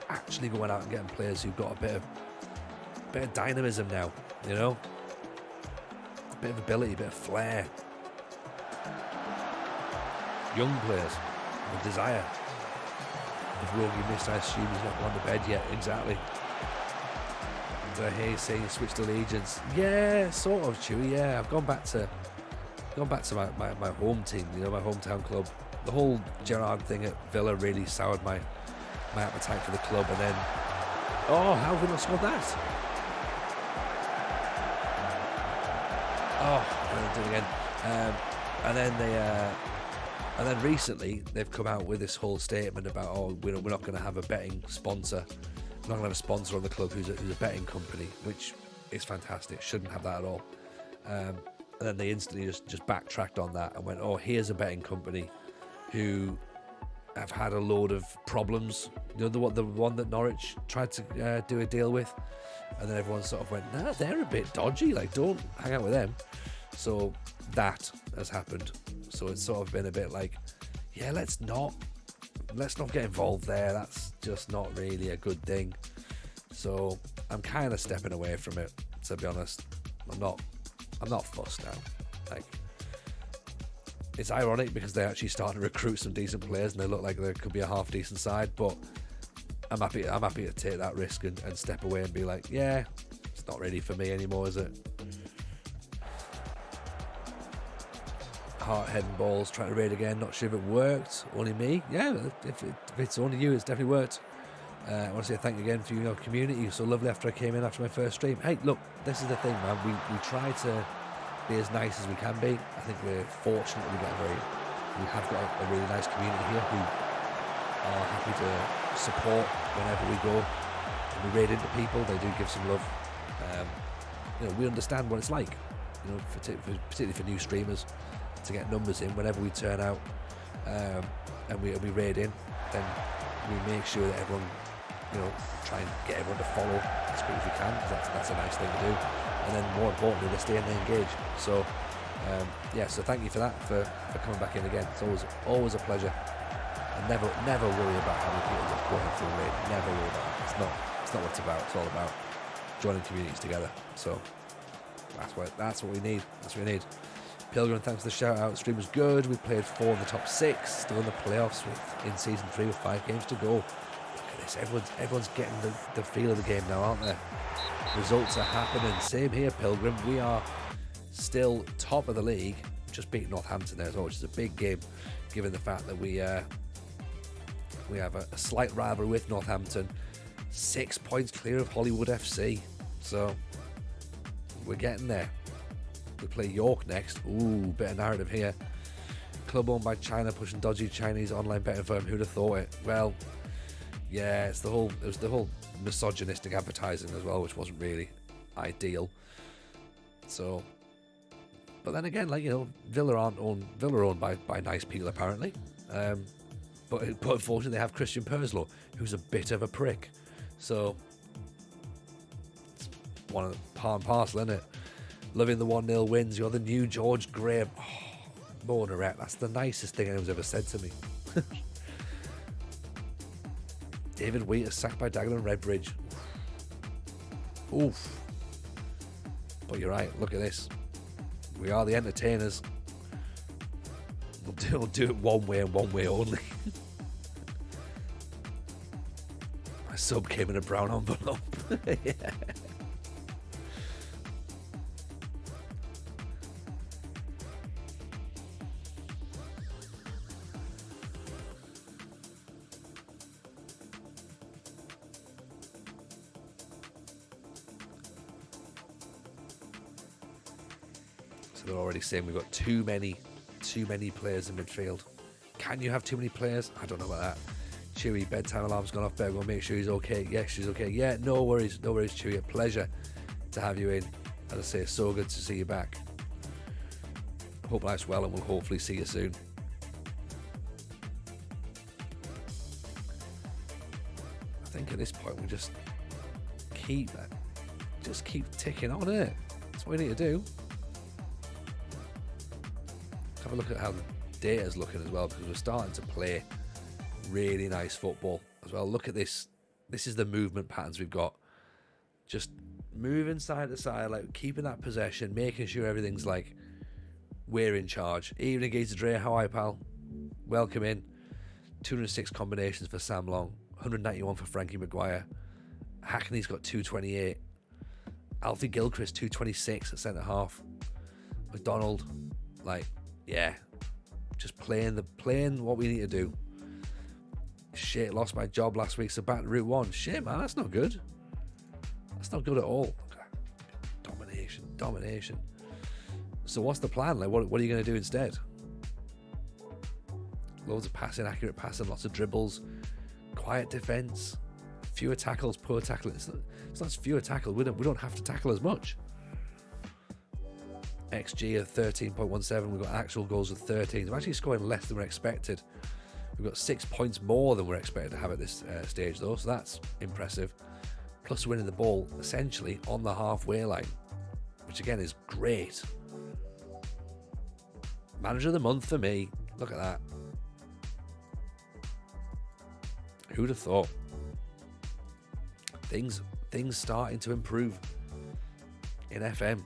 actually going out and getting players who've got a bit of dynamism now. You know. A bit of ability, a bit of flair. Young players with desire. If Rogi missed, I assume he's not gone to bed yet. Exactly. And hey, saying he switched allegiance. Yeah, sort of, Chewy. Yeah, I've gone back to my home team. You know, my hometown club. The whole Gerrard thing at Villa really soured my appetite for the club. And then, how have we not scored that? I'll do it again. And then recently they've come out with this whole statement about we're not going to have a betting sponsor. We're not going to have a sponsor on the club who's a betting company, which is fantastic. Shouldn't have that at all. And then they instantly just backtracked on that and went, here's a betting company who have had a load of problems. You know, the one that Norwich tried to do a deal with. And then everyone sort of went, nah, they're a bit dodgy. Like, don't hang out with them. So that has happened. So it's sort of been a bit like, yeah, let's not get involved there. That's just not really a good thing. So I'm kind of stepping away from it, to be honest. I'm not fussed now. Like, it's ironic because they actually started to recruit some decent players and they look like they could be a half decent side, but I'm happy to take that risk and step away and be like, yeah, it's not really for me anymore, is it? Heart, head and balls, trying to raid again, not sure if it worked. Only me? Yeah, if it's only you, it's definitely worked. I want to say thank you again for your community. You're so lovely after I came in after my first stream. Hey, look, this is the thing, man. We try to be as nice as we can be. I think we're fortunate we have got a really nice community here who are happy to support whenever we go. When we raid into people, they do give some love. We understand what it's like, particularly for new streamers, to get numbers in whenever we turn out and we raid in. Then we make sure that everyone, try and get everyone to follow as quick as we can, because that's a nice thing to do. And then more importantly, they stay and they engage. So so thank you for that, for coming back in again. It's always a pleasure. And never worry about how many people just go ahead for a raid. Never worry about it. It's not what it's about. It's all about joining communities together. So that's what we need. That's what we need. Pilgrim, thanks for the shout out. Stream was good. We played 4 in the top 6, still in the playoffs in season 3 with 5 games to go. Look at this. Everyone's getting the feel of the game now, aren't they? Results are happening. Same here, Pilgrim. We are still top of the league. Just beat Northampton there as well, which is a big game, given the fact that we have a slight rivalry with Northampton. 6 points clear of Hollywood FC. So we're getting there. We play York next. Ooh, bit of narrative here. Club owned by China pushing dodgy Chinese online betting firm. Who'd have thought it? Well, yeah, it was the whole misogynistic advertising as well, which wasn't really ideal. So, but then again, Villa are owned by nice people apparently. But unfortunately, they have Christian Perslow, who's a bit of a prick. So, it's part and parcel, isn't it? Loving the 1-0 wins. You're the new George Graham. Oh, Monorette, that's the nicest thing anyone's ever said to me. David Wheater sacked by Dagenham and Redbridge. Oof. But you're right, look at this. We are the entertainers. We'll do it one way and one way only. My sub came in a brown envelope. Yeah. So they're already saying we've got too many players in midfield. Can you have too many players? I don't know about that. Chewy, bedtime alarm's gone off. Better go make sure he's okay. Yeah, she's okay. Yeah, no worries, Chewy. A pleasure to have you in. As I say, it's so good to see you back. Hope life's well, and we'll hopefully see you soon. I think at this point we just keep ticking on it. That's what we need to do. Have a look at how the data's looking as well, because we're starting to play really nice football as well. Look at this. This is the movement patterns we've got. Just moving side to side, like keeping that possession, making sure everything's like we're in charge. Evening, Gator Dre. How are you, pal? Welcome in. 206 combinations for Sam Long. 191 for Frankie Maguire. Hackney's got 228. Alfie Gilchrist 226 at centre half. McDonald, like, yeah, just playing what we need to do. Shit, lost my job last week, so back to Route 1. Shit, man, that's not good. That's not good at all. Domination. So what's the plan? Like, what are you going to do instead? Loads of passing, accurate passing, lots of dribbles, quiet defence, fewer tackles, poor tackling. It's not fewer tackles. We don't have to tackle as much. XG of 13.17. We've got actual goals of 13. We're actually scoring less than we're expected. We've got 6 points more than we're expected to have at this stage, though, so that's impressive. Plus winning the ball essentially on the halfway line, which again is great. Manager of the month for me. Look at that. Who'd have thought? Things starting to improve in FM.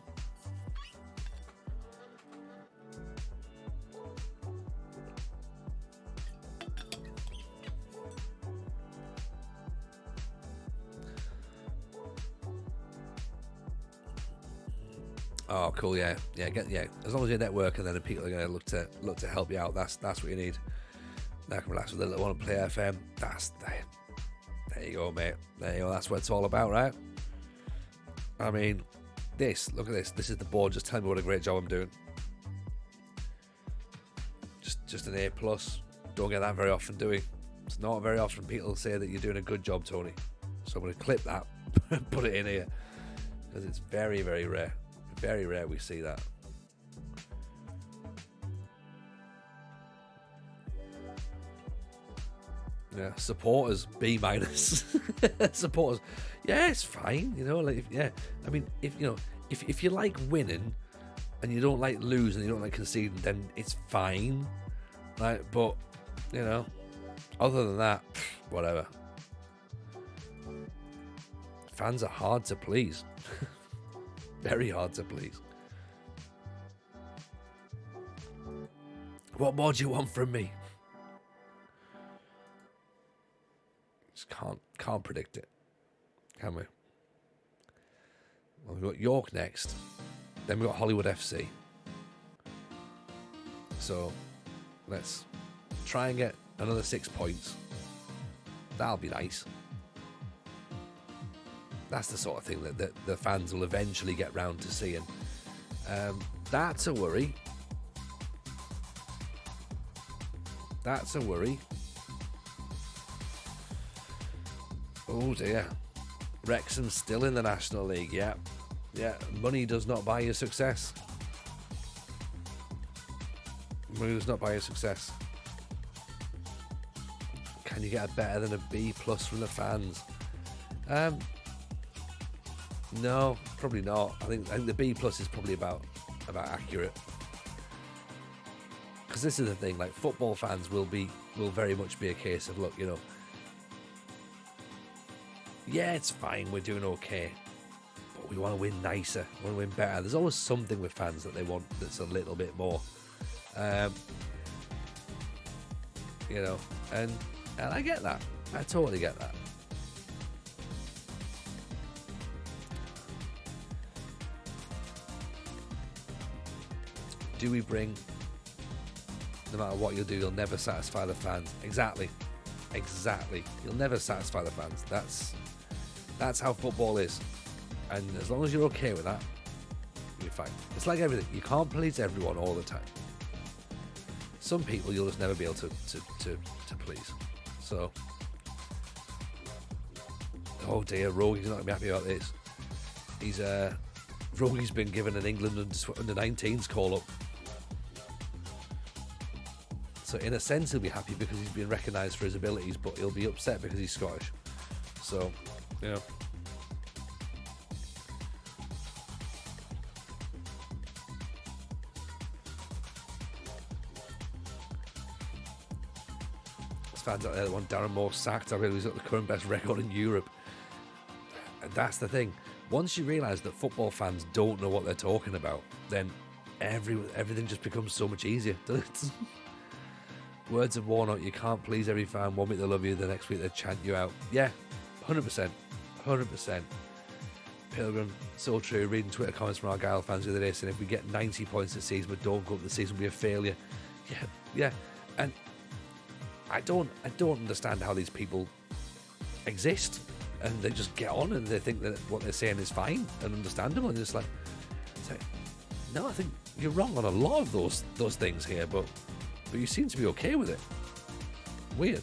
Oh, cool, yeah. As long as you're networking, then the people are going to look to help you out. That's what you need. Now I can relax with a little one and play FM. There you go, mate. There you go. That's what it's all about, right? I mean, look at this. This is the board just telling me what a great job I'm doing. Just an A+. Don't get that very often, do we? It's not very often people say that you're doing a good job, Tony. So I'm going to clip that and put it in here, because it's very, very rare. Very rare we see that. Yeah, supporters B-. Supporters, yeah, it's fine. You know, like, I mean, if you like winning and you don't like losing, you don't like conceding, then it's fine. Like, but other than that, whatever. Fans are hard to please. Very hard to please. What more do you want from me? Just can't predict it, can we? Well, we've got York next. Then we've got Hollywood FC. So let's try and get another 6 points. That'll be nice. That's the sort of thing that the fans will eventually get round to seeing. That's a worry. Oh dear. Wrexham's still in the National League, yeah. Money does not buy you success. Money does not buy you success. Can you get a better than a B+ from the fans? No, probably not. I think the B+ is probably about accurate. Because this is the thing, like football fans will very much be a case of, look, you know, yeah, it's fine, we're doing okay, but we want to win nicer, we want to win better. There's always something with fans that they want that's a little bit more, you know, and I get that. I totally get that. Do we bring, no matter what you'll do, you'll never satisfy the fans? Exactly. You'll never satisfy the fans. That's how football is. And as long as you're okay with that, you're fine. It's like everything. You can't please everyone all the time. Some people you'll just never be able to please. So, oh dear, Rogue's not going to be happy about this. Rogue's been given an England under 19s call up. So in a sense he'll be happy because he's been recognised for his abilities, but he'll be upset because he's Scottish. So, you know. There's fans out there that want Darren Moore sacked. I mean, he's got the current best record in Europe. And that's the thing. Once you realise that football fans don't know what they're talking about, then everything just becomes so much easier. Words of Warnock, you can't please every fan. One week they love you, the next week they chant you out. Yeah, 100%. Pilgrim, so true. Reading Twitter comments from Argyle fans the other day saying if we get 90 points this season but don't go up, the season will be a failure. Yeah. And I don't understand how these people exist. And they just get on and they think that what they're saying is fine and understandable. And it's like, no, I think you're wrong on a lot of those things here, but you seem to be okay with it. Weird.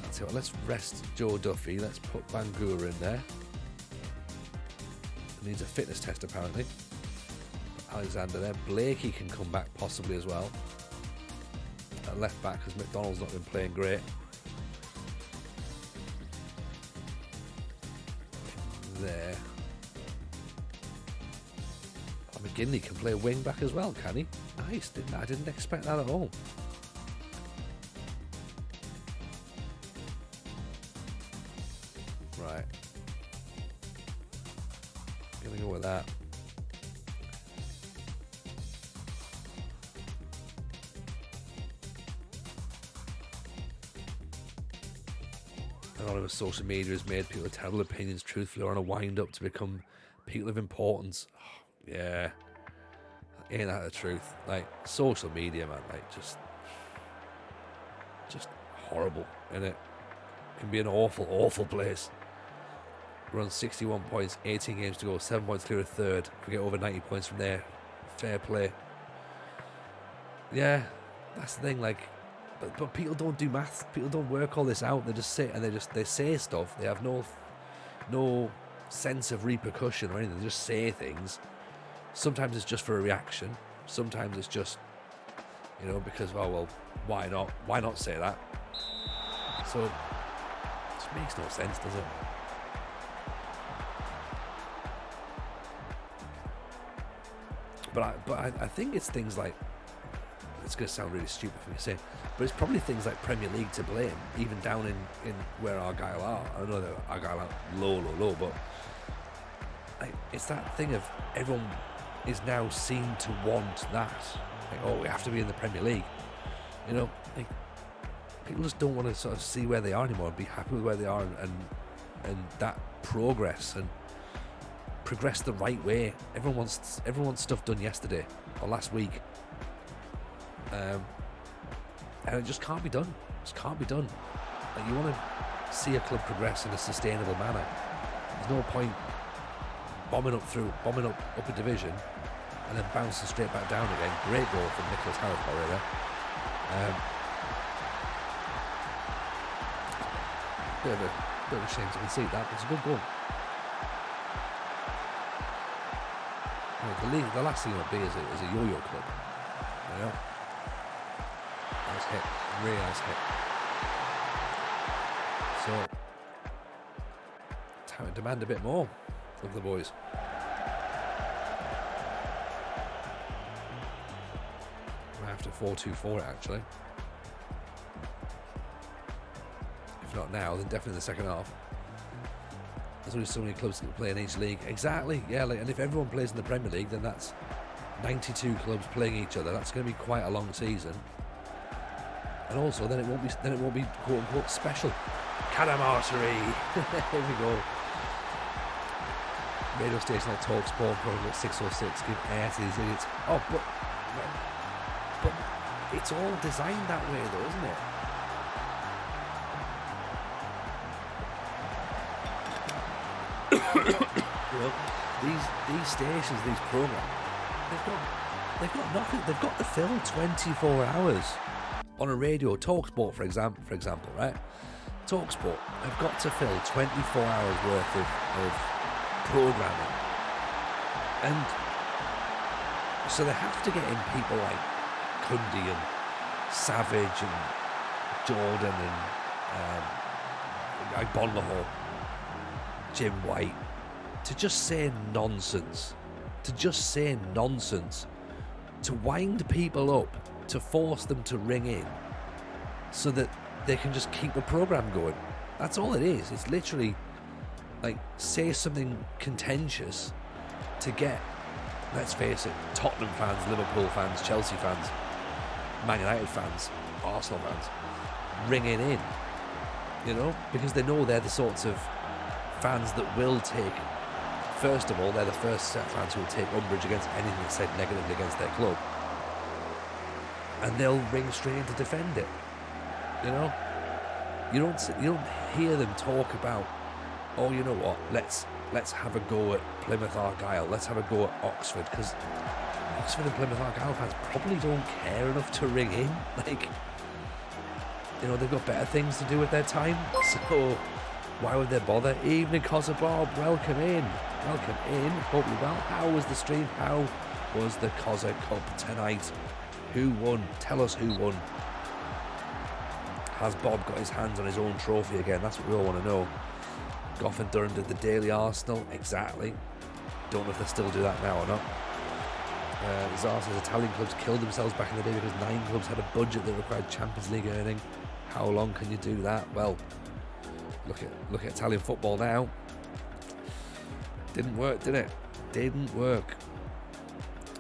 That's it. Let's rest Joe Duffy. Let's put Bangura in there. It needs a fitness test apparently. Alexander there. Blakey can come back possibly as well. At left back because McDonald's not been playing great. There. McGinley can play wing back as well, can he? Nice. I didn't expect that at all. Right. Gonna go with that. Anonymous social media has made people with terrible opinions truthfully or on a wind up to become people of importance. Yeah, ain't that the truth? Like social media, man, like just horrible, innit? Can be an awful place. We're on 61 points, 18 games to go, 7 points clear of third. If we get over 90 points from there, fair play. Yeah, that's the thing. Like, but people don't do maths. People don't work all this out. They just sit and they say stuff. They have no sense of repercussion or anything. They just say things. Sometimes it's just for a reaction. Sometimes it's just, you know, because, oh, well, why not? Why not say that? So, it just makes no sense, does it? But I think it's things like, it's going to sound really stupid for me to say, but it's probably things like Premier League to blame, even down in where Argyle are. I know that Argyle are low, but like, it's that thing of everyone is now seen to want that. Like, oh, we have to be in the Premier League. You know, like, people just don't want to sort of see where they are anymore and be happy with where they are and that progress and progress the right way. Everyone wants stuff done yesterday or last week. And it just can't be done. It just can't be done. Like, you want to see a club progress in a sustainable manner. There's no point bombing up a division and then bouncing straight back down again. Great goal from Nicholas Howard there. Bit of a shame to concede that, but it's a good goal. You know, the last thing you want to be is a yo-yo club. You know? Nice hit. Really nice hit. So, time to demand a bit more of the boys. have to 4-2-4 it, actually. If not now, then definitely in the second half. There's only so many clubs that can play in each league. Exactly, yeah. And if everyone plays in the Premier League, then that's 92 clubs playing each other. That's going to be quite a long season. And also, then it won't be quote unquote special. Canham Artery. Here we go. Radio station like TalkSport, probably 606, give air to these idiots. Oh, but it's all designed that way, though, isn't it? You know, these stations, these programs, they've got nothing. They've got to fill 24 hours on a radio. TalkSport, for example, right? TalkSport have got to fill 24 hours worth of programming, and so they have to get in people like Cundy and Savage and Jordan and Bonlahor, Jim White, to just say nonsense, to wind people up, to force them to ring in so that they can just keep the program going. That's all it is. It's literally like, say something contentious to get, let's face it, Tottenham fans, Liverpool fans, Chelsea fans, Man United fans, Arsenal fans ringing in, you know, because they know they're the sorts of fans that will take, first of all, they're the first set of fans who will take umbrage against anything that's said negatively against their club, and they'll ring straight in to defend it. You know, you don't hear them talk about, oh, you know what, let's have a go at Plymouth Argyle, let's have a go at Oxford, because Oxford and Plymouth Argyle fans probably don't care enough to ring in. Like, you know, they've got better things to do with their time, so why would they bother? Evening, Cosser Bob, welcome in. Hope you're well. How was the stream? How was the Cosser Cup tonight? Who won? Tell us who won. Has Bob got his hands on his own trophy again? That's what we all want to know. Goff and Durham did the Daily Arsenal. Exactly. Don't know if they still do that now or not. Zar says Italian clubs killed themselves back in the day because 9 clubs had a budget that required Champions League earning. How long can you do that? Well, look at Italian football now. Didn't work, did it? Didn't work.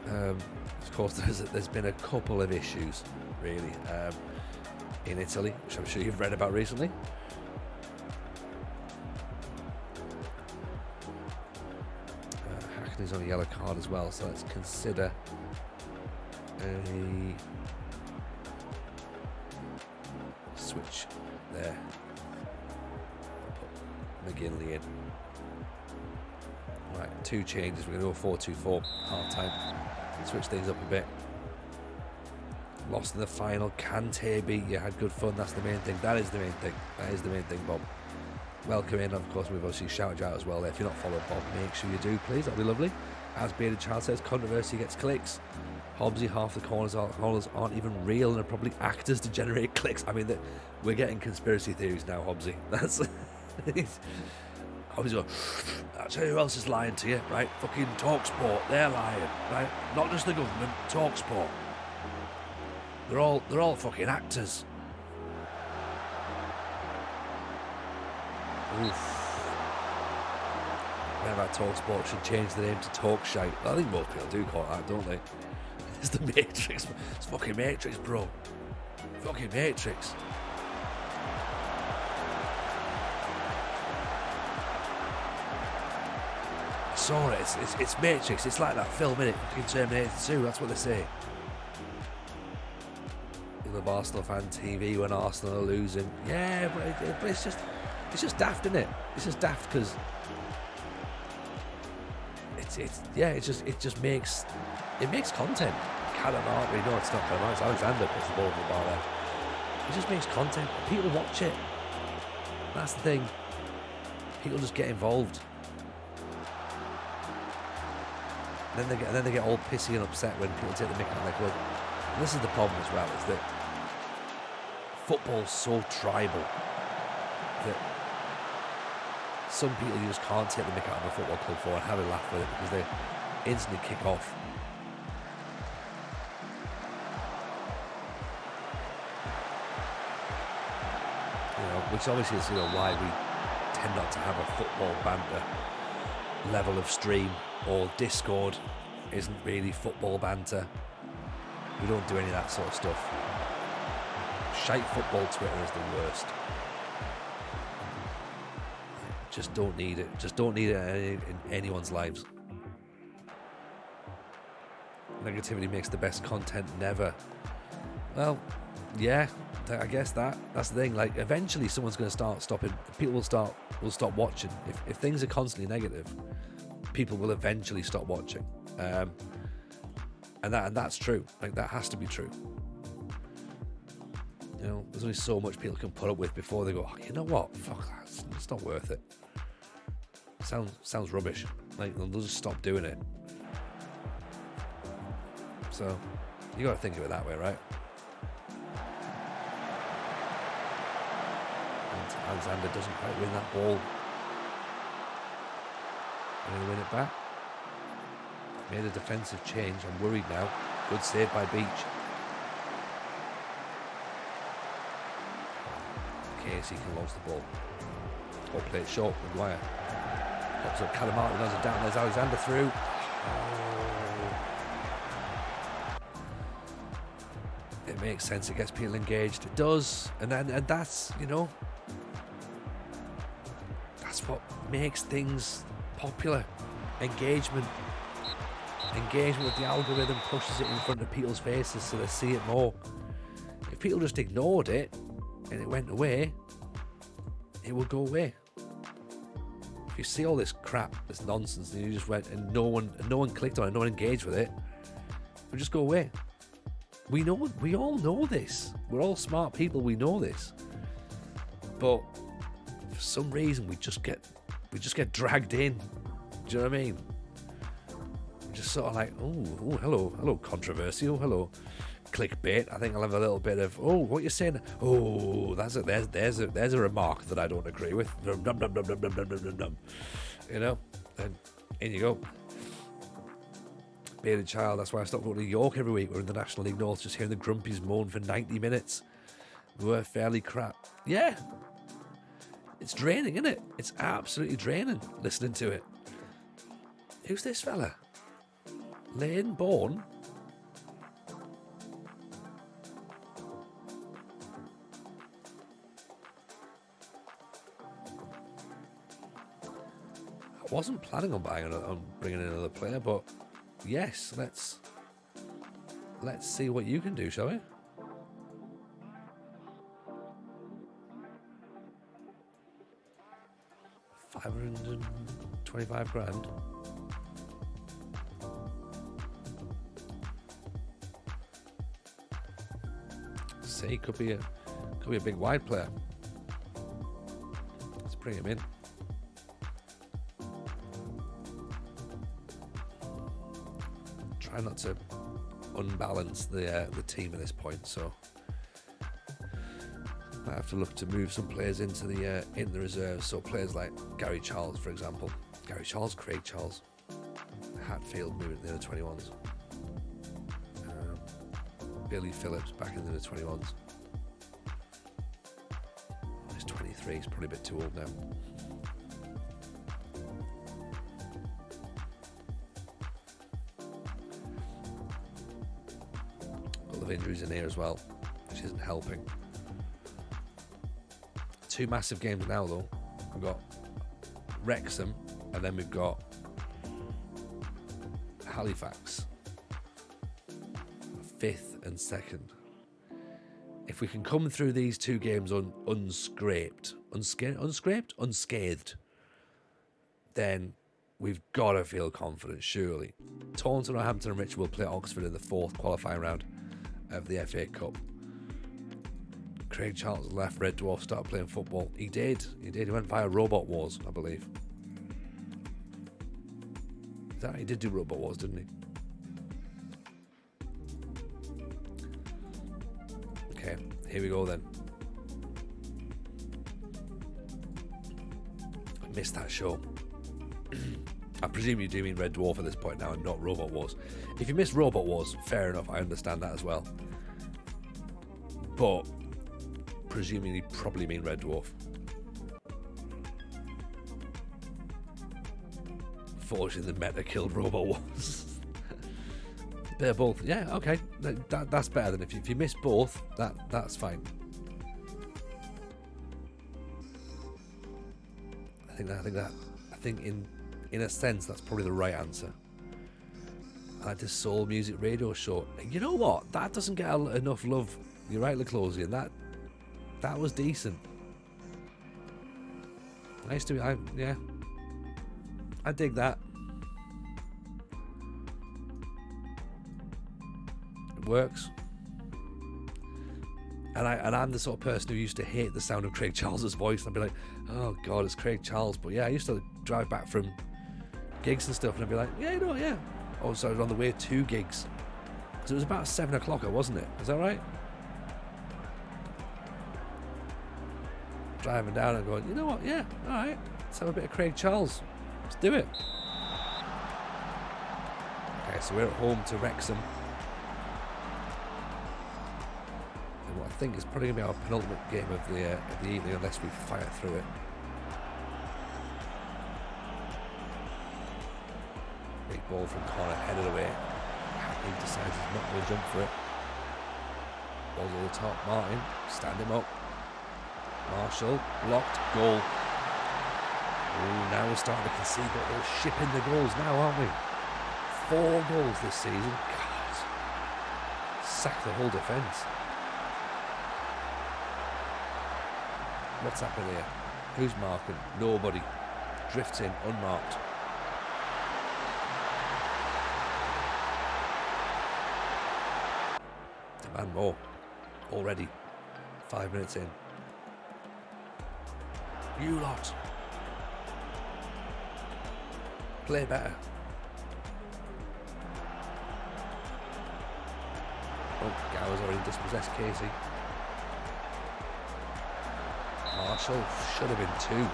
Of course, there's been a couple of issues, really, in Italy, which I'm sure you've read about recently. Hackney's on a yellow card as well, so let's consider a switch there. Put McGinley in. Right, 2 changes. We're going to go 4-2-4 half time. Switch things up a bit. Lost in the final. Kante beat you. Had good fun. That's the main thing. That is the main thing, Bob. Welcome in. Of course, we've obviously shouted you out as well there. If you're not following Bob, make sure you do, please. That'll be lovely. As Bearded Child says, controversy gets clicks. Hobbsy, half the corners aren't even real and are probably actors to generate clicks. I mean, we're getting conspiracy theories now, Hobbsy. That's... Hobbsy's going, I'll tell you who else is lying to you, right? Fucking TalkSport, they're lying, right? Not just the government, TalkSport. They're all fucking actors. Oof. How about TalkSport should change the name to Talkshite? I think most people do call it that, don't they? It's the Matrix. It's fucking Matrix, bro. Fucking Matrix. Saw it. It's Matrix. It's like that film, innit? Fucking Terminator 2. That's what they say. You love Arsenal fan TV when Arsenal are losing. Yeah, but it's just daft, isn't it? It's just daft because it just makes content. Calamari, no, it's not Calamari. It's Alexander puts the ball in the bar there. It just makes content. People watch it. That's the thing. People just get involved. Then they get all pissy and upset when people take the mick out of their club. And this is the problem as well, is that football's so tribal that some people you just can't take the mick out of a football club for and have a laugh with it because they instantly kick off. which obviously is why we tend not to have a football banter level of stream, or Discord isn't really football banter. We don't do any of that sort of stuff. Shite football Twitter is the worst. Just don't need it. Just don't need it in anyone's lives. Negativity makes the best content never. Well, yeah, I guess that's the thing. Like, eventually someone's going to start stopping. People will stop watching. If things are constantly negative, people will eventually stop watching. And that's true. Like, that has to be true. There's only so much people can put up with before they go, oh, you know what? Fuck that. It's not worth it. Sounds rubbish. Like, they'll just stop doing it. So, you got to think of it that way, right? And Alexander doesn't quite win that ball. Going to win it back. Made a defensive change. I'm worried now. Good save by Beach. Casey can launch the ball. Or play it short. Maguire. Pops up Calamari, runs it down. There's Alexander through. It makes sense. It gets people engaged. It does. And that's, that's what makes things popular. Engagement with the algorithm pushes it in front of people's faces so they see it more. If people just ignored it and it went away, it would go away. If you see all this crap, this nonsense, and you just went and no one clicked on it, no one engaged with it, it would just go away. We all know this. We're all smart people, we know this. But for some reason we just get dragged in. Do you know what I mean? We're just sort of like, oh, hello, controversial, hello, clickbait. I think I'll have a little bit of, what you're saying? Oh, there's a remark that I don't agree with. Dum, dum, dum, dum, dum, dum, dum, dum, dum. And in you go. Bearded child, that's why I stopped going to York every week. We're in the National League North, just hearing the Grumpies moan for 90 minutes. We were fairly crap. Yeah. It's draining, isn't it? It's absolutely draining listening to it. Who's this fella? Lane Bourne? I wasn't planning on bringing in another player, but yes, let's see what you can do, shall we? $525,000. See, could be a big wide player. Let's bring him in. Try not to unbalance the team at this point, so I have to look to move some players into the reserves. So players like Gary Charles, for example, Craig Charles, Hatfield moving to the under 21s, Billy Phillips back in the under 21s. He's 23. He's probably a bit too old now. Injuries in here as well, which isn't helping. Two massive games now though. We've got Wrexham and then we've got Halifax, 5th and 2nd. If we can come through these two games unscathed, then we've got to feel confident, surely. Taunton, Northampton and Richmond will play Oxford in the 4th qualifying round of the FA Cup. Craig Charles left Red Dwarf, started playing football. He did. He went via Robot Wars, I believe. He did do Robot Wars, didn't he? Okay, here we go then. I missed that show. I presume you do mean Red Dwarf at this point now and not Robot Wars. If you missed Robot Wars, fair enough, I understand that as well. But presuming you probably mean red dwarf. Fortunately, the meta killed Robo Wars. Bit of both. Yeah, okay. That's better than if you miss both. That's fine. I think in a sense that's probably the right answer. I like this soul music radio show. You know what? That doesn't get enough love. You're right, Leclosian. That was decent. I dig that. It works. And I'm the sort of person who used to hate the sound of Craig Charles's voice. I'd be like, oh God, it's Craig Charles. But yeah, I used to drive back from gigs and stuff, and I'd be like, yeah, you know, yeah. Oh, so I was on the way to gigs. Because it was about 7 o'clock, wasn't it? Is that right? Driving down and going, you know what? Yeah, all right. Let's have a bit of Craig Charles. Let's do it. Okay, so we're at home to Wrexham. And what I think is probably going to be our penultimate game of the evening, unless we fire through it. Big ball from corner, headed away. He decides he's not going to jump for it. Ball's over the top. Martin, stand him up. Marshall, blocked, goal. Ooh, now we're starting to concede, but we're shipping the goals now, aren't we? 4 goals this season. God. Sack the whole defence. What's happening here? Who's marking? Nobody. Drifts in, unmarked. Demand more. Already. 5 minutes in. You lot. Play better. Oh, Gower's already dispossessed Casey. Marshall should have been 2.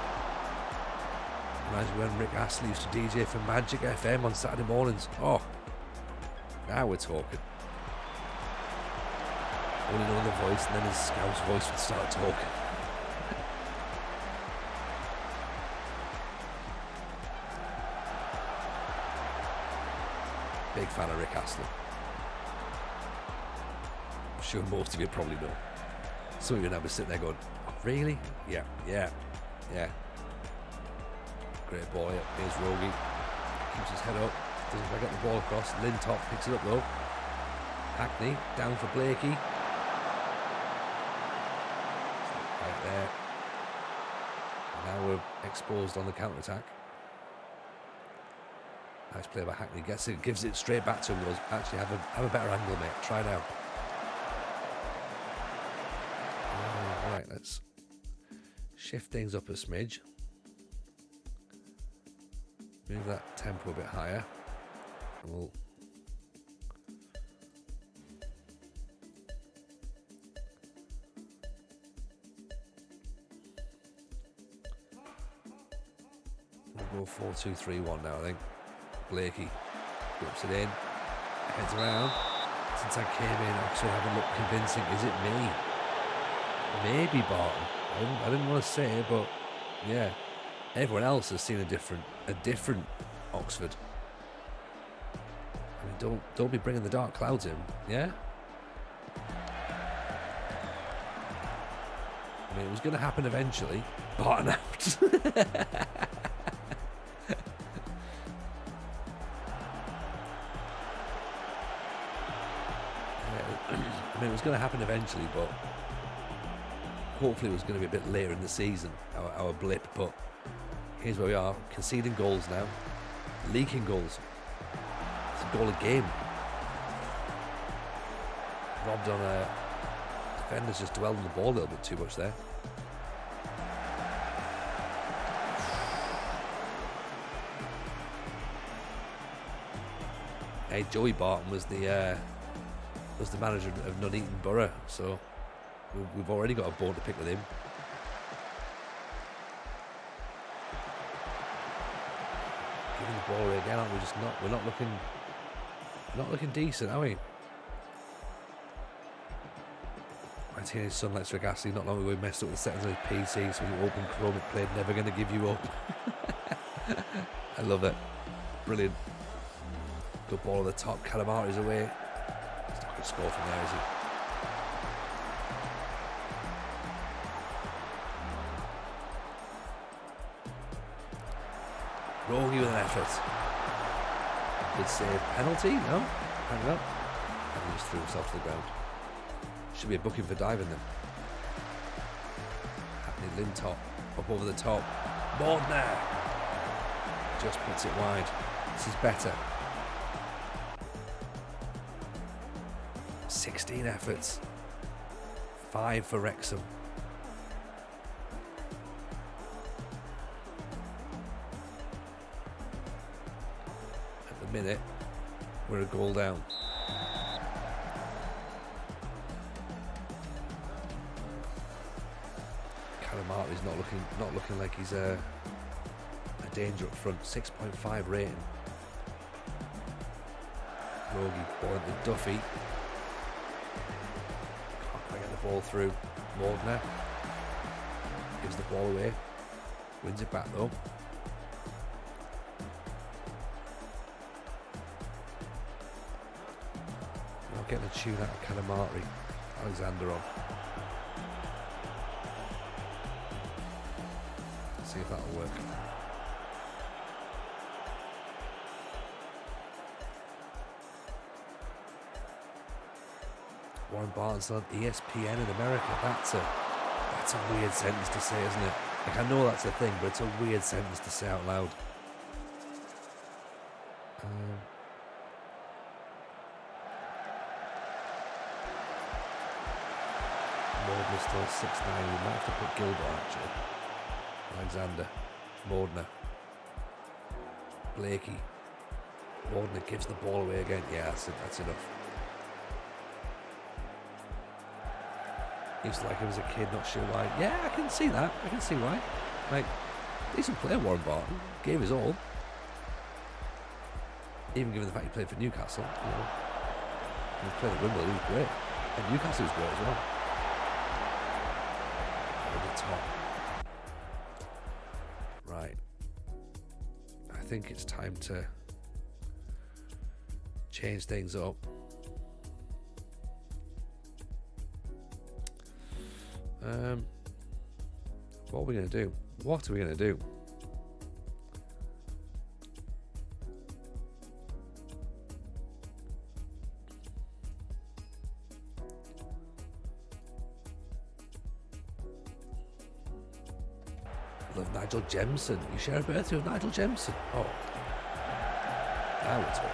Reminds me when Rick Astley used to DJ for Magic FM on Saturday mornings. Oh, now we're talking. Only know the voice, and then his Scouse voice would start talking. Big fan of Rick Astley. I'm sure most of you probably know. Some of you now be sitting there going, oh, really? Yeah. Great ball, yeah. Here's Rogie. Keeps his head up. Doesn't quite get the ball across. Lintop picks it up though. Hackney down for Blakey. Right there. And now we're exposed on the counter-attack. Nice play by Hackney. Gets it, gives it straight back to him. Goes, actually, have a better angle, mate. Try now. All right, let's shift things up a smidge. Move that tempo a bit higher. And we'll go 4-2-3-1 now, I think. Blakey whips it in, heads around. Since I came in, Oxford haven't looked convincing. Is it me? Maybe Barton. I didn't want to say it, but yeah, everyone else has seen a different Oxford. I mean, don't be bringing the dark clouds in, yeah. I mean, it was going to happen eventually. Barton out. I mean, it was going to happen eventually, but hopefully it was going to be a bit later in the season, our blip. But here's where we are, conceding goals now, leaking goals. It's a goal a game. Robbed on a defender's just dwelled on the ball a little bit too much there. Hey, Joey Barton was the manager of Nuneaton Borough, so we've already got a bone to pick with him. Giving the ball away again, aren't we? We're not looking decent, are we? My teenage son likes Rick Astley. Not long ago, he messed up the settings on his PC, so he opened Chrome and played Never Gonna Give You Up. I love it. Brilliant. Good ball at the top. Calamari's away. He's not going to score from there, is he? Rogi with an effort. Good save. Penalty? No? Hang up. And he just threw himself to the ground. Should be a booking for diving then. Hackney Lintop. Up over the top. Mordner. Just puts it wide. This is better. 16 efforts. 5 for Wrexham. At the minute, we're a goal down. Calamari's not looking like he's a danger up front. 6.5 rating. Rogi ball into Duffy. Can't quite get the ball through. Mordner gives the ball away. Wins it back though. Not getting a tune out of Calamari. Alexander on. See if that'll work. Warren Barton's on ESPN in America. That's a weird sentence to say, isn't it? Like, I know that's a thing, but it's a weird sentence to say out loud. Mordner's still 6'9". We might have to put Gilbert actually. Alexander, Mordner, Blakey. Mordner gives the ball away again. Yeah, that's enough. Used to like him as a kid, not sure why. Yeah, I can see that. I can see why. Like, decent player, Warren Barton. Gave his all. Even given the fact he played for Newcastle, you know. He played at Wimbledon, he was great. And Newcastle was great as well. Over the top. Right. I think it's time to change things up. What are we going to do? What are we going to do? Love Nigel Jemison. You share a birthday with Nigel Jemison? Oh. Now we're talking.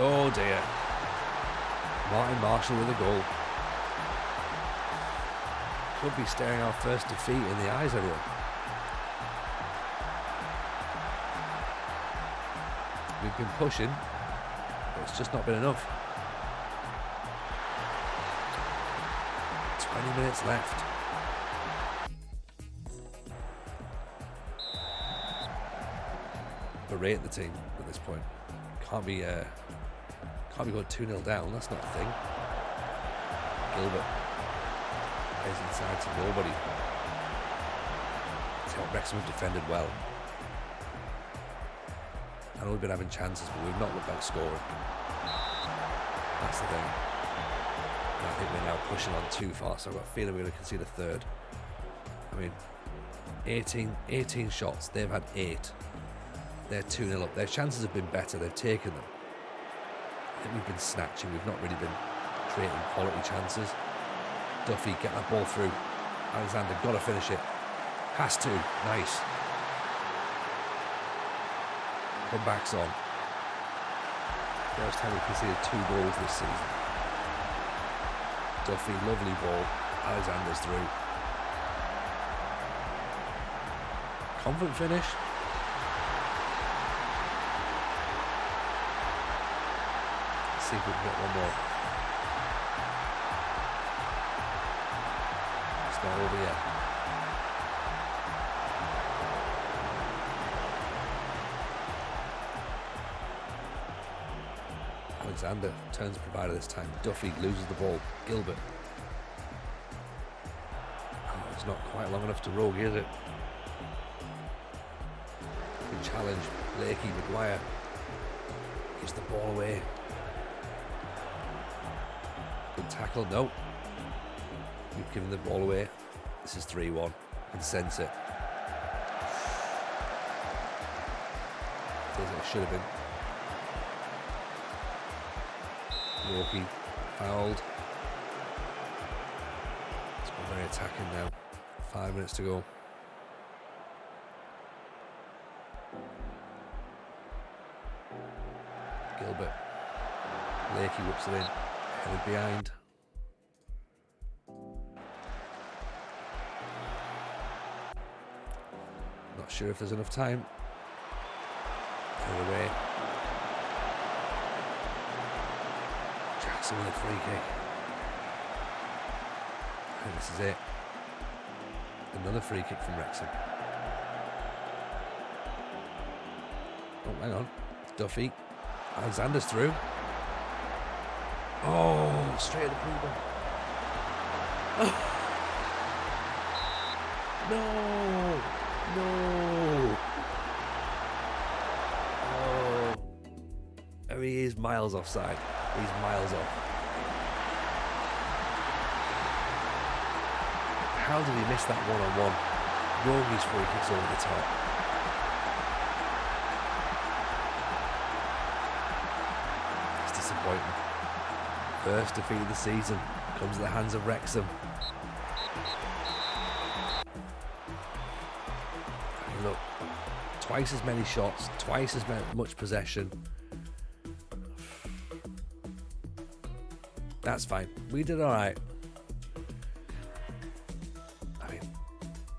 Oh dear. Martin Marshall with a goal. Could be staring our first defeat in the eyes, everyone. We've been pushing, but it's just not been enough. 20 minutes left. Berate the team at this point. Can't be going 2-0 down. That's not a thing. Gilbert plays inside to nobody. Wrexham have defended well. I know we've been having chances, but we've not looked like scoring. That's the thing. And I think we're now pushing on too far, so I've got a feeling we're going to concede a third. I mean, 18 shots. They've had 8. They're 2-0 up. Their chances have been better. They've taken them. I think we've been snatching. We've not really been creating quality chances. Duffy, get that ball through. Alexander, got to finish it. Has to. Nice. Comebacks on. First time we conceded 2 goals this season. Duffy, lovely ball. Alexander's through. Confident finish. See if we can get one more. It's not over yet. Alexander turns the provider this time. Duffy loses the ball. Gilbert. Oh, it's not quite long enough to rogue, is it? Good challenge. Blakey, Maguire. Gives the ball away. Good tackle. No. We've given the ball away. This is 3-1. And sense it. Feels like it should have been. Walkie fouled. It's gone very attacking now. 5 minutes to go. Gilbert. Blakey whips it in. Headed behind. Not sure if there's enough time. Headed away. Jackson with a free kick. And this is it. Another free kick from Wrexham. Oh, hang on. Duffy. Alexander's through. Oh, straight at the keeper. Oh. No. Oh. Oh, he is miles offside. He's miles off. How did he miss that one-on-one? Rogi's free kicks over the top. It's disappointing. First defeat of the season comes at the hands of Wrexham. And look, twice as many shots, twice as much possession. That's fine. We did all right. I mean,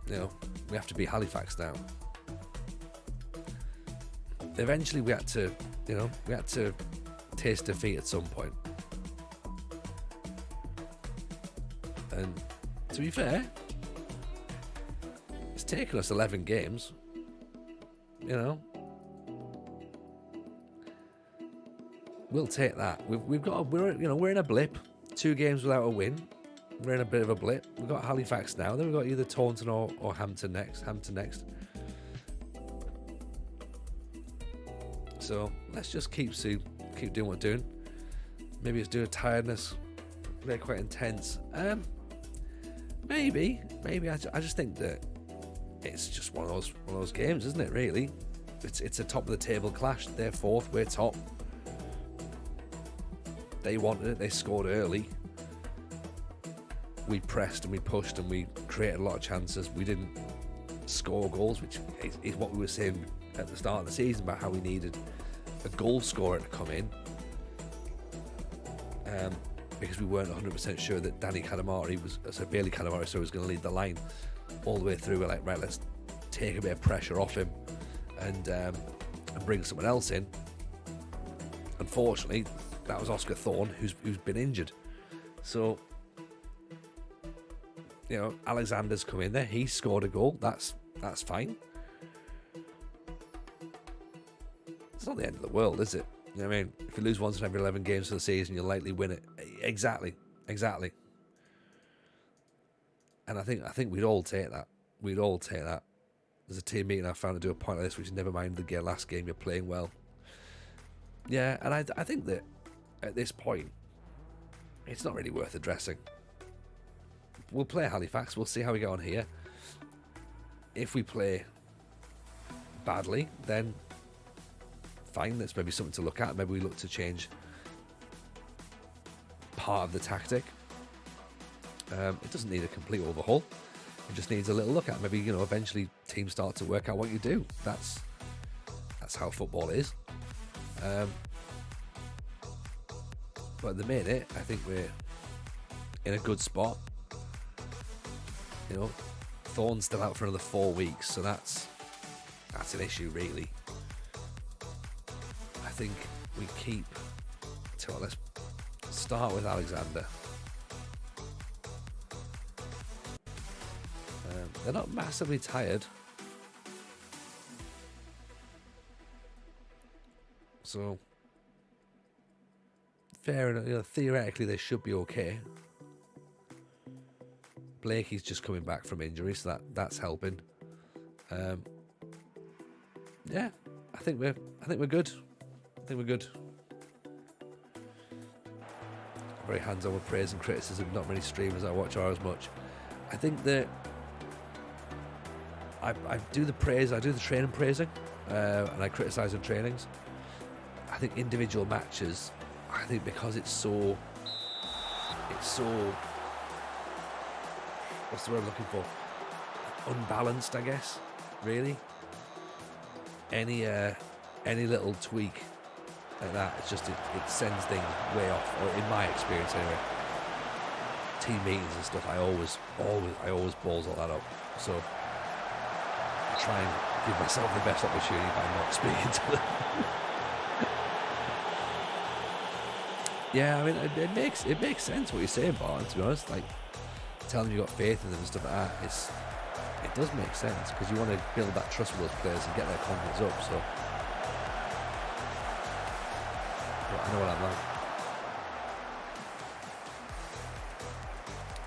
you know, we have to beat Halifax now. Eventually, we had to taste defeat at some point. And to be fair, it's taken us 11 games. You know, we'll take that. We're in a blip. 2 games without a win. We're in a bit of a blip. We've got Halifax now. Then we've got either Taunton or Hampton next. So let's just keep doing what we're doing. Maybe it's due to tiredness. They're quite intense. Maybe. I just think that it's just one of those games, isn't it? Really, it's a top of the table clash. They're 4th. We're top. They wanted it. They scored early. We pressed and we pushed and we created a lot of chances. We didn't score goals, which is what we were saying at the start of the season about how we needed a goal scorer to come in. Because we weren't 100% sure that Bailey Calamari was going to lead the line all the way through. We're like, right, let's take a bit of pressure off him and bring someone else in. Unfortunately, that was Oscar Thorne, who's been injured. So, you know, Alexander's come in there. He scored a goal. That's fine. It's not the end of the world, is it? You know what I mean? If you lose once in every 11 games for the season, you'll likely win it. Exactly. And I think we'd all take that. There's a team meeting I found to do a point like this, which never mind the last game, you're playing well. Yeah, and I think that at this point, it's not really worth addressing. We'll play Halifax. We'll see how we get on here. If we play badly, then fine. That's maybe something to look at. Maybe we look to change part of the tactic. It doesn't need a complete overhaul. It just needs a little look at. Maybe, you know, eventually teams start to work out what you do. That's how football is. But at the minute, I think we're in a good spot. You know, Thorne's still out for another 4 weeks, so that's an issue, really. I think we keep. So let's start with Alexander. They're not massively tired. So fair enough. Theoretically, they should be okay. Blakey's just coming back from injury, so that's helping. Yeah, I think we're good. I think we're good. Very hands-on with praise and criticism. Not many streamers I watch are as much. I think that I do the praise. I do the training praising, and I criticise in trainings. I think individual matches. I think because it's so. What's the word I'm looking for? Unbalanced, I guess. Really. Any little tweak like that, it's just it sends things way off. Or in my experience, anyway. Team meetings and stuff, I always balls all that up. So I try and give myself the best opportunity by not speaking to them. Yeah, I mean, it makes sense what you're saying, Barton. To be honest, like telling them you got faith in them and stuff like that, it does make sense because you want to build that trust with those players and get their confidence up. So but I know what I'm like.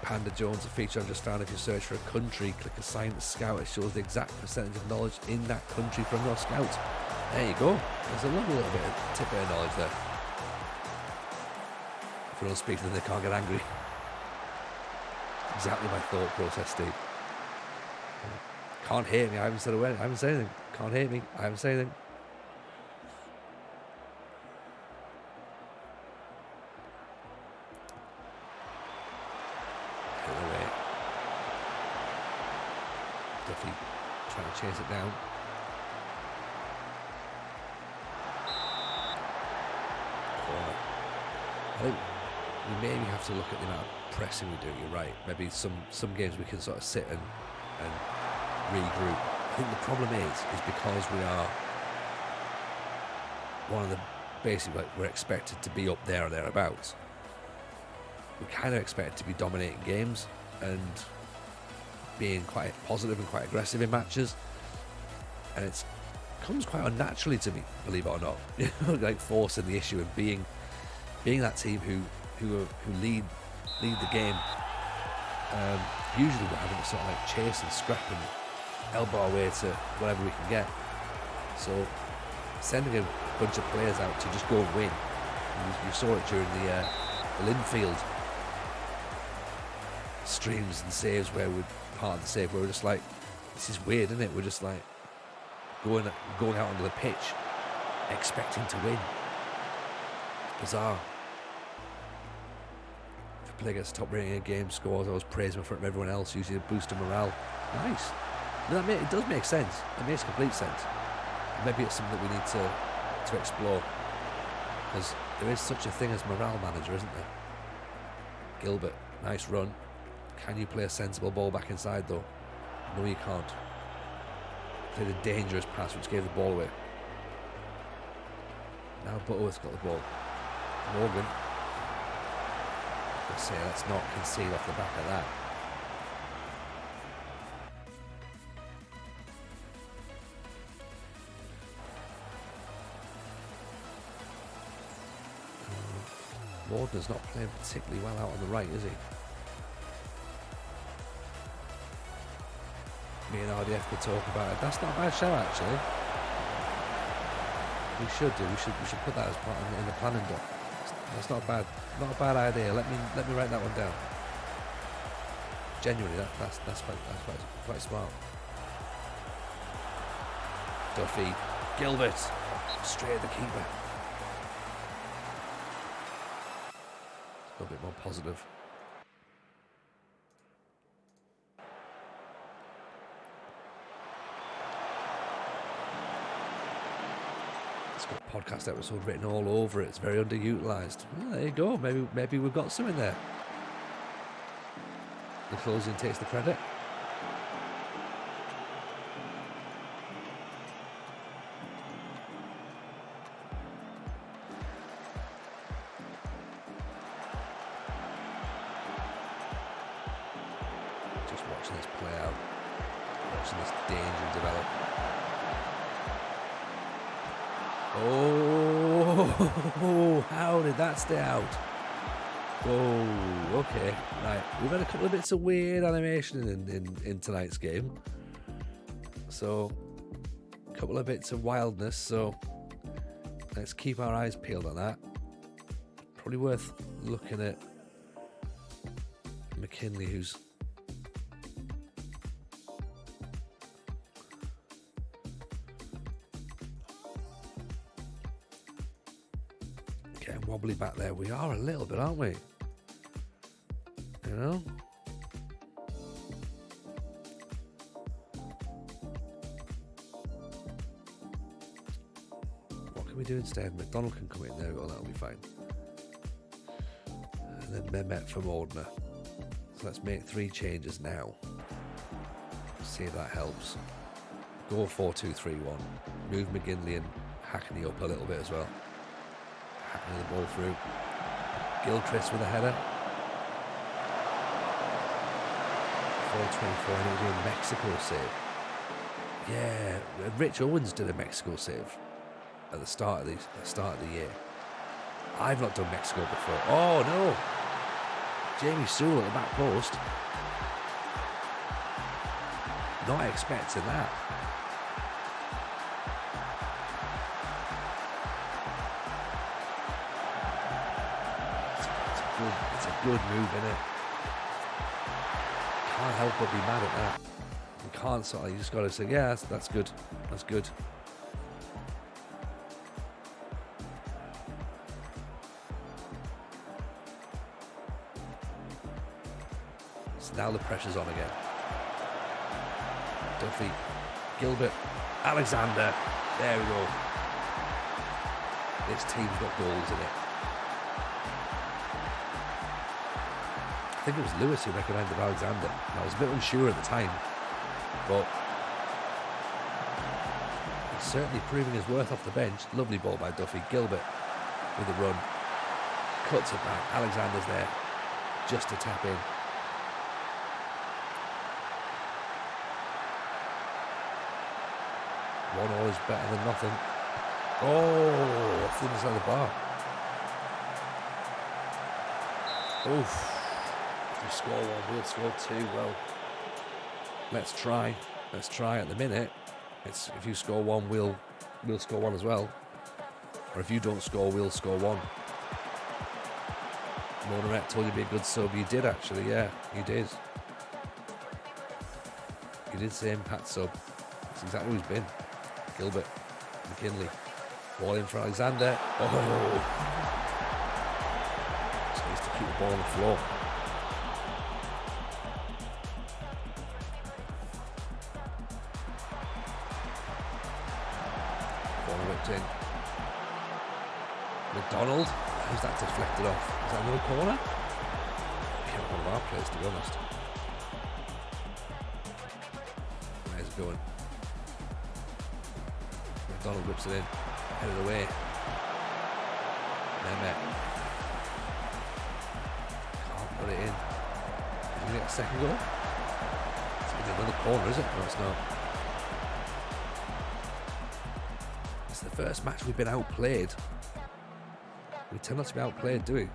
Panda Jones, a feature I've just found. If you search for a country, click assign to scout, it shows the exact percentage of knowledge in that country from your scouts. There you go. There's a little bit of tidbit of knowledge there. If we don't speak to them, they can't get angry. Exactly my thought process, Steve. Can't hate me. I haven't said a word. I haven't said anything. Can't hate me. I haven't said anything. Anyway, Duffy trying to chase it down. Corner. I think we maybe have to look at the amount of pressing we do. You're right. Maybe some games we can sort of sit and regroup. I think the problem is because we are one of the basically we're expected to be up there or thereabouts. We kind of expect to be dominating games and being quite positive and quite aggressive in matches, and it comes quite unnaturally to me, believe it or not. Like forcing the issue and being that team who lead the game. Usually we're having to sort of like chase and scrap and elbow our way to whatever we can get. So sending a bunch of players out to just go and win. You saw it during the Linfield streams and saves where we're part of the save where we're just like, this is weird, isn't it? We're just like going out onto the pitch expecting to win. It's bizarre. If a player gets top rating in a game, scores, I was praising in front of everyone else, usually to boost the morale. Nice. It does make sense. It makes complete sense. Maybe it's something that we need to explore, because there is such a thing as morale manager, isn't there? Gilbert, nice run. Can you play a sensible ball back inside though? No, you can't. Played a dangerous pass which gave the ball away. Now Butterworth's got the ball. Morgan. Let's say let's not concede off the back of that. Morgan's not playing particularly well out on the right, is he? Me and RDF could talk about it. That's not a bad show, actually. We should put that as part in the planning doc. That's not a bad idea. Let me write that one down. Genuinely, that's quite smart. Duffy, Gilbert, straight at the keeper. A little bit more positive. It's got a podcast episode written all over it. It's very underutilized. Well, there you go. Maybe we've got some in there. The closing takes the credit. Watching this play out, watching this danger develop. Oh, Oh, how did that stay out? Whoa, okay, right. We've had a couple of bits of weird animation in tonight's game. So, a couple of bits of wildness, so let's keep our eyes peeled on that. Probably worth looking at McKinley, who's getting wobbly back there. We are a little bit, aren't we? You know? What can we do instead? McDonald can come in there. Well, that'll be fine. And then Mehmet for Mordner. So let's make 3 changes now. See if that helps. Go 4-2-3-1. Move McGinley and Hackney up a little bit as well. Hackney the ball through. Gilchrist with a header. 4-24, and he'll do a Mexico save. Yeah, Rich Owens did a Mexico save at the start of the year. I've not done Mexico before. Oh no! Jamie Sewell at the back post. Not expecting that. It's a good move, innit? Can't help but be mad at that. You can't sort of, you just got to say, yeah, that's good. That's good. So now the pressure's on again. Duffy, Gilbert, Alexander. There we go. This team's got goals in it. I think it was Lewis who recommended Alexander. I was a bit unsure at the time, but he's certainly proving his worth off the bench. Lovely ball by Duffy. Gilbert with a run. Cuts it back. Alexander's there just to tap in. One all is better than nothing. Oh, off the other side of the bar. Oof. If we score one, we'll score 2. Well, let's try. Let's try at the minute. It's if you score one, we'll score 1 as well. Or if you don't score, we'll score 1. Monaret told you to be a good sub. You did actually, yeah, you did. You did say impact sub. That's exactly who he's been. Gilbert, McKinley, ball in for Alexander. Oh! So he needs to keep the ball on the floor. Ball whipped in. McDonald. Who's that deflected off? Is that no corner? Can't one of our players, to be honest. Where's it going? McDonald whips it in, headed away. Mehmet can't put it in. Can we get a second goal? It's going to be another corner, is it? No, it's not. It's the first match we've been outplayed. We tend not to be outplayed, do we?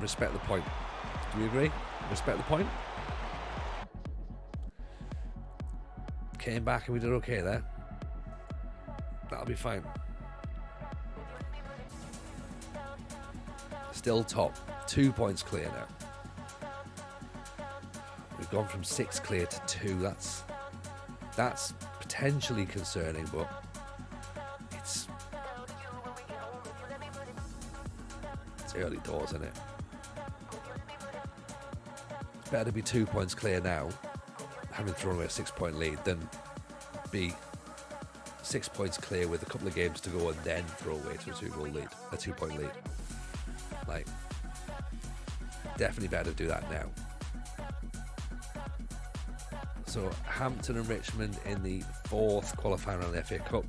Respect the point. Do we agree? Respect the point? Came back and we did okay there. That'll be fine. Still top. 2 points clear now. We've gone from 6 clear to 2. That's potentially concerning, but it's early doors, isn't it? It's better to be 2 points clear now, having thrown away a 6-point lead, than be 6 points clear with a couple of games to go and then throw away to a 2-point lead. Like, definitely better to do that now. So Hampton and Richmond in the 4th qualifying round of the FA Cup.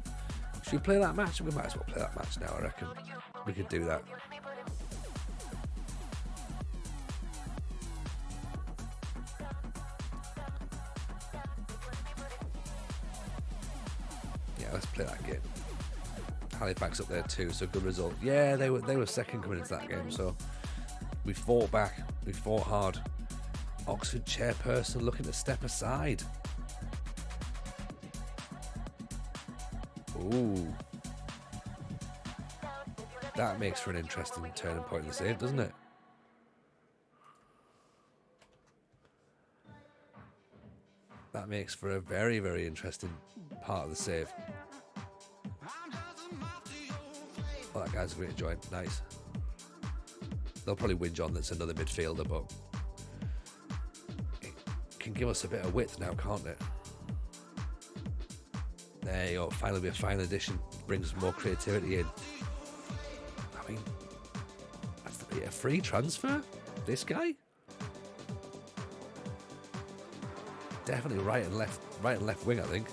Should we play that match? We might as well play that match now, I reckon. We could do that. Yeah, let's play that game. Halifax up there too, so good result. Yeah, they were second coming into that game, so we fought back. We fought hard. Oxford chairperson looking to step aside. Ooh. That makes for an interesting turning point in the save, doesn't it? That makes for a very, very interesting part of the save. Oh, that guy's a great joint. Nice. They'll probably win John. That's another midfielder, but it can give us a bit of width now, can't it? There you go. Finally be a final addition. Brings more creativity in. I mean, a free transfer? This guy? Definitely right and left wing, I think.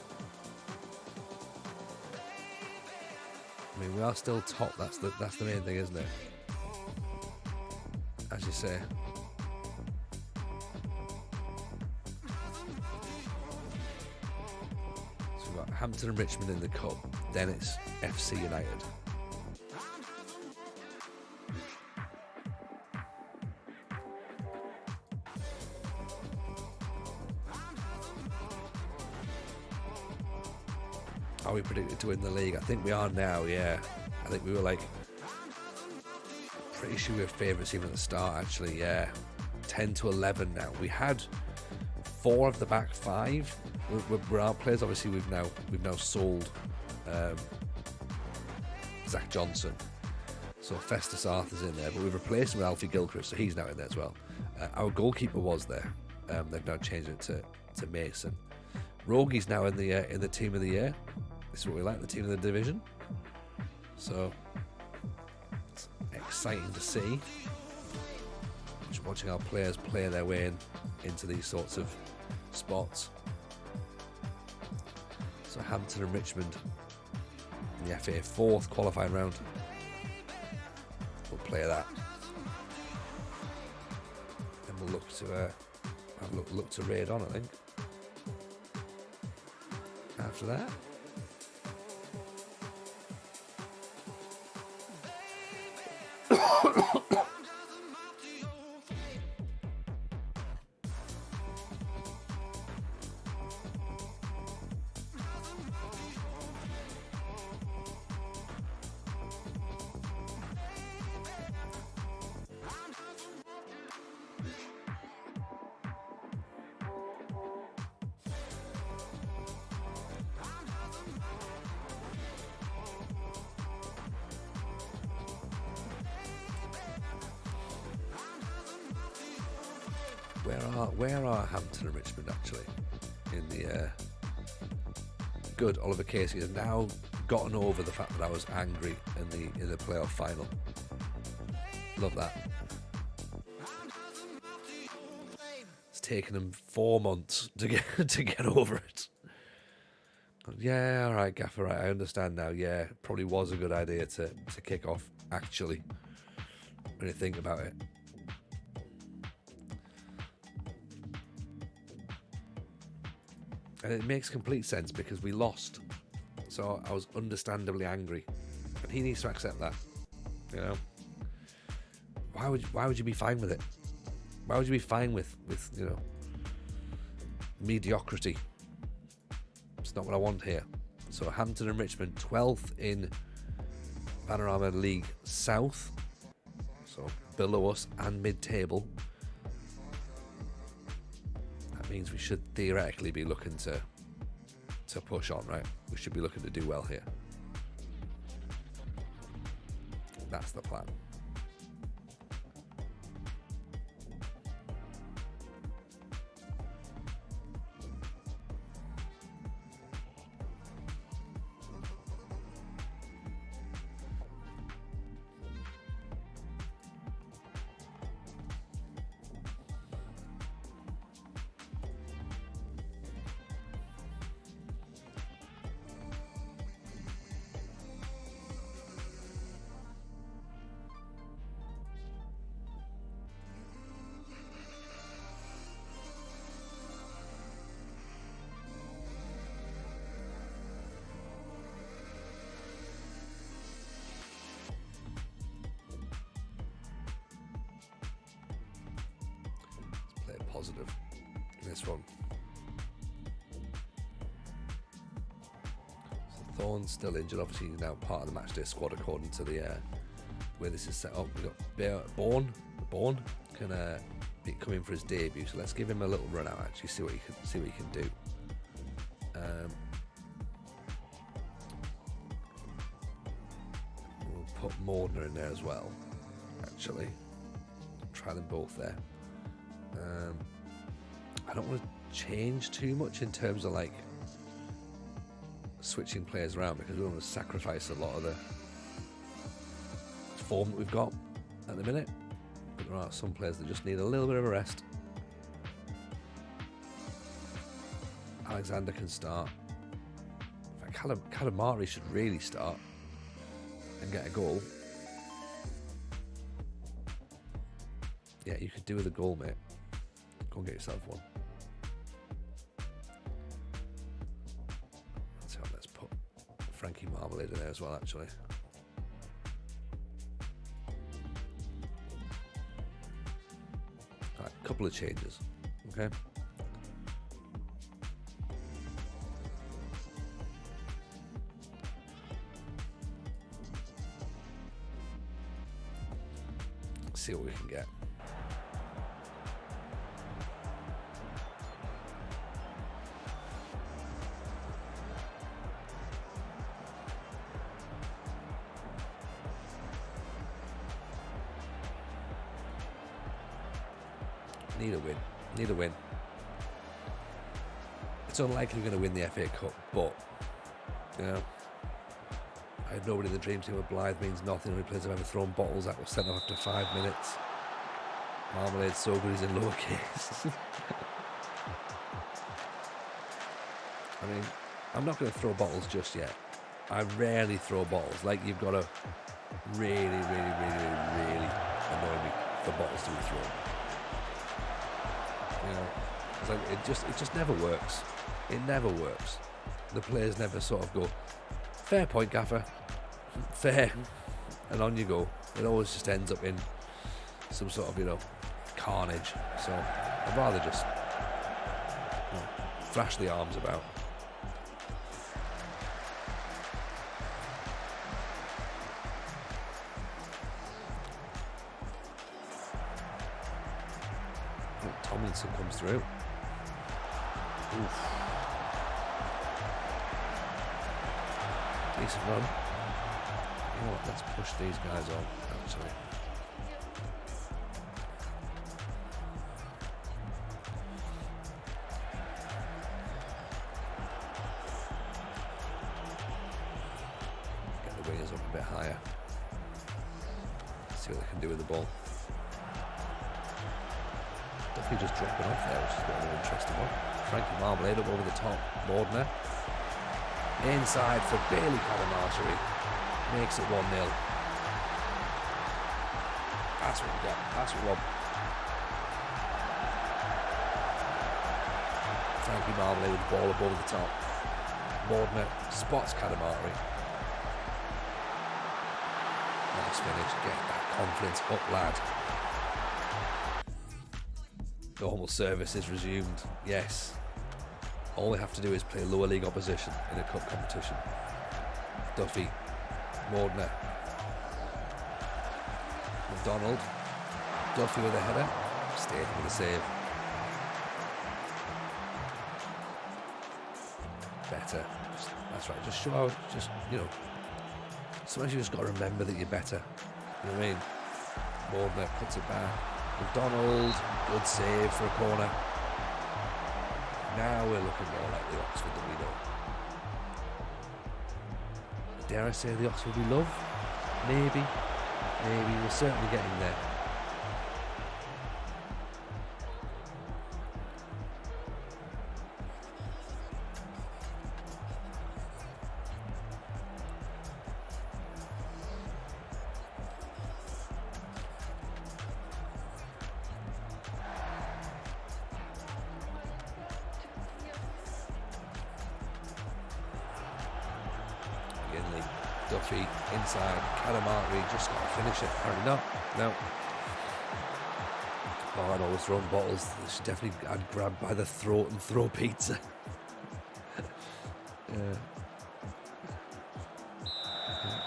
I mean, we are still top. That's the main thing, isn't it? As you say. So we've got Hampton and Richmond in the cup. Then it's FC United. Are we predicted to win the league? I think we are now, yeah. I think we were pretty sure we were favourites even at the start, actually, yeah. 10 to 11 now. We had 4 of the back 5 were our players. Obviously, we've now sold Zach Johnson. So Festus Arthur's in there, but we've replaced him with Alfie Gilchrist, so he's now in there as well. Our goalkeeper was there. They've now changed it to Mason. Rogi's now in the team of the year. This is what we like, the team of the division. So it's exciting to see. Just watching our players play their way into these sorts of spots. So Hampton and Richmond in the FA 4th qualifying round. We'll play that. And we'll look to raid on, I think. After that. Where are Hampton and Richmond actually? In the good Oliver Casey has now gotten over the fact that I was angry in the playoff final. Love that. It's taken him 4 months to get over it. Yeah, all right, Gaffer. Right, I understand now. Yeah, probably was a good idea to kick off. Actually, when you think about it. And it makes complete sense because we lost. So I was understandably angry. And he needs to accept that. You know? Why would you be fine with it? Why would you be fine with mediocrity? It's not what I want here. So Hampton and Richmond, 12th in Panorama League South. So below us and mid-table. Means we should theoretically be looking to push on, right? We should be looking to do well here. That's the plan. positive in this one. So Thorne's still injured. Obviously, he's now part of the matchday squad according to the where this is set up. We've got Bourne can come in for his debut. So let's give him a little run out. Actually, see what he can do. We'll put Mordner in there as well. Actually, try them both there. I don't want to change too much in terms of like switching players around because we don't want to sacrifice a lot of the form that we've got at the minute. But there are some players that just need a little bit of a rest. Alexander can start. In fact, Calamari should really start and get a goal. Yeah, you could do with a goal, mate. Go and get yourself one. So let's put Frankie Marmalade in there as well, actually. All right, couple of changes, okay? Let's see what we can get. Need a win. It's unlikely we're going to win the FA Cup, but you know, I had nobody in the dream team with Blythe means nothing. Only players have ever thrown bottles that were sent off after 5 minutes. Marmalade's so good, he's in lowercase. I mean, I'm not going to throw bottles just yet. I rarely throw bottles. Like, you've got to really annoy me for bottles to be thrown. You know, it just never works. It never works. The players never sort of go, fair point, Gaffer, fair, and on you go. It always just ends up in some sort of, you know, carnage. So I'd rather just, you know, thrash the arms about. Tomlinson comes through. Oof. Decent run. You know what, let's push these guys on, actually. Get the wingers up a bit higher. See what they can do with the ball. Duffy just dropping off there, which is a really interesting one. Frankie Marmalade up over the top. Mordner. Inside for Bailey Cadamarteri. Makes it 1-0. That's what we got. That's what we want. Frankie Marmalade with the ball up over the top. Mordner spots Cadamarteri. Nice finish. Get that confidence up, lad. Normal service is resumed. Yes. All we have to do is play lower league opposition in a cup competition. Duffy. Mordner. McDonald. Duffy with a header. Stayed with a save. Better. That's right. Just show out. Just, you know. Sometimes you just got to remember that you're better. You know what I mean? Mordner puts it back. McDonald, good save for a corner. Now we're looking more like the Oxford that we know. Dare I say the Oxford we love? Maybe. We're certainly getting there. Duffy inside, Cadamarteri just got to finish it. Apparently not. No. Oh, I'd always throw bottles. I'd grab by the throat and throw pizza.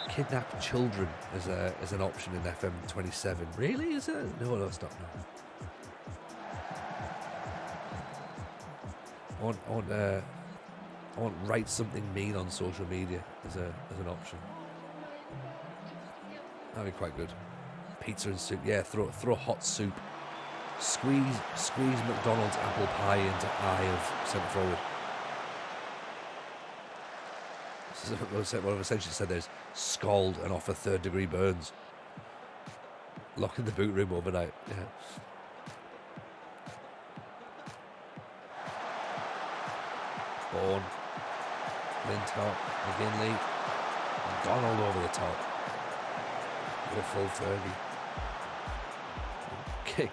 Kidnap children as an option in FM27. Really? Is it? No, it's not. No. I want write something mean on social media as an option. That'd be quite good. Pizza and soup. Yeah, throw hot soup. Squeeze McDonald's apple pie into eye of centre forward. What I've essentially said there is scald and offer third-degree burns. Lock in the boot room overnight. Yeah. Bourne, Lintott, McGinley, Donald over the top. Go full Fergie.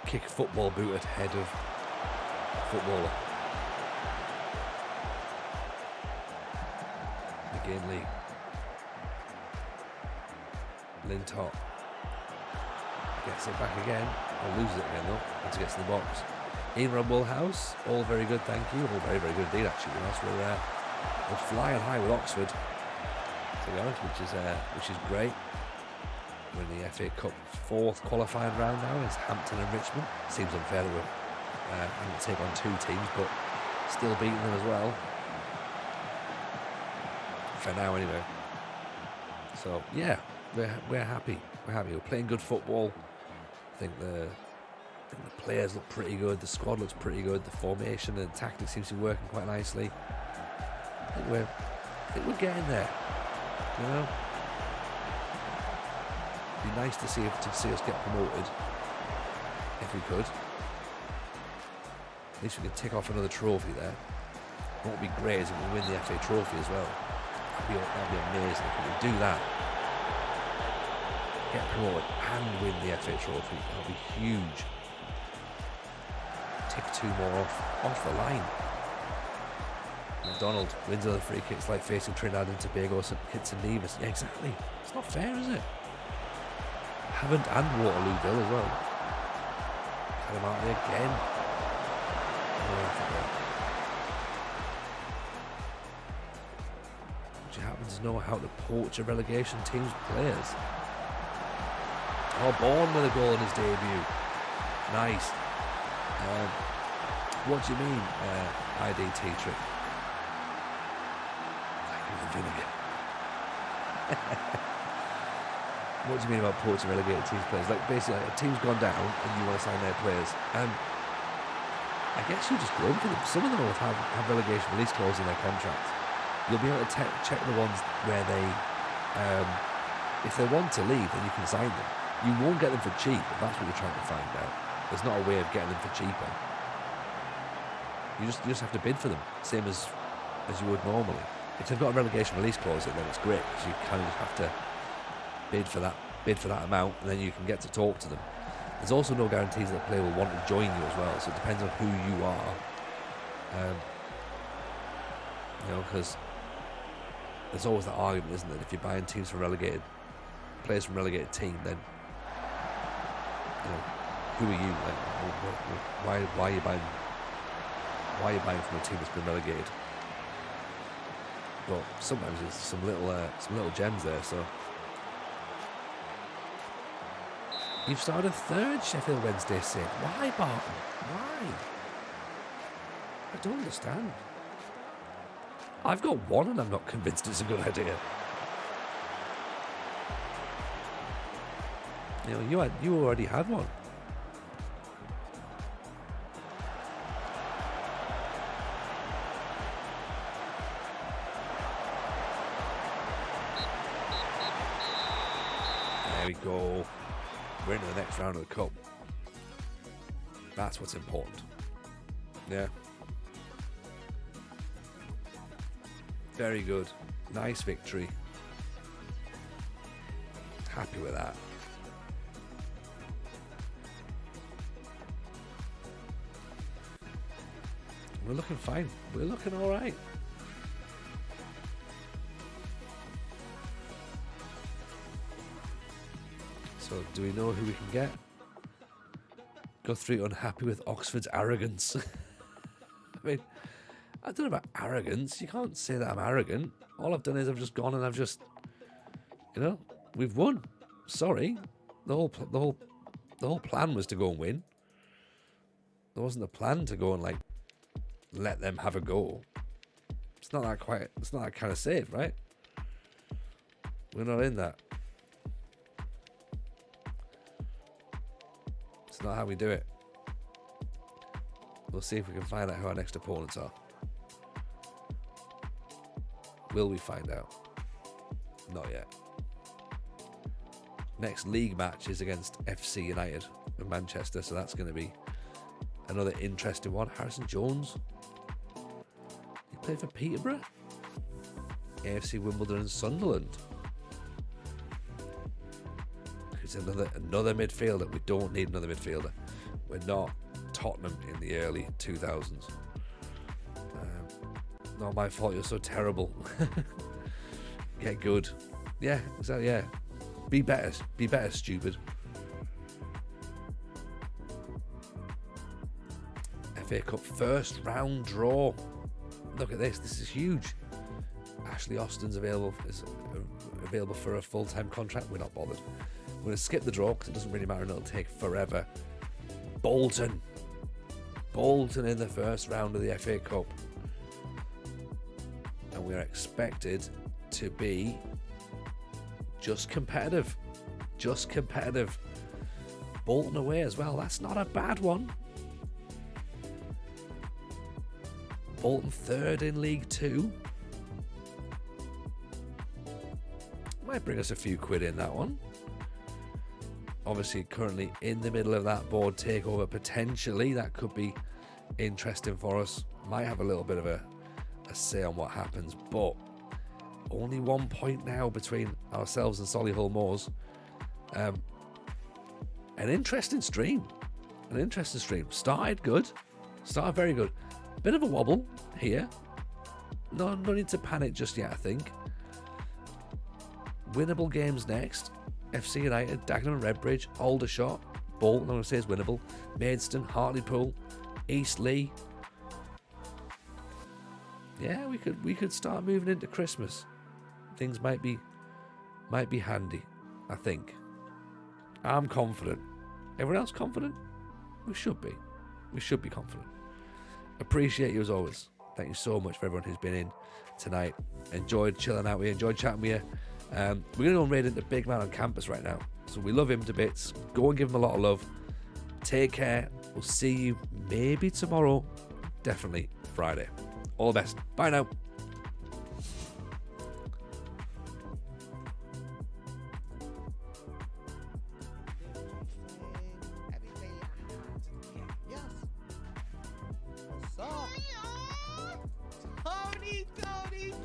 Kick football boot at head of footballer. McGinley. Lintott. Gets it back again. Or loses it again though. Once he gets in the box. Ian Rumwellhouse. All very good, thank you. All very, very good indeed actually. We're flying high with Oxford. To be honest, which is great. We're in the FA Cup fourth qualifying round now. It's Hampton and Richmond. Seems unfair that we're having to take on two teams, but still beating them as well. For now, anyway. So yeah, we're happy. We're happy. We're playing good football. I think the players look pretty good. The squad looks pretty good. The formation and the tactics seems to be working quite nicely. I think we're getting there. You know. It'd be nice to see us get promoted, if we could. At least we could tick off another trophy there. What would be great is if we win the FA Trophy as well. That'd be amazing if we could do that. Get promoted and win the FA Trophy. That'd be huge. Tick two more off the line. McDonald wins another free kick. It's like facing Trinidad and Tobago, St Kitts and Nevis. Yeah, exactly. It's not fair, is it? Havant and Waterlooville as well. Cut him out there again. What happens to know how to poach a relegation team's players. Oh, Bourne with a goal in his debut. Nice. What do you mean, IDT trick? Vinegar. What do you mean about poaching relegated teams players? Like basically, a team's gone down and you want to sign their players, and I guess you just go for them. Some of them will have relegation release clauses in their contracts. You'll be able to check the ones where they, if they want to leave, then you can sign them. You won't get them for cheap if that's what you're trying to find out. There's not a way of getting them for cheaper. You just have to bid for them, same as you would normally. If they've got a relegation release clause in, then it's great because you kind of just have to bid for that amount, and then you can get to talk to them. There's also no guarantees that the player will want to join you as well, so it depends on who you are. Because there's always that argument, isn't it? If you're buying teams from players from relegated team, then who are you? Like, why are you buying? Why are you buying from a team that's been relegated? But sometimes there's some little gems there. So you've started third, Sheffield Wednesday said. Why, Barton? Why? I don't understand. I've got one and I'm not convinced it's a good idea. You already had one. There we go. We're into the next round of the cup. That's what's important. Yeah. Very good. Nice victory. Happy with that. We're looking fine. We're looking all right. So, do we know who we can get? Guthrie unhappy with Oxford's arrogance. I mean, I don't know about arrogance. You can't say that I'm arrogant. All I've done is I've just gone and I've just, we've won. Sorry, the whole plan was to go and win. There wasn't a plan to go and let them have a go. It's not that kind of save, right? We're not in that. It's not how we do it. We'll see if we can find out who our next opponents are. Will we find out? Not yet. Next league match is against FC United in Manchester, so that's going to be another interesting one. Harrison Jones. He played for Peterborough, AFC Wimbledon and Sunderland. It's another midfielder. We don't need another midfielder. We're not Tottenham in the early 2000s. Not my fault you're so terrible. Get good. Yeah, exactly, yeah. Be better, stupid. FA Cup first round draw. Look at this. This is huge. Ashley Austin's available for a full-time contract. We're not bothered. We're going to skip the draw because it doesn't really matter and it'll take forever. Bolton in the first round of the FA Cup. And we're expected to be just competitive. Bolton away as well. That's not a bad one. Bolton third in League 2. Might bring us a few quid in that one. Obviously currently in the middle of that board takeover potentially. That could be interesting for us. Might have a little bit of a say on what happens, but only 1 point now between ourselves and Solihull Moors. An interesting stream. Started good. Started very good. Bit of a wobble here. No need to panic just yet, I think. Winnable games next. FC United, Dagenham and Redbridge, Aldershot, Bolton, I'm going to say is winnable. Maidstone, Hartlepool, Eastleigh. Yeah, we could start moving into Christmas. Things might be handy, I think. I'm confident. Everyone else confident? We should be. We should be confident. Appreciate you as always. Thank you so much for everyone who's been in tonight. Enjoyed chilling out with you. Enjoyed chatting with you. We're going to go and raid into Big Man on campus right now. So we love him to bits. Go and give him a lot of love. Take care. We'll see you maybe tomorrow. Definitely Friday. All the best. Bye now.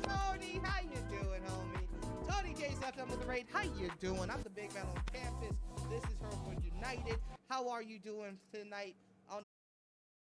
Tony, how you doing, homie? Tony J's FM with the raid. How you doing? I'm the Big Man on campus. This is Hereford United. How are you doing tonight?